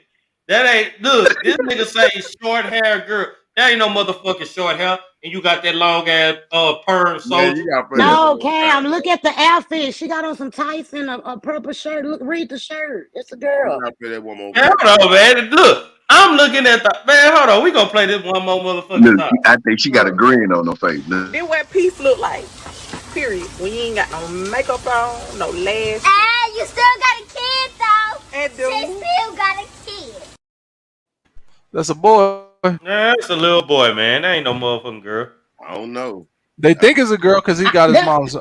That ain't look. This nigga say short hair girl. That ain't no motherfucking short hair, and you got that long ass perm soldier. No, Cam, look at the outfit. She got on some tights and a purple shirt. Look, read the shirt. It's a girl. Hold on, man. Look, I'm looking at the man. Hold on, we gonna play this one more motherfucking Look, time. I think she got a grin on her face. Look. Then what peace look like? Period. When you ain't got no makeup on, no lashes. Ah, you still got a kid though. And she still got a kid. That's a boy. Yeah, it's a little boy, man. That ain't no motherfucking girl. I don't know. They think it's a girl because he got his mom's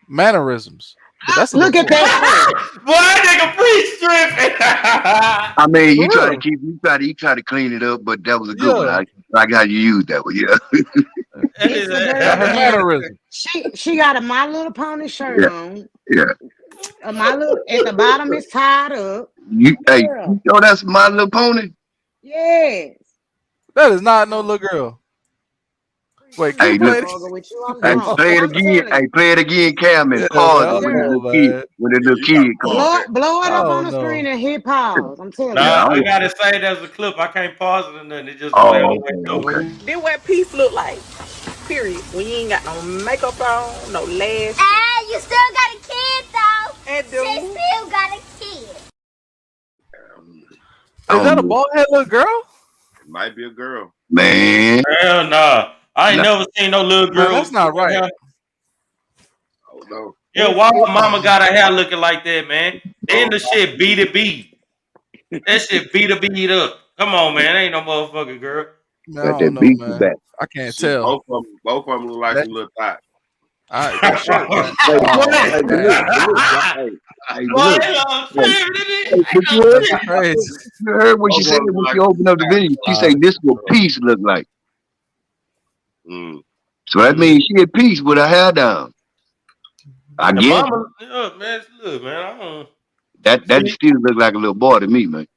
mannerisms. But that's a Look at boy. that. Boy, that nigga pre-stripping. I mean, he tried to clean it up, but that was a good one. I got you use that one, yeah. She got a My Little Pony shirt on. Yeah. My little at the bottom is tied up. You know that's My Little Pony? Yes. That is not no little girl. Wait, hey, play it again. Hey, play it again, Cam, and pause when the little kid comes. Blow it up on the screen and hit pause. I'm telling you. I gotta say that's a clip. I can't pause it or nothing. It just okay. Then what peace look like? Period. When you ain't got no makeup on, no lashes. Ah, you still got a kid though. And she still got a kid. Is that a know. bald head little girl? It might be a girl. Man. Hell nah. I ain't Nah. never seen no little Man, girl that's with not short right. hair. Oh no. Yeah, why her mama got her hair looking like that, man? Then the shit beat it beat. That shit beat a beat up. Come on, man. Ain't no motherfucking girl. Man, I Got don't that know, beef man. back. I can't Shit, tell. both of them look like That some little thoughts. that shirt, man. Hey, Oh hey, man, but look, hey, but Boy, look. ain't no Hey, tripping. hey, but you that's heard, crazy. you heard what she Both of said them look when like she opened up the video. She Wow. said, "This is what peace look like." Mm. So that means she at peace with her hair down. I The guess mama, man, look, man, I don't that see. still look like a little boy to me, man.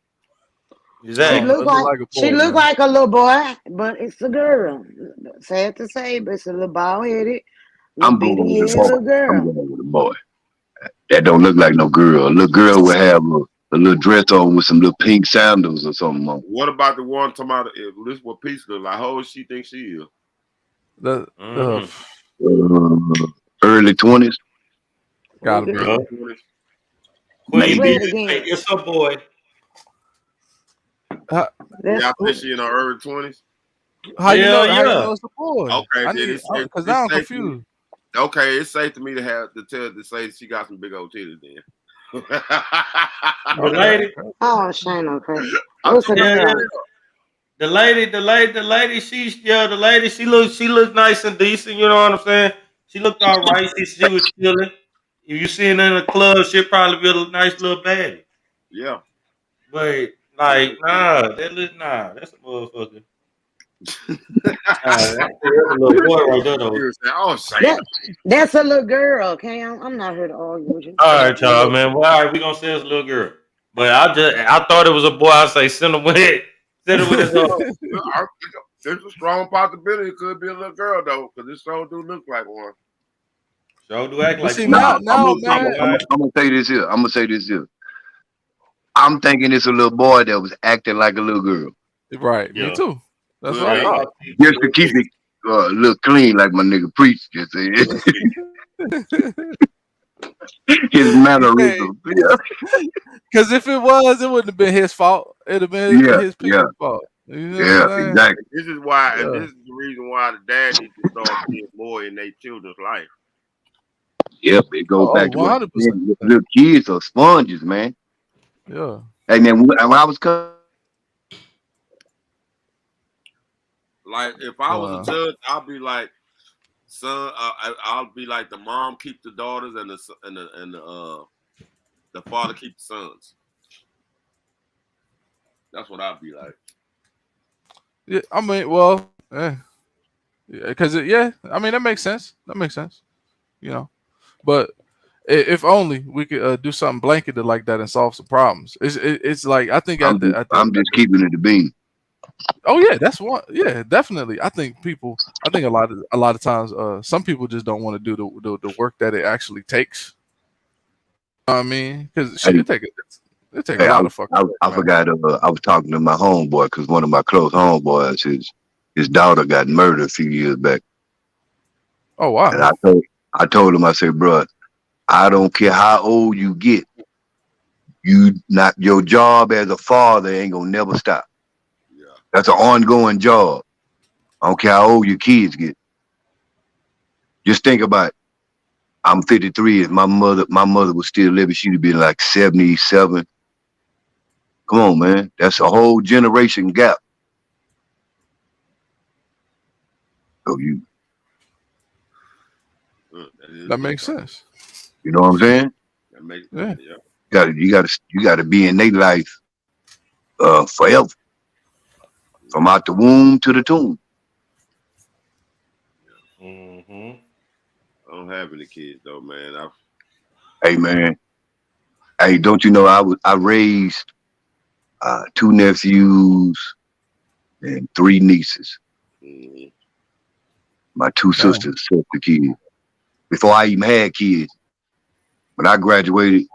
She Exactly. It look look like like a she boy, look man. like a little boy, but it's a girl. Sad to say, but it's a little bald headed, little I'm going with bitty the head boy. little I'm girl. going with the boy. That don't look like no girl. A little girl would have a little dress on with some little pink sandals or something on. What about the one talking about if this is what peace look like? How old she think she is? The Early 20s, gotta Okay. be. Yeah. Queen Say maybe. it again. it's her boy. That's Y'all think she in her early 20s? How you Hell know? How you yeah. know it's a boy? Okay, I then need because now it's I'm safe to me. confused. Okay, it's safe to me to say she got some big old titties then. The Okay. lady, oh shame on crazy. I'm It's just a yeah, being yeah. girl. real. The lady, the lady, she looked nice and decent, you know what I'm saying? She looked all right. She was chilling. If you seen her in a club, she'd probably be a nice little baddie. Yeah. But Yeah. like, that's a motherfucker. That's a little boy right there though. Oh, shame. That that's a little girl. Okay, I'm not here to argue with you. All right, y'all, man. Well, all right, we gonna say it's a little girl. But I thought it was a boy. I say send him with it. Send him with his There's a strong possibility it could be a little girl though, because this show do look like one. show do act But like see one. Nah, now, man. I'm gonna say this here. I'm gonna say this here. I'm thinking it's a little boy that was acting like a little girl, Right, me Yeah. too. That's Could what I be. thought. just to keep it a little clean, like my nigga preach. Just his mannerisms. Yeah, Because if it was, it wouldn't have been his fault. It'd have been yeah, his yeah, people's fault. You know what yeah, I'm saying? exactly. This is why, and Yeah. this is the reason why the dad needs to start being more in their children's life. Yep, it goes Oh, back to what 100%. little kids are sponges, man. Yeah. Hey man, when I was coming, Like if I was a judge, I'd be like, son, I'll be like the mom keep the daughters and the father keep the sons. That's what I'd be like. Yeah, I mean, well, because I mean that makes sense. That makes sense. You know, but if only we could do something blanketed like that and solve some problems. It's like I think I'm just keeping it a bean. oh yeah, that's one. Yeah, definitely. I think a lot of times, some people just don't want to do the work that it actually takes. You know what I mean, because shit, Hey, it take a hey, lot of fucking work, I man. forgot. I was talking to my homeboy because one of my close homeboys, his daughter got murdered a few years back, Oh wow. and I told him, I said, bro, I don't care how old you get, your job as a father ain't gonna never stop. Yeah. That's an ongoing job. I don't care how old your kids get. Just think about it. I'm 53. If my mother was still living, she'd have been like 77. Come on, man. That's a whole generation gap. So That makes sense. you know what I'm saying? That makes Yeah. You gotta be in their life forever. From out the womb to the tomb. I don't have any kids though, man. Hey man. Hey, don't you know I raised 2 nephews and 3 nieces. My 2 sisters, sister kids. Before I even had kids. When I graduated,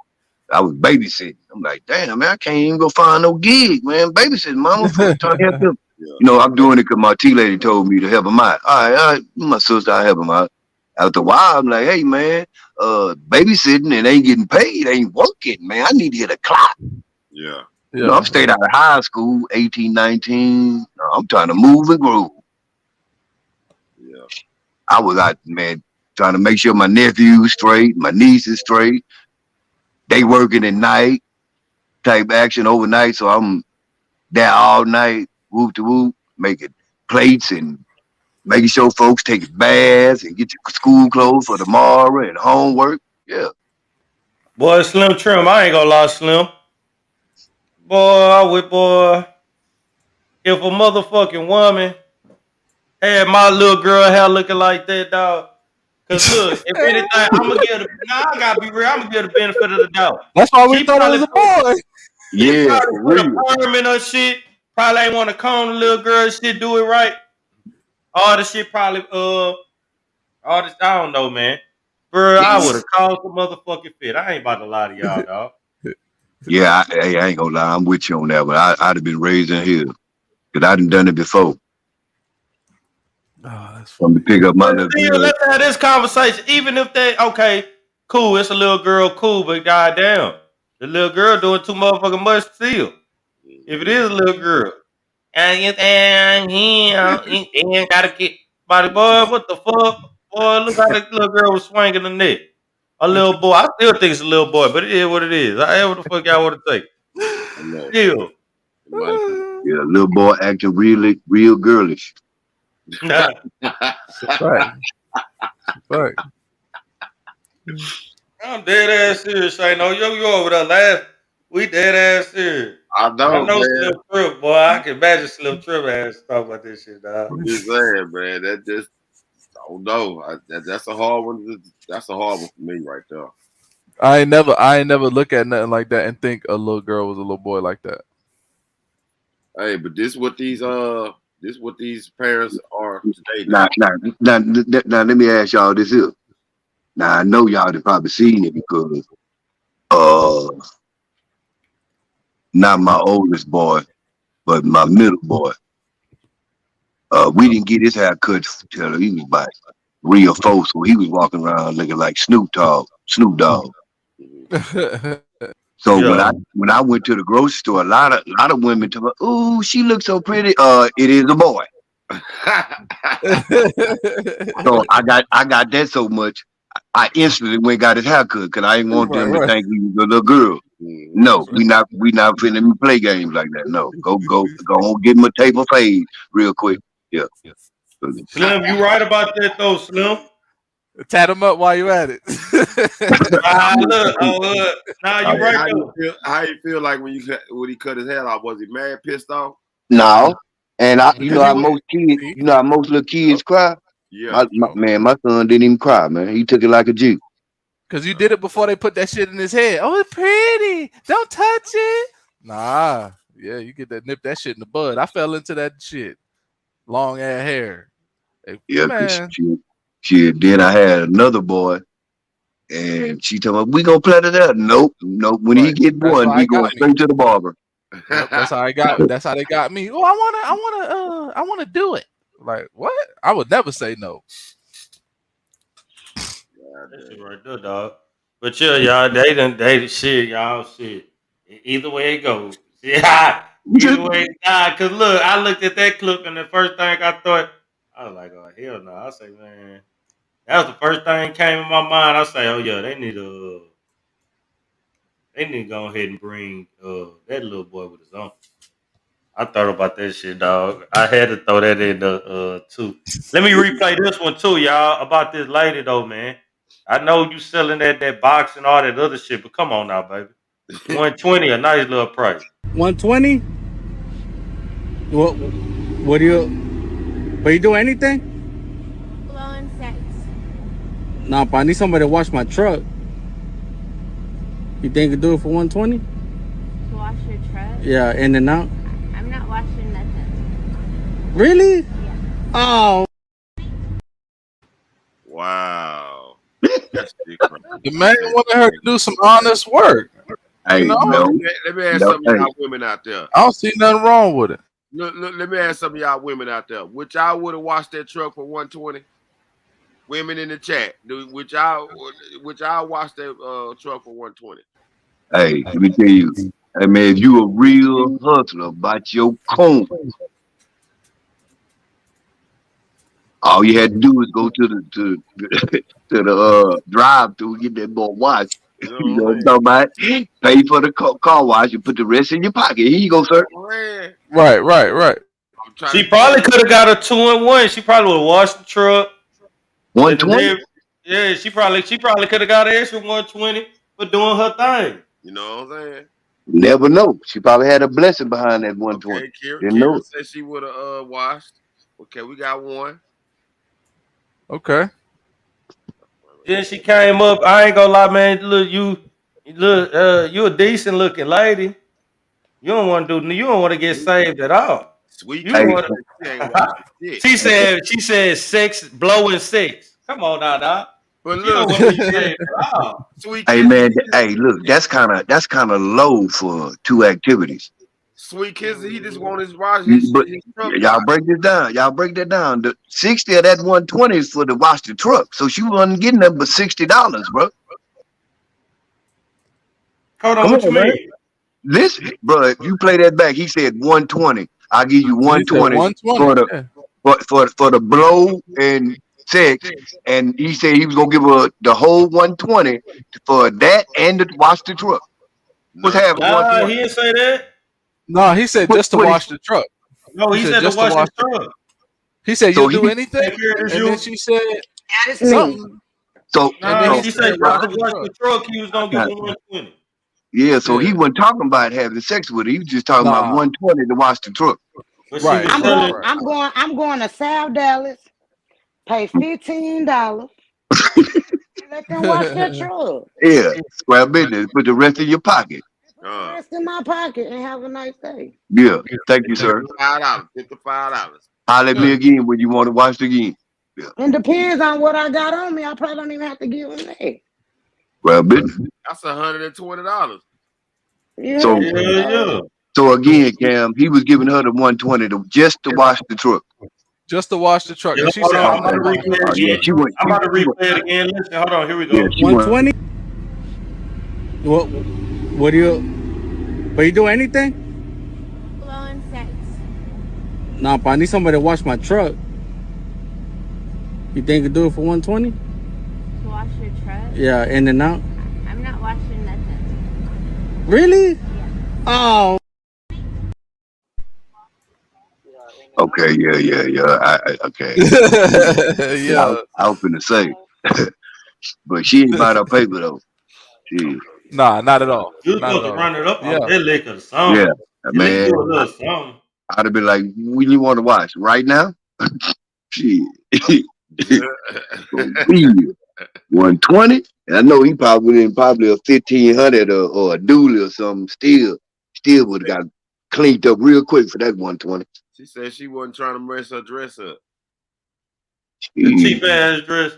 I was babysitting. I'm like, damn, man, I can't even go find no gig, man. Babysitting, mama, for trying to help them. You know, I'm doing it because my tea lady told me to help them out. All right, my sister, I help them out. After a while, I'm like, hey, man, babysitting and ain't getting paid, ain't working, man. I need to hit a clock. Yeah. You know, I'm straight out of high school, 18, 19. I'm trying to move and groove. Yeah. I was out, man, trying to make sure my nephew's straight, my niece is straight. They working at night, type action overnight, so I'm there all night, whoop to whoop, making plates and making sure folks take baths and get your school clothes for tomorrow and homework. Yeah. Boy, Slim Trim, I ain't gonna lie, Slim. Boy, if a motherfucking woman had my little girl hair looking like that, dog. Cause look, if anything, I'm gonna give I gotta be real. I'm gonna give the benefit of the doubt. That's why we She thought it probably was a boy. She Yeah, probably for put a real. perm in her shit. Probably ain't want to comb the little girl shit, do it right. All the shit probably all this I don't know, man. Bro, I would have caused a motherfucking fit. I ain't about to lie to y'all, dog. Yeah, I ain't gonna lie, I'm with you on that, but I'd have been raised in here. Because I done it before. Oh, that's From to pick up my little Still, girl. let's have this conversation. Even if they okay, cool, it's a little girl, cool, but goddamn, the little girl doing too motherfucking much still. If it is a little girl, and he gotta get body boy, what the fuck? Boy, look how the little girl was swinging the neck. A little boy, I still think it's a little boy, but it is what it is. However the fuck y'all want to take. I know. Still. Yeah, little boy acting real girlish. Nah. Right. Right. I'm dead ass serious, Shane. No, you over there laugh. We dead ass serious. I know, man. Slim Trip, boy. I can imagine Slim Trip ass talk about this shit, dog. I'm just saying, man. That just I don't know. That's a hard one. That's a hard one for me right there. I ain't never look at nothing like that and think a little girl was a little boy like that. Hey, but this what these parents are today. Now, let me ask y'all this here. Now I know y'all have probably seen it because not my oldest boy, but my middle boy. We didn't get his hair cut till he was about 3 or 4, so he was walking around looking like Snoop Dogg. So Yeah. when I went to the grocery store, a lot of women told me, "Ooh, she looks so pretty." It is a boy. So I got that so much, I instantly went and got his haircut because I didn't want them to think he was a little girl. No, we not finna play games like that. No, go on, give him a tape fade real quick. Yeah. Slim, you right about that though, Slim. Tat him up while you at it. Look, nah, you right though. How you feel like when he cut his head off? Was he mad, pissed off? No, and you know how most little kids cry. Yeah. My son didn't even cry, man. He took it like a G. Cause you did it before they put that shit in his head. Oh, it's pretty. Don't touch it. Nah. Yeah, you get that nip that shit in the bud. I fell into that shit. Long ass hair. Hey, Yeah, man. Then I had another boy, and she told me, "We gonna play it out." Nope. When he get one, he going straight to the barber. Yep, that's how they got me. Oh, I wanna do it. Like what? I would never say no. That shit right there, dog. But yeah, y'all, they shit, y'all shit. Either way it goes. Yeah. Either way, cause look, I looked at that clip and the first thing I thought, I was like, oh hell no. I say, man, that was the first thing came in my mind. I say, oh yeah, they need to go ahead and bring that little boy with his uncle. I thought about that shit, dog. I had to throw that in the too. Let me replay this one too, y'all, about this lady though, man. I know you selling that box and all that other shit, but come on now, baby. 120, a nice little price. 120? What do you do anything? Blowing sex. Nah, but I need somebody to wash my truck. You think you can do it for 120? To wash your truck? Yeah, in and out. I'm not washing nothing. Really? Yeah. Oh. Wow. That's different. The man wanted her to do some honest work. Hey, you know? Let me ask some of y'all women out there. I don't see nothing wrong with it. Look, let me ask some of y'all women out there. Would y'all would have washed that truck for 120? Women in the chat, would y'all wash that truck for 120? Hey, let me tell you. Hey man, if you a real hustler about your coin, all you had to do was go to the drive through, get that boy washed. You You know know what what I'm I'm saying? talking about? Pay for the car wash and put the rest in your pocket. Here you go, sir. Man, Right. I'm trying She to tell probably you. could have got a 2-in-1. She probably would have washed the truck. Then the 120? day, yeah, she probably could have got an extra 120 for doing her thing. You know what I'm saying? Never know. She probably had a blessing behind that 120. Okay, Kira, Didn't Kira know it. said she would have washed. Okay, we got one. Okay. Then she came up. I ain't gonna lie, man. You a decent looking lady. You don't want to do. You don't want to get saved at all. Sweet You Kizzy Hey, want. said she ain't washing shit. She said sex blowing sex. Come on now, dog. But She look, don't want to Sweet get Kizzy, saved at all. Sweet hey Kizzy, man, hey, look, that's kind of low for two activities. Sweet Kizzy, he just want his wash But his truck y'all washed. break this down. Y'all break that down. The 60 of that 120 is for the wash the truck. So she wasn't getting nothing but $60, bro. Hold on, Come what you on, man. mean? Listen, bro, if you play that back, he said 120. I'll give you He said 120 120. for the Yeah. for the blow and sex. And he said he was gonna give her the whole 120 for that and to wash the truck. What's No, half of Nah, 120? he didn't say that. No, he said What just to what he wash the truck. No, He he said said to just to wash his wash the. truck. He said so you'll he do anything, Hey, Kira, this and then you? she said That's me. something, so and then Nah, he so she said said just wash to the wash truck. the truck. He was gonna give her 120. yeah, so he Yeah. wasn't talking about having sex with her. He was just talking about Nah. 120 to wash the truck. But she Right. was I'm Right. going. telling. Right. I'm going to South Dallas. Pay $15 and let them wash their truck. Yeah, square business. Put the rest in your pocket. Put the rest in my pocket and have a nice day. Yeah, thank you, sir. $55. $55. Holler at me again when you want to watch it again. Yeah, And depends on what I got on me. I probably don't even have to give them that. square business. That's $120. Yeah. So Yeah. so again, Cam, he was giving her the 120 just to wash the truck. Just to wash the truck, Yeah, and she hold said, on. I'm "I'm about to gonna wash replay the it truck." Yeah, again. she went. I'm about to replay it again. Listen, hold on. Here we Yeah, go. she went. 120? What do you? But you do anything? Blowing sex. Nah, but I need somebody to wash my truck. You think you could do it for 120? To wash your truck. Yeah, in and out. I'm not washing nothing. Really? Oh. Okay, yeah. Okay. Yeah. I was finna say, but she ain't bought her paper though. She, Nah, not at all. You Not at supposed to all. run it up Yeah. off that liquor or yeah, something. At least man. do a little something. I'd have been like, when you want to watch right now? She, 120. And I know he probably in probably a 1500 or a dually or something. Still would have got cleaned up real quick for that 120. She said she wasn't trying to mess her dress up. The cheap ass dress.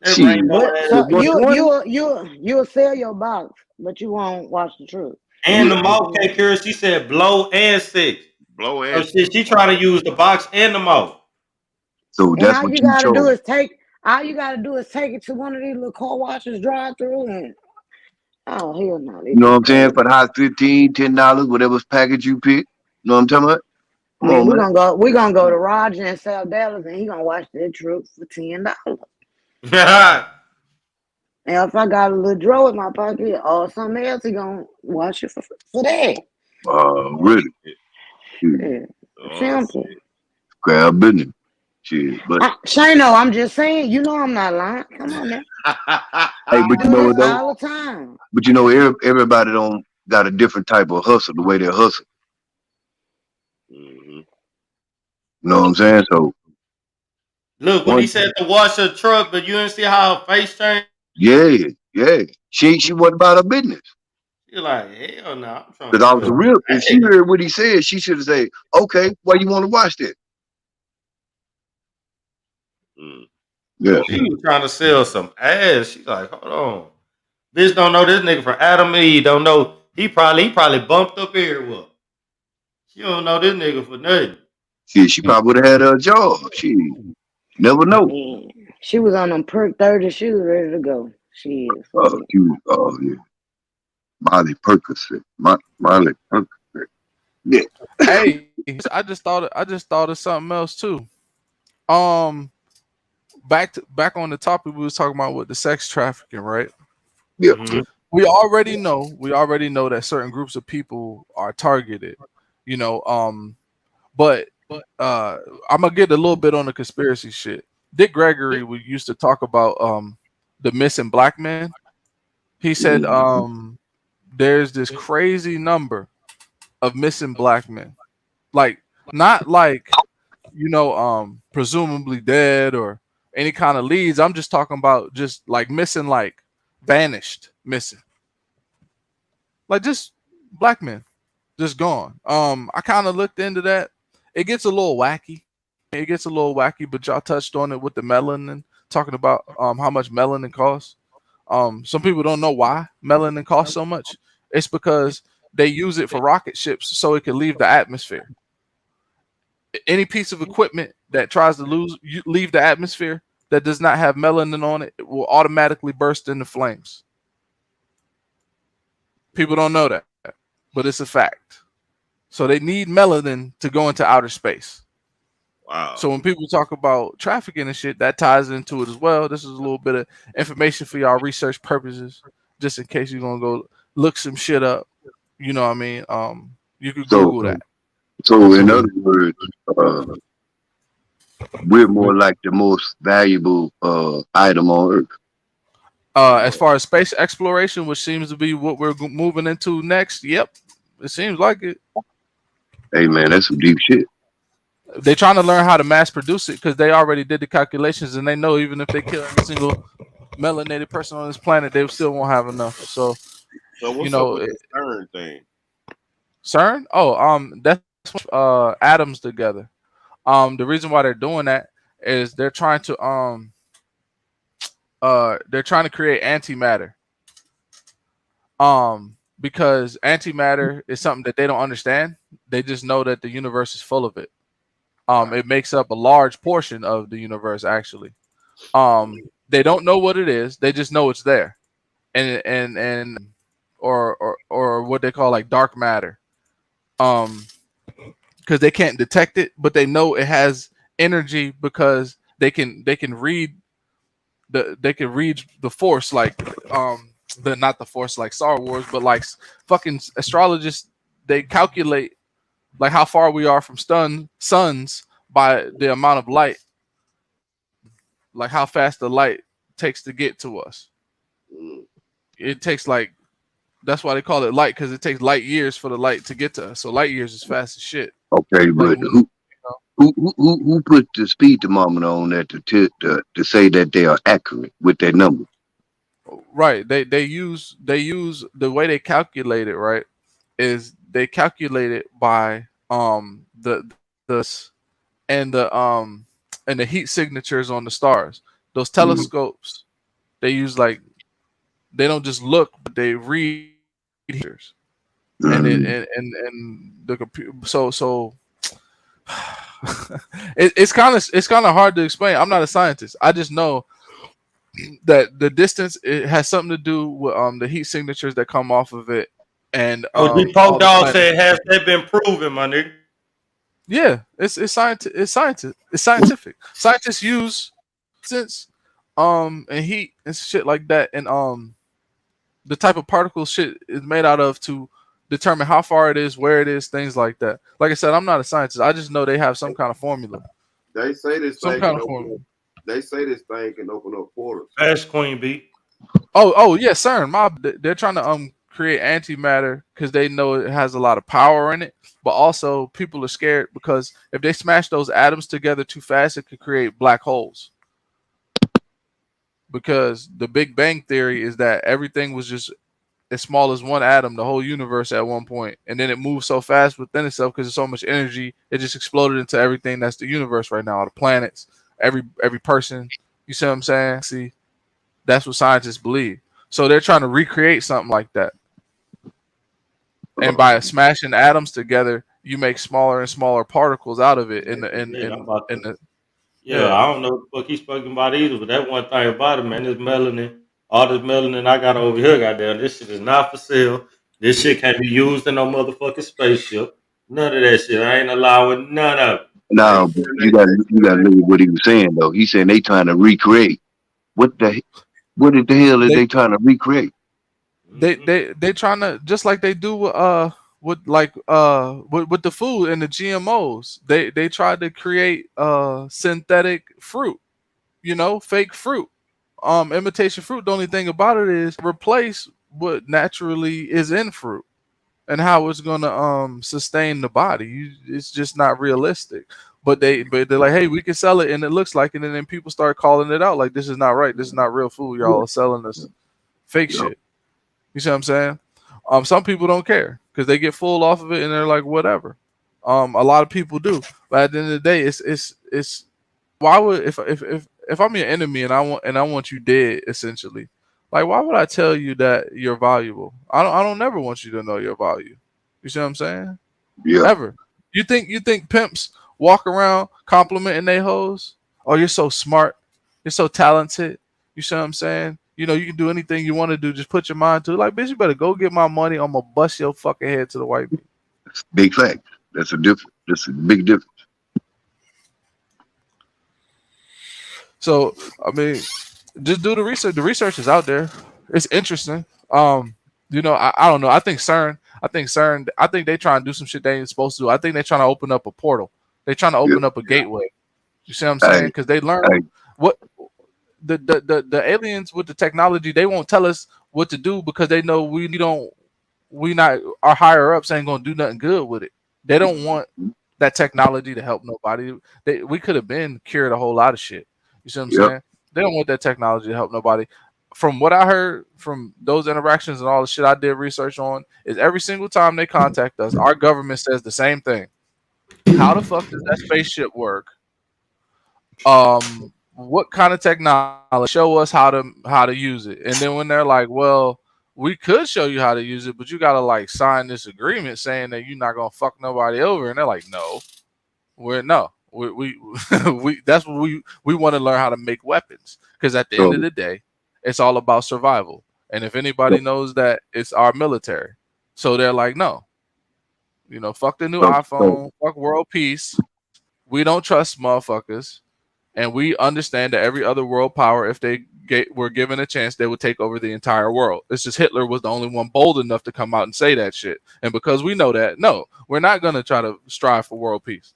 That She, rainbow What? ass So you 120. you you'll sell your box, but you won't wash the truck. and the mouth cake here. She said blow and six. Blow So and she trying to use the box and the mouth. So And that's what you all you gotta do is take it to one of these little car washes drive through and oh hell no, they You know what just I'm saying? crazy. For the hot $15, $10, whatever's package you pick. You know what I'm talking about? Come Man, on, man. we're gonna go to Roger and South Dallas and he gonna wash that truck for $10. And if I got a little drawer in my pocket or something else, he gonna wash it for that. oh Really? shit. Shit. Yeah. Oh Simple. shit. Grab business. Shit. But Shano, I'm just saying, you know I'm not lying. Come on now. hey, I but you do know this what though? all the time. But you know, everybody don't got a different type of hustle, the way they hustle. Mhm. You know what I'm saying? So Look, when he one said to wash her truck, but you didn't see how her face changed. yeah. She wasn't about her business. She like, hell no, I'm trying Because to I do was it. real if she Hey. heard what he said, she should have said, okay, why you want to watch that? Mm. Yeah. She was trying to sell some ass. She's like, hold on. Bitch don't know this nigga from Adam and Eve. Don't know. He probably bumped up everywhere. She don't know this nigga for nothing. She probably would have had her job. She never know. Man, she was on them perk 30. She was ready to go. She is. Oh, yeah. Molly Percocet. Molly Percocet. Yeah. Hey, I just thought of something else too. Um, back on the topic we was talking about with the sex trafficking, right? Yeah. We already know that certain groups of people are targeted, you know. But I'm gonna get a little bit on the conspiracy shit. Dick Gregory we used to talk about the missing black men. He said there's this crazy number of missing black men. Like not like presumably dead or any kind of leads. I'm just talking about just like missing, like vanished, missing. Like just black men just gone. I kind of looked into that. It gets a little wacky. But y'all touched on it with the melanin, talking about how much melanin costs. Some people don't know why melanin costs so much. It's because they use it for rocket ships so it can leave the atmosphere. Any piece of equipment that tries to leave the atmosphere that does not have melanin on it, it will automatically burst into flames. People don't know that, but it's a fact. So they need melanin to go into outer space. Wow. So when people talk about trafficking and shit, that ties into it as well. This is a little bit of information for y'all research purposes, just in case you're gonna go look some shit up. You know what I mean? You could Google that. So in other words, we're more like the most valuable item on Earth. As far as space exploration, which seems to be what we're moving into next, yep, it seems like it. Hey man, that's some deep shit. They're trying to learn how to mass produce it because they already did the calculations and they know even if they kill every single melanated person on this planet, they still won't have enough. So what's up with the CERN thing? CERN? Oh, that's atoms together. The reason why they're doing that is they're trying to create antimatter. Because antimatter is something that they don't understand. They just know that the universe is full of it. It makes up a large portion of the universe, actually. They don't know what it is. They just know it's there, or what they call like dark matter. Because they can't detect it, but they know it has energy because they can read the force, like not the force like Star Wars, but like fucking astrologists. They calculate like how far we are from suns by the amount of light, like how fast the light takes to get to us. It takes like, that's why they call it light, because it takes light years for the light to get to us. So light years is fast as shit. Okay, but who put the speed thermometer on that to say that they are accurate with their numbers? Right. They use the way they calculate it, right, is they calculate it by the and the heat signatures on the stars. Those telescopes, they use like, they don't just look, but they read heaters. And the computer. So it's kind of hard to explain. I'm not a scientist. I just know that the distance, it has something to do with the heat signatures that come off of it. And the Pope Dog said, has that been proven, my nigga? Yeah, it's scientific. Scientists use and heat and shit like that, and the type of particle shit is made out of to determine how far it is, where it is, things like that. Like I said, I'm not a scientist. I just know they have some kind of formula. They say this Some thing kind can of formula. Open up portals. Ask Queen B. Oh yeah, CERN. They're trying to create antimatter because they know it has a lot of power in it, but also people are scared because if they smash those atoms together too fast, it could create black holes. Because the Big Bang theory is that everything was just as small as one atom, the whole universe at one point, and then it moved so fast within itself because there's so much energy, it just exploded into everything that's the universe right now, all the planets, every person. You see what I'm saying? See, that's what scientists believe. So they're trying to recreate something like that. And by smashing atoms together, you make smaller and smaller particles out of it. I don't know what the fuck he's speaking about either, but that one thing about it, man, is melanin all this melanin I got over here, goddamn, this shit is not for sale. This shit can't be used in no motherfucking spaceship. None of that shit. I ain't allowing none of it. No, but you got to look at what he was saying though. He said they trying to recreate. What the what the hell are They they trying to recreate? they trying to, just like they do with the food and the GMOs. They tried to create synthetic fruit, fake fruit, imitation fruit. The only thing about it is replace what naturally is in fruit, and how it's gonna sustain the body. It's just not realistic. But they're like, hey, we can sell it, and it looks like it, and then people start calling it out like, this is not right. This is not real food. Y'all are selling us fake shit. You see what I'm saying? Some people don't care because they get full off of it, and they're like, whatever. A lot of people do, but at the end of the day, it's why would, if I'm your enemy and I want you dead, essentially, like, why would I tell you that you're valuable? I don't never want you to know your value. You see what I'm saying? Yeah. Ever. You think pimps walk around complimenting they hoes? Oh, you're so smart. You're so talented. You see what I'm saying? You can do anything you want to do. Just put your mind to it. Like, bitch, you better go get my money. I'm gonna bust your fucking head to the white meat. Big fact. That's a difference. That's a big difference. So, I mean, just do the research. The research is out there. It's interesting. I don't know. I think CERN, I think they trying to do some shit they ain't supposed to do. I think they trying to open up a portal. They trying to open up a gateway. You see what I'm saying? Because they learn what the aliens with the technology, they won't tell us what to do because they know our higher ups ain't gonna do nothing good with it. They don't want that technology to help nobody. We could have been cured a whole lot of shit. You see what I'm saying? They don't want that technology to help nobody. From what I heard from those interactions and all the shit I did research on, is every single time they contact us, our government says the same thing. How the fuck does that spaceship work? What kind of technology? Show us how to use it. And then when they're like, well, we could show you how to use it, but you gotta like sign this agreement saying that you're not gonna fuck nobody over. And they're like, no, we that's what we want to learn how to make weapons, because at the end of the day, it's all about survival. And if anybody knows that, it's our military. So they're like, no, fuck the new iPhone, fuck world peace. We don't trust motherfuckers. And we understand that every other world power, if they were given a chance, they would take over the entire world. It's just Hitler was the only one bold enough to come out and say that shit. And because we know that, no, we're not going to try to strive for world peace.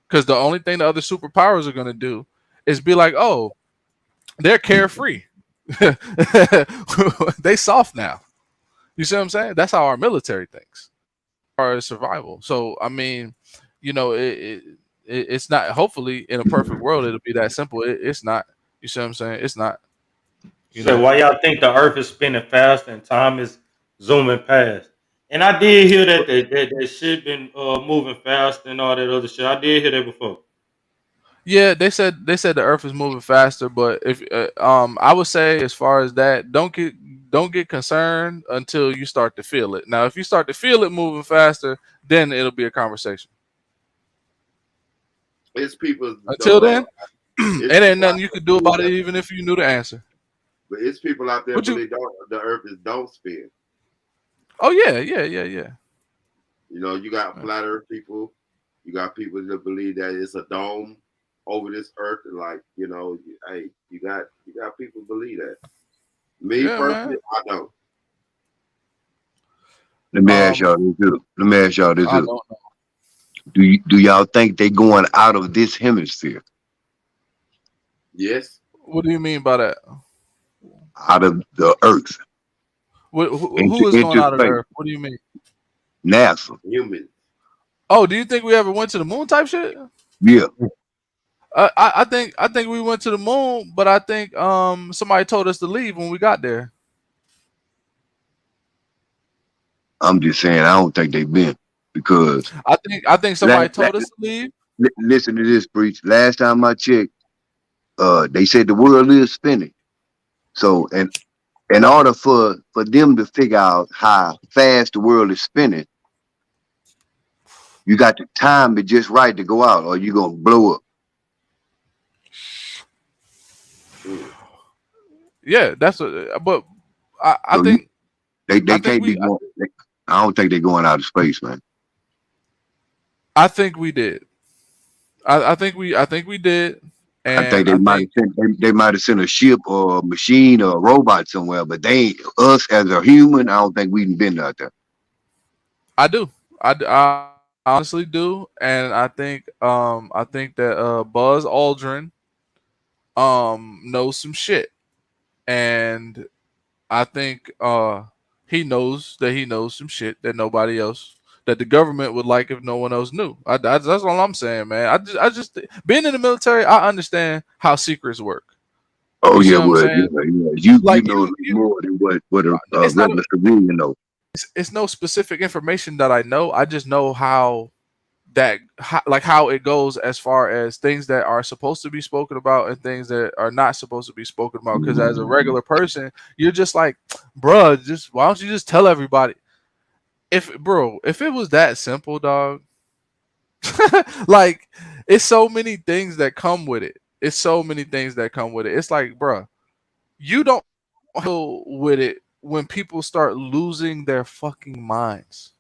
Because the only thing the other superpowers are going to do is be like, oh, they're carefree. They soft now. You see what I'm saying? That's how our military thinks. Our survival. So, I mean, it's not, hopefully in a perfect world it'll be that simple. It's not. You see what I'm saying? It's not. So why y'all think the earth is spinning fast and time is zooming past? And I did hear that that shit been moving fast and all that other shit. I did hear that before. Yeah, they said the earth is moving faster, but if I would say, as far as that, don't get concerned until you start to feel it. Now, if you start to feel it moving faster, then it'll be a conversation. It's people. Until then, it ain't nothing you could do about it, even if you knew the answer. But it's people out there believe the earth don't spin. Oh yeah. You got flat earth people. You got people that believe that it's a dome over this earth, and hey, you got people believe that. Me personally, man. I don't. Let me ask y'all this too. Do y'all think they going out of this hemisphere? Yes. What do you mean by that? Out of the earth. Who is going out of the earth? What do you mean? NASA. Humans. Oh, do you think we ever went to the moon type shit? Yeah. I think we went to the moon, but I think somebody told us to leave when we got there. I'm just saying, I don't think they've been, because I think somebody told us to leave. Listen to this, Breach. Last time I checked, they said the world is spinning. So, and in order for them to figure out how fast the world is spinning, you got to time it just right to go out, or you're gonna blow up. Yeah, that's what. But I So think they I they think can't be we going. I don't think they're going out of space, man. I think we did. I think we did, I think and they I might think have sent they might have sent a ship or a machine or a robot somewhere, but they ain't us as a human. I don't think we've been out there. I do. I honestly do, and I think that Buzz Aldrin knows some shit, and I think he knows some shit that nobody else that the government would like if no one else knew. That's all I'm saying, man. I just being in the military, I understand how secrets work. Oh You see yeah, what I'm well, saying? you Like know a little more than what a it's not regular civilian know. it's no specific information that I know. I just know how like how it goes as far as things that are supposed to be spoken about and things that are not supposed to be spoken about. Because as a regular person, you're just like, bruh, just why don't you just tell everybody? If it was that simple, dog, like it's so many things that come with it. It's so many things that come with it. It's like, bruh, you don't deal with it when people start losing their fucking minds.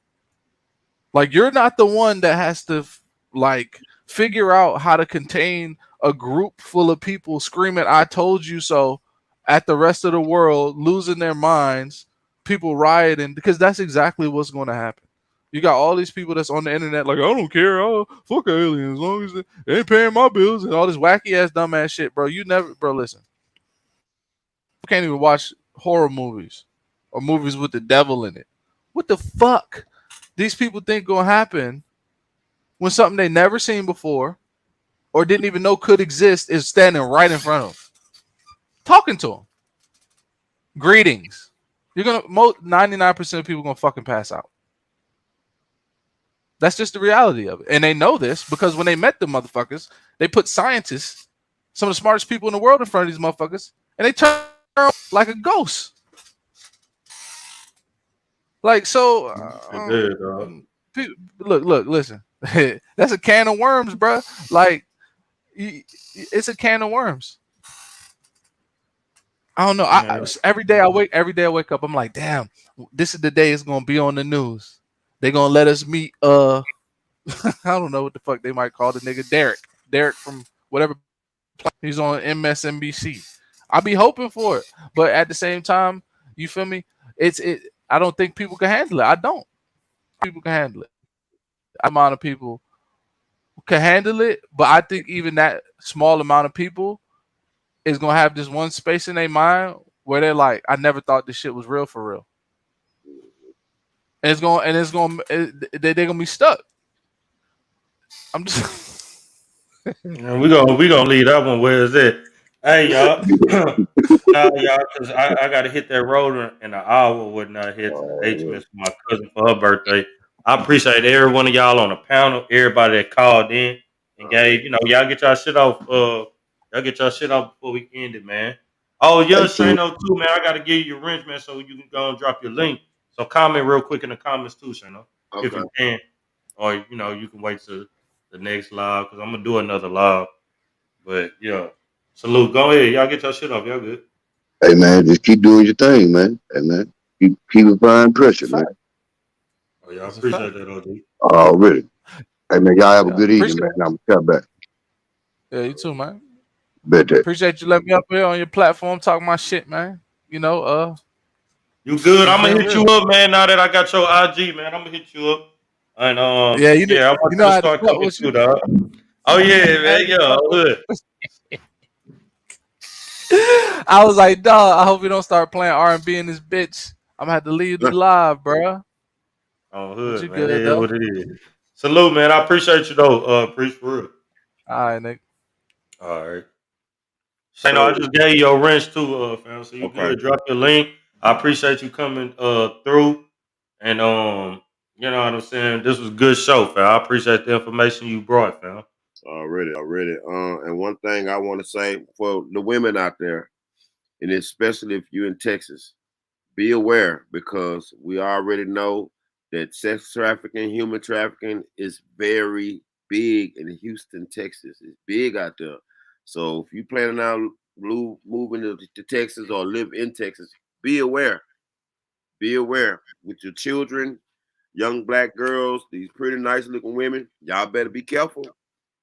Like you're not the one that has to like figure out how to contain a group full of people screaming "I told you so" at the rest of the world losing their minds, people rioting because that's exactly what's going to happen. You got all these people that's on the internet like I don't care, oh fuck aliens as long as they ain't paying my bills and all this wacky ass dumbass shit, bro. You never, bro. Listen, you can't even watch horror movies or movies with the devil in it. What the fuck? These people think gonna happen when something they never seen before or didn't even know could exist is standing right in front of them, talking to them. Greetings. You're gonna 99% of people gonna fucking pass out. That's just the reality of it, and they know this because when they met the motherfuckers, they put scientists, some of the smartest people in the world, in front of these motherfuckers, and they turn like a ghost. Like so, Shit good, dog. look, listen. That's a can of worms, bro. Like it's a can of worms. I don't know. Man, Every day I wake up. I'm like, damn, this is the day it's gonna be on the news. They gonna let us meet. I don't know what the fuck they might call the nigga Derek. Derek from whatever. He's on MSNBC. I be hoping for it, but at the same time, you feel me? It. I don't think people can handle it. I don't. People can handle it. Amount of people can handle it, but I think even that small amount of people is gonna have this one space in their mind where they're like, I never thought this shit was real for real. And they're gonna be stuck. I'm just man, we gonna leave that one where is it? Hey y'all, nah, y'all, cause I gotta hit that road in an hour when I head to the HMS for my cousin for her birthday. I appreciate every one of y'all on the panel, everybody that called in and gave. You know, y'all get y'all shit off. Y'all get y'all shit off before we end it, man. Oh, Hey, young so, Shano too, man. I gotta give you your wrench, man, so you can go and drop your link. So comment real quick in the comments too, Shano, if Okay. you can, or you know you can wait to the next live because I'm gonna do another live. But yeah, salute. Go ahead, y'all get your shit off. Y'all good. hey man, just keep doing your thing, man. Hey man, keep applying that's a pressure, man. fact. Oh, y'all That's a appreciate fact. that, OD. Already. Hey man, y'all have a Yeah, good evening, appreciate. man. I'm gonna cut back. Yeah, you too, man. Bet that. Appreciate you letting me up here on your platform talking my shit, man. You know, You good? it's I'm gonna been hit you real. up, man. Now that I got your IG, man, I'm gonna hit you up. And Yeah, yeah, I want you you know to how to start fuck coming with you. too, dog. Oh yeah, man. Hey, Yeah, good. I was like, dog, I hope you don't start playing R&B in this bitch. I'm gonna have to leave the live, bro. Oh, But hood, you man. good It is though. what it is. Salute, man. I appreciate you though. Preach for real. All right, nigga. All right. Shano, I So just gave you your wrench too, fam. So you okay. good. Drop your link. I appreciate you coming through. And you know what I'm saying? This was a good show, fam. I appreciate the information you brought, fam. Already. And one thing I want to say for the women out there, and especially if you're in Texas, be aware because we already know that sex trafficking, human trafficking is very big in Houston, Texas. It's big out there. So if you planning out moving to Texas or live in Texas, be aware. Be aware with your children, young black girls, these pretty nice looking women. Y'all better be careful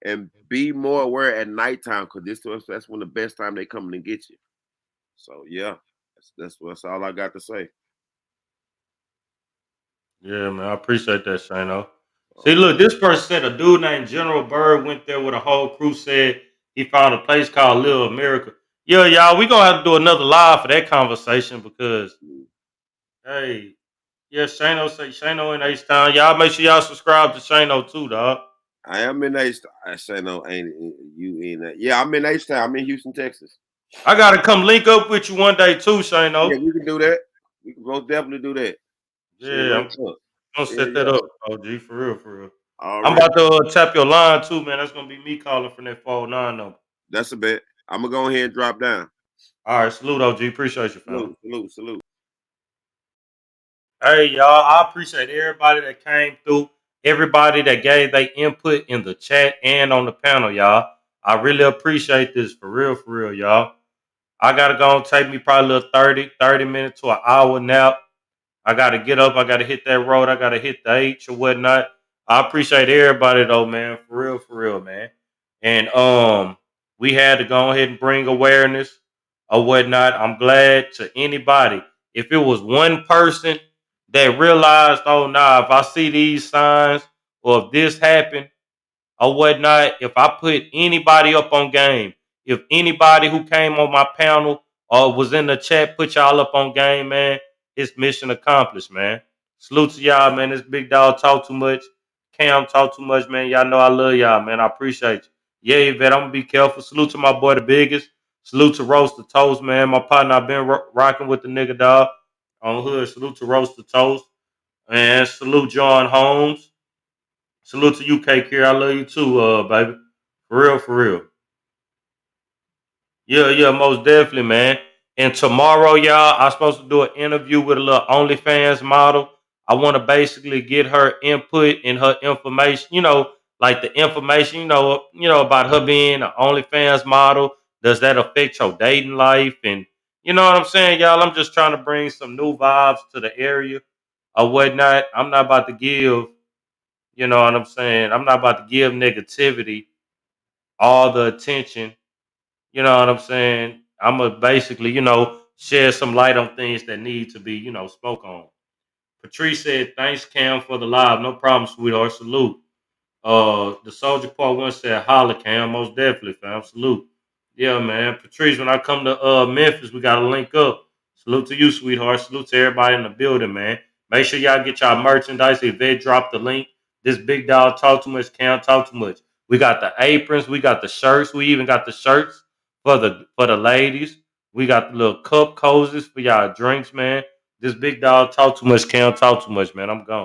and be more aware at nighttime because that's when the best time they coming to get you. So yeah, that's all I got to say. Yeah, man, I appreciate that, Shano. See, look, this person said a dude named General Bird went there with a whole crew. Said he found a place called Little America. Yeah, y'all, we gonna have to do another live for that conversation because, hey, yeah, Shano say Shano in H Town. Y'all make sure y'all subscribe to Shano too, dog. I am in H. I say no, ain't you in that? Yeah, I'm in H Town. I'm in Houston, Texas. I gotta come link up with you one day too, Shano. Yeah, we can do that. We can both definitely do that. Shit, Yeah, right I'm up. gonna Yeah, set that yeah. up, OG, for real, for real. I'm Already. about to tap your line too, man. That's gonna be me calling from that 409 number. That's a bet. I'm gonna go ahead and drop down. All right, salute, OG. Appreciate you, fam. Salute. Hey, y'all, I appreciate everybody that came through, everybody that gave their input in the chat and on the panel, y'all. I really appreciate this, for real, y'all. I gotta go and take me probably a little 30 minutes to an hour nap. I got to get up. I got to hit that road. I got to hit the H or whatnot. I appreciate everybody though, man. For real, man. And we had to go ahead and bring awareness or whatnot. I'm glad to anybody. If it was one person that realized, oh nah, if I see these signs or if this happened, or whatnot, if I put anybody up on game, if anybody who came on my panel or was in the chat put y'all up on game, man, it's mission accomplished, man. Salute to y'all, man. This big dog talk too much. Cam talk too much, man. Y'all know I love y'all, man. I appreciate you. Yeah, Yvette, I'm gonna be careful. Salute to my boy the biggest. Salute to Roast the Toast, man. My partner, I've been rocking with the nigga dog on hood. Salute to Roast the Toast. And salute John Holmes. Salute to UK Care. I love you too, baby. For real. Yeah, most definitely, man. And tomorrow, y'all, I'm supposed to do an interview with a little OnlyFans model. I want to basically get her input and her information, like the information, about her being an OnlyFans model. Does that affect your dating life? And you know what I'm saying, y'all? I'm just trying to bring some new vibes to the area or whatnot. I'm not about to give, you know what I'm saying? I'm not about to give negativity all the attention. You know what I'm saying? I'm going to basically, shed some light on things that need to be, spoke on. Patrice said, thanks, Cam, for the live. No problem, sweetheart. Salute. The Soldier Part 1 said, holla, Cam. Most definitely, fam. Salute. Yeah, man. Patrice, when I come to Memphis, we got to link up. Salute to you, sweetheart. Salute to everybody in the building, man. Make sure y'all get y'all merchandise. If they drop the link, this big dog talk too much, Cam talk too much. We got the aprons. We got the shirts. We even got the shirts for the ladies. We got the little cup cozies for y'all drinks, man. This big dog talk too much, Cam talk too much, man. I'm gone.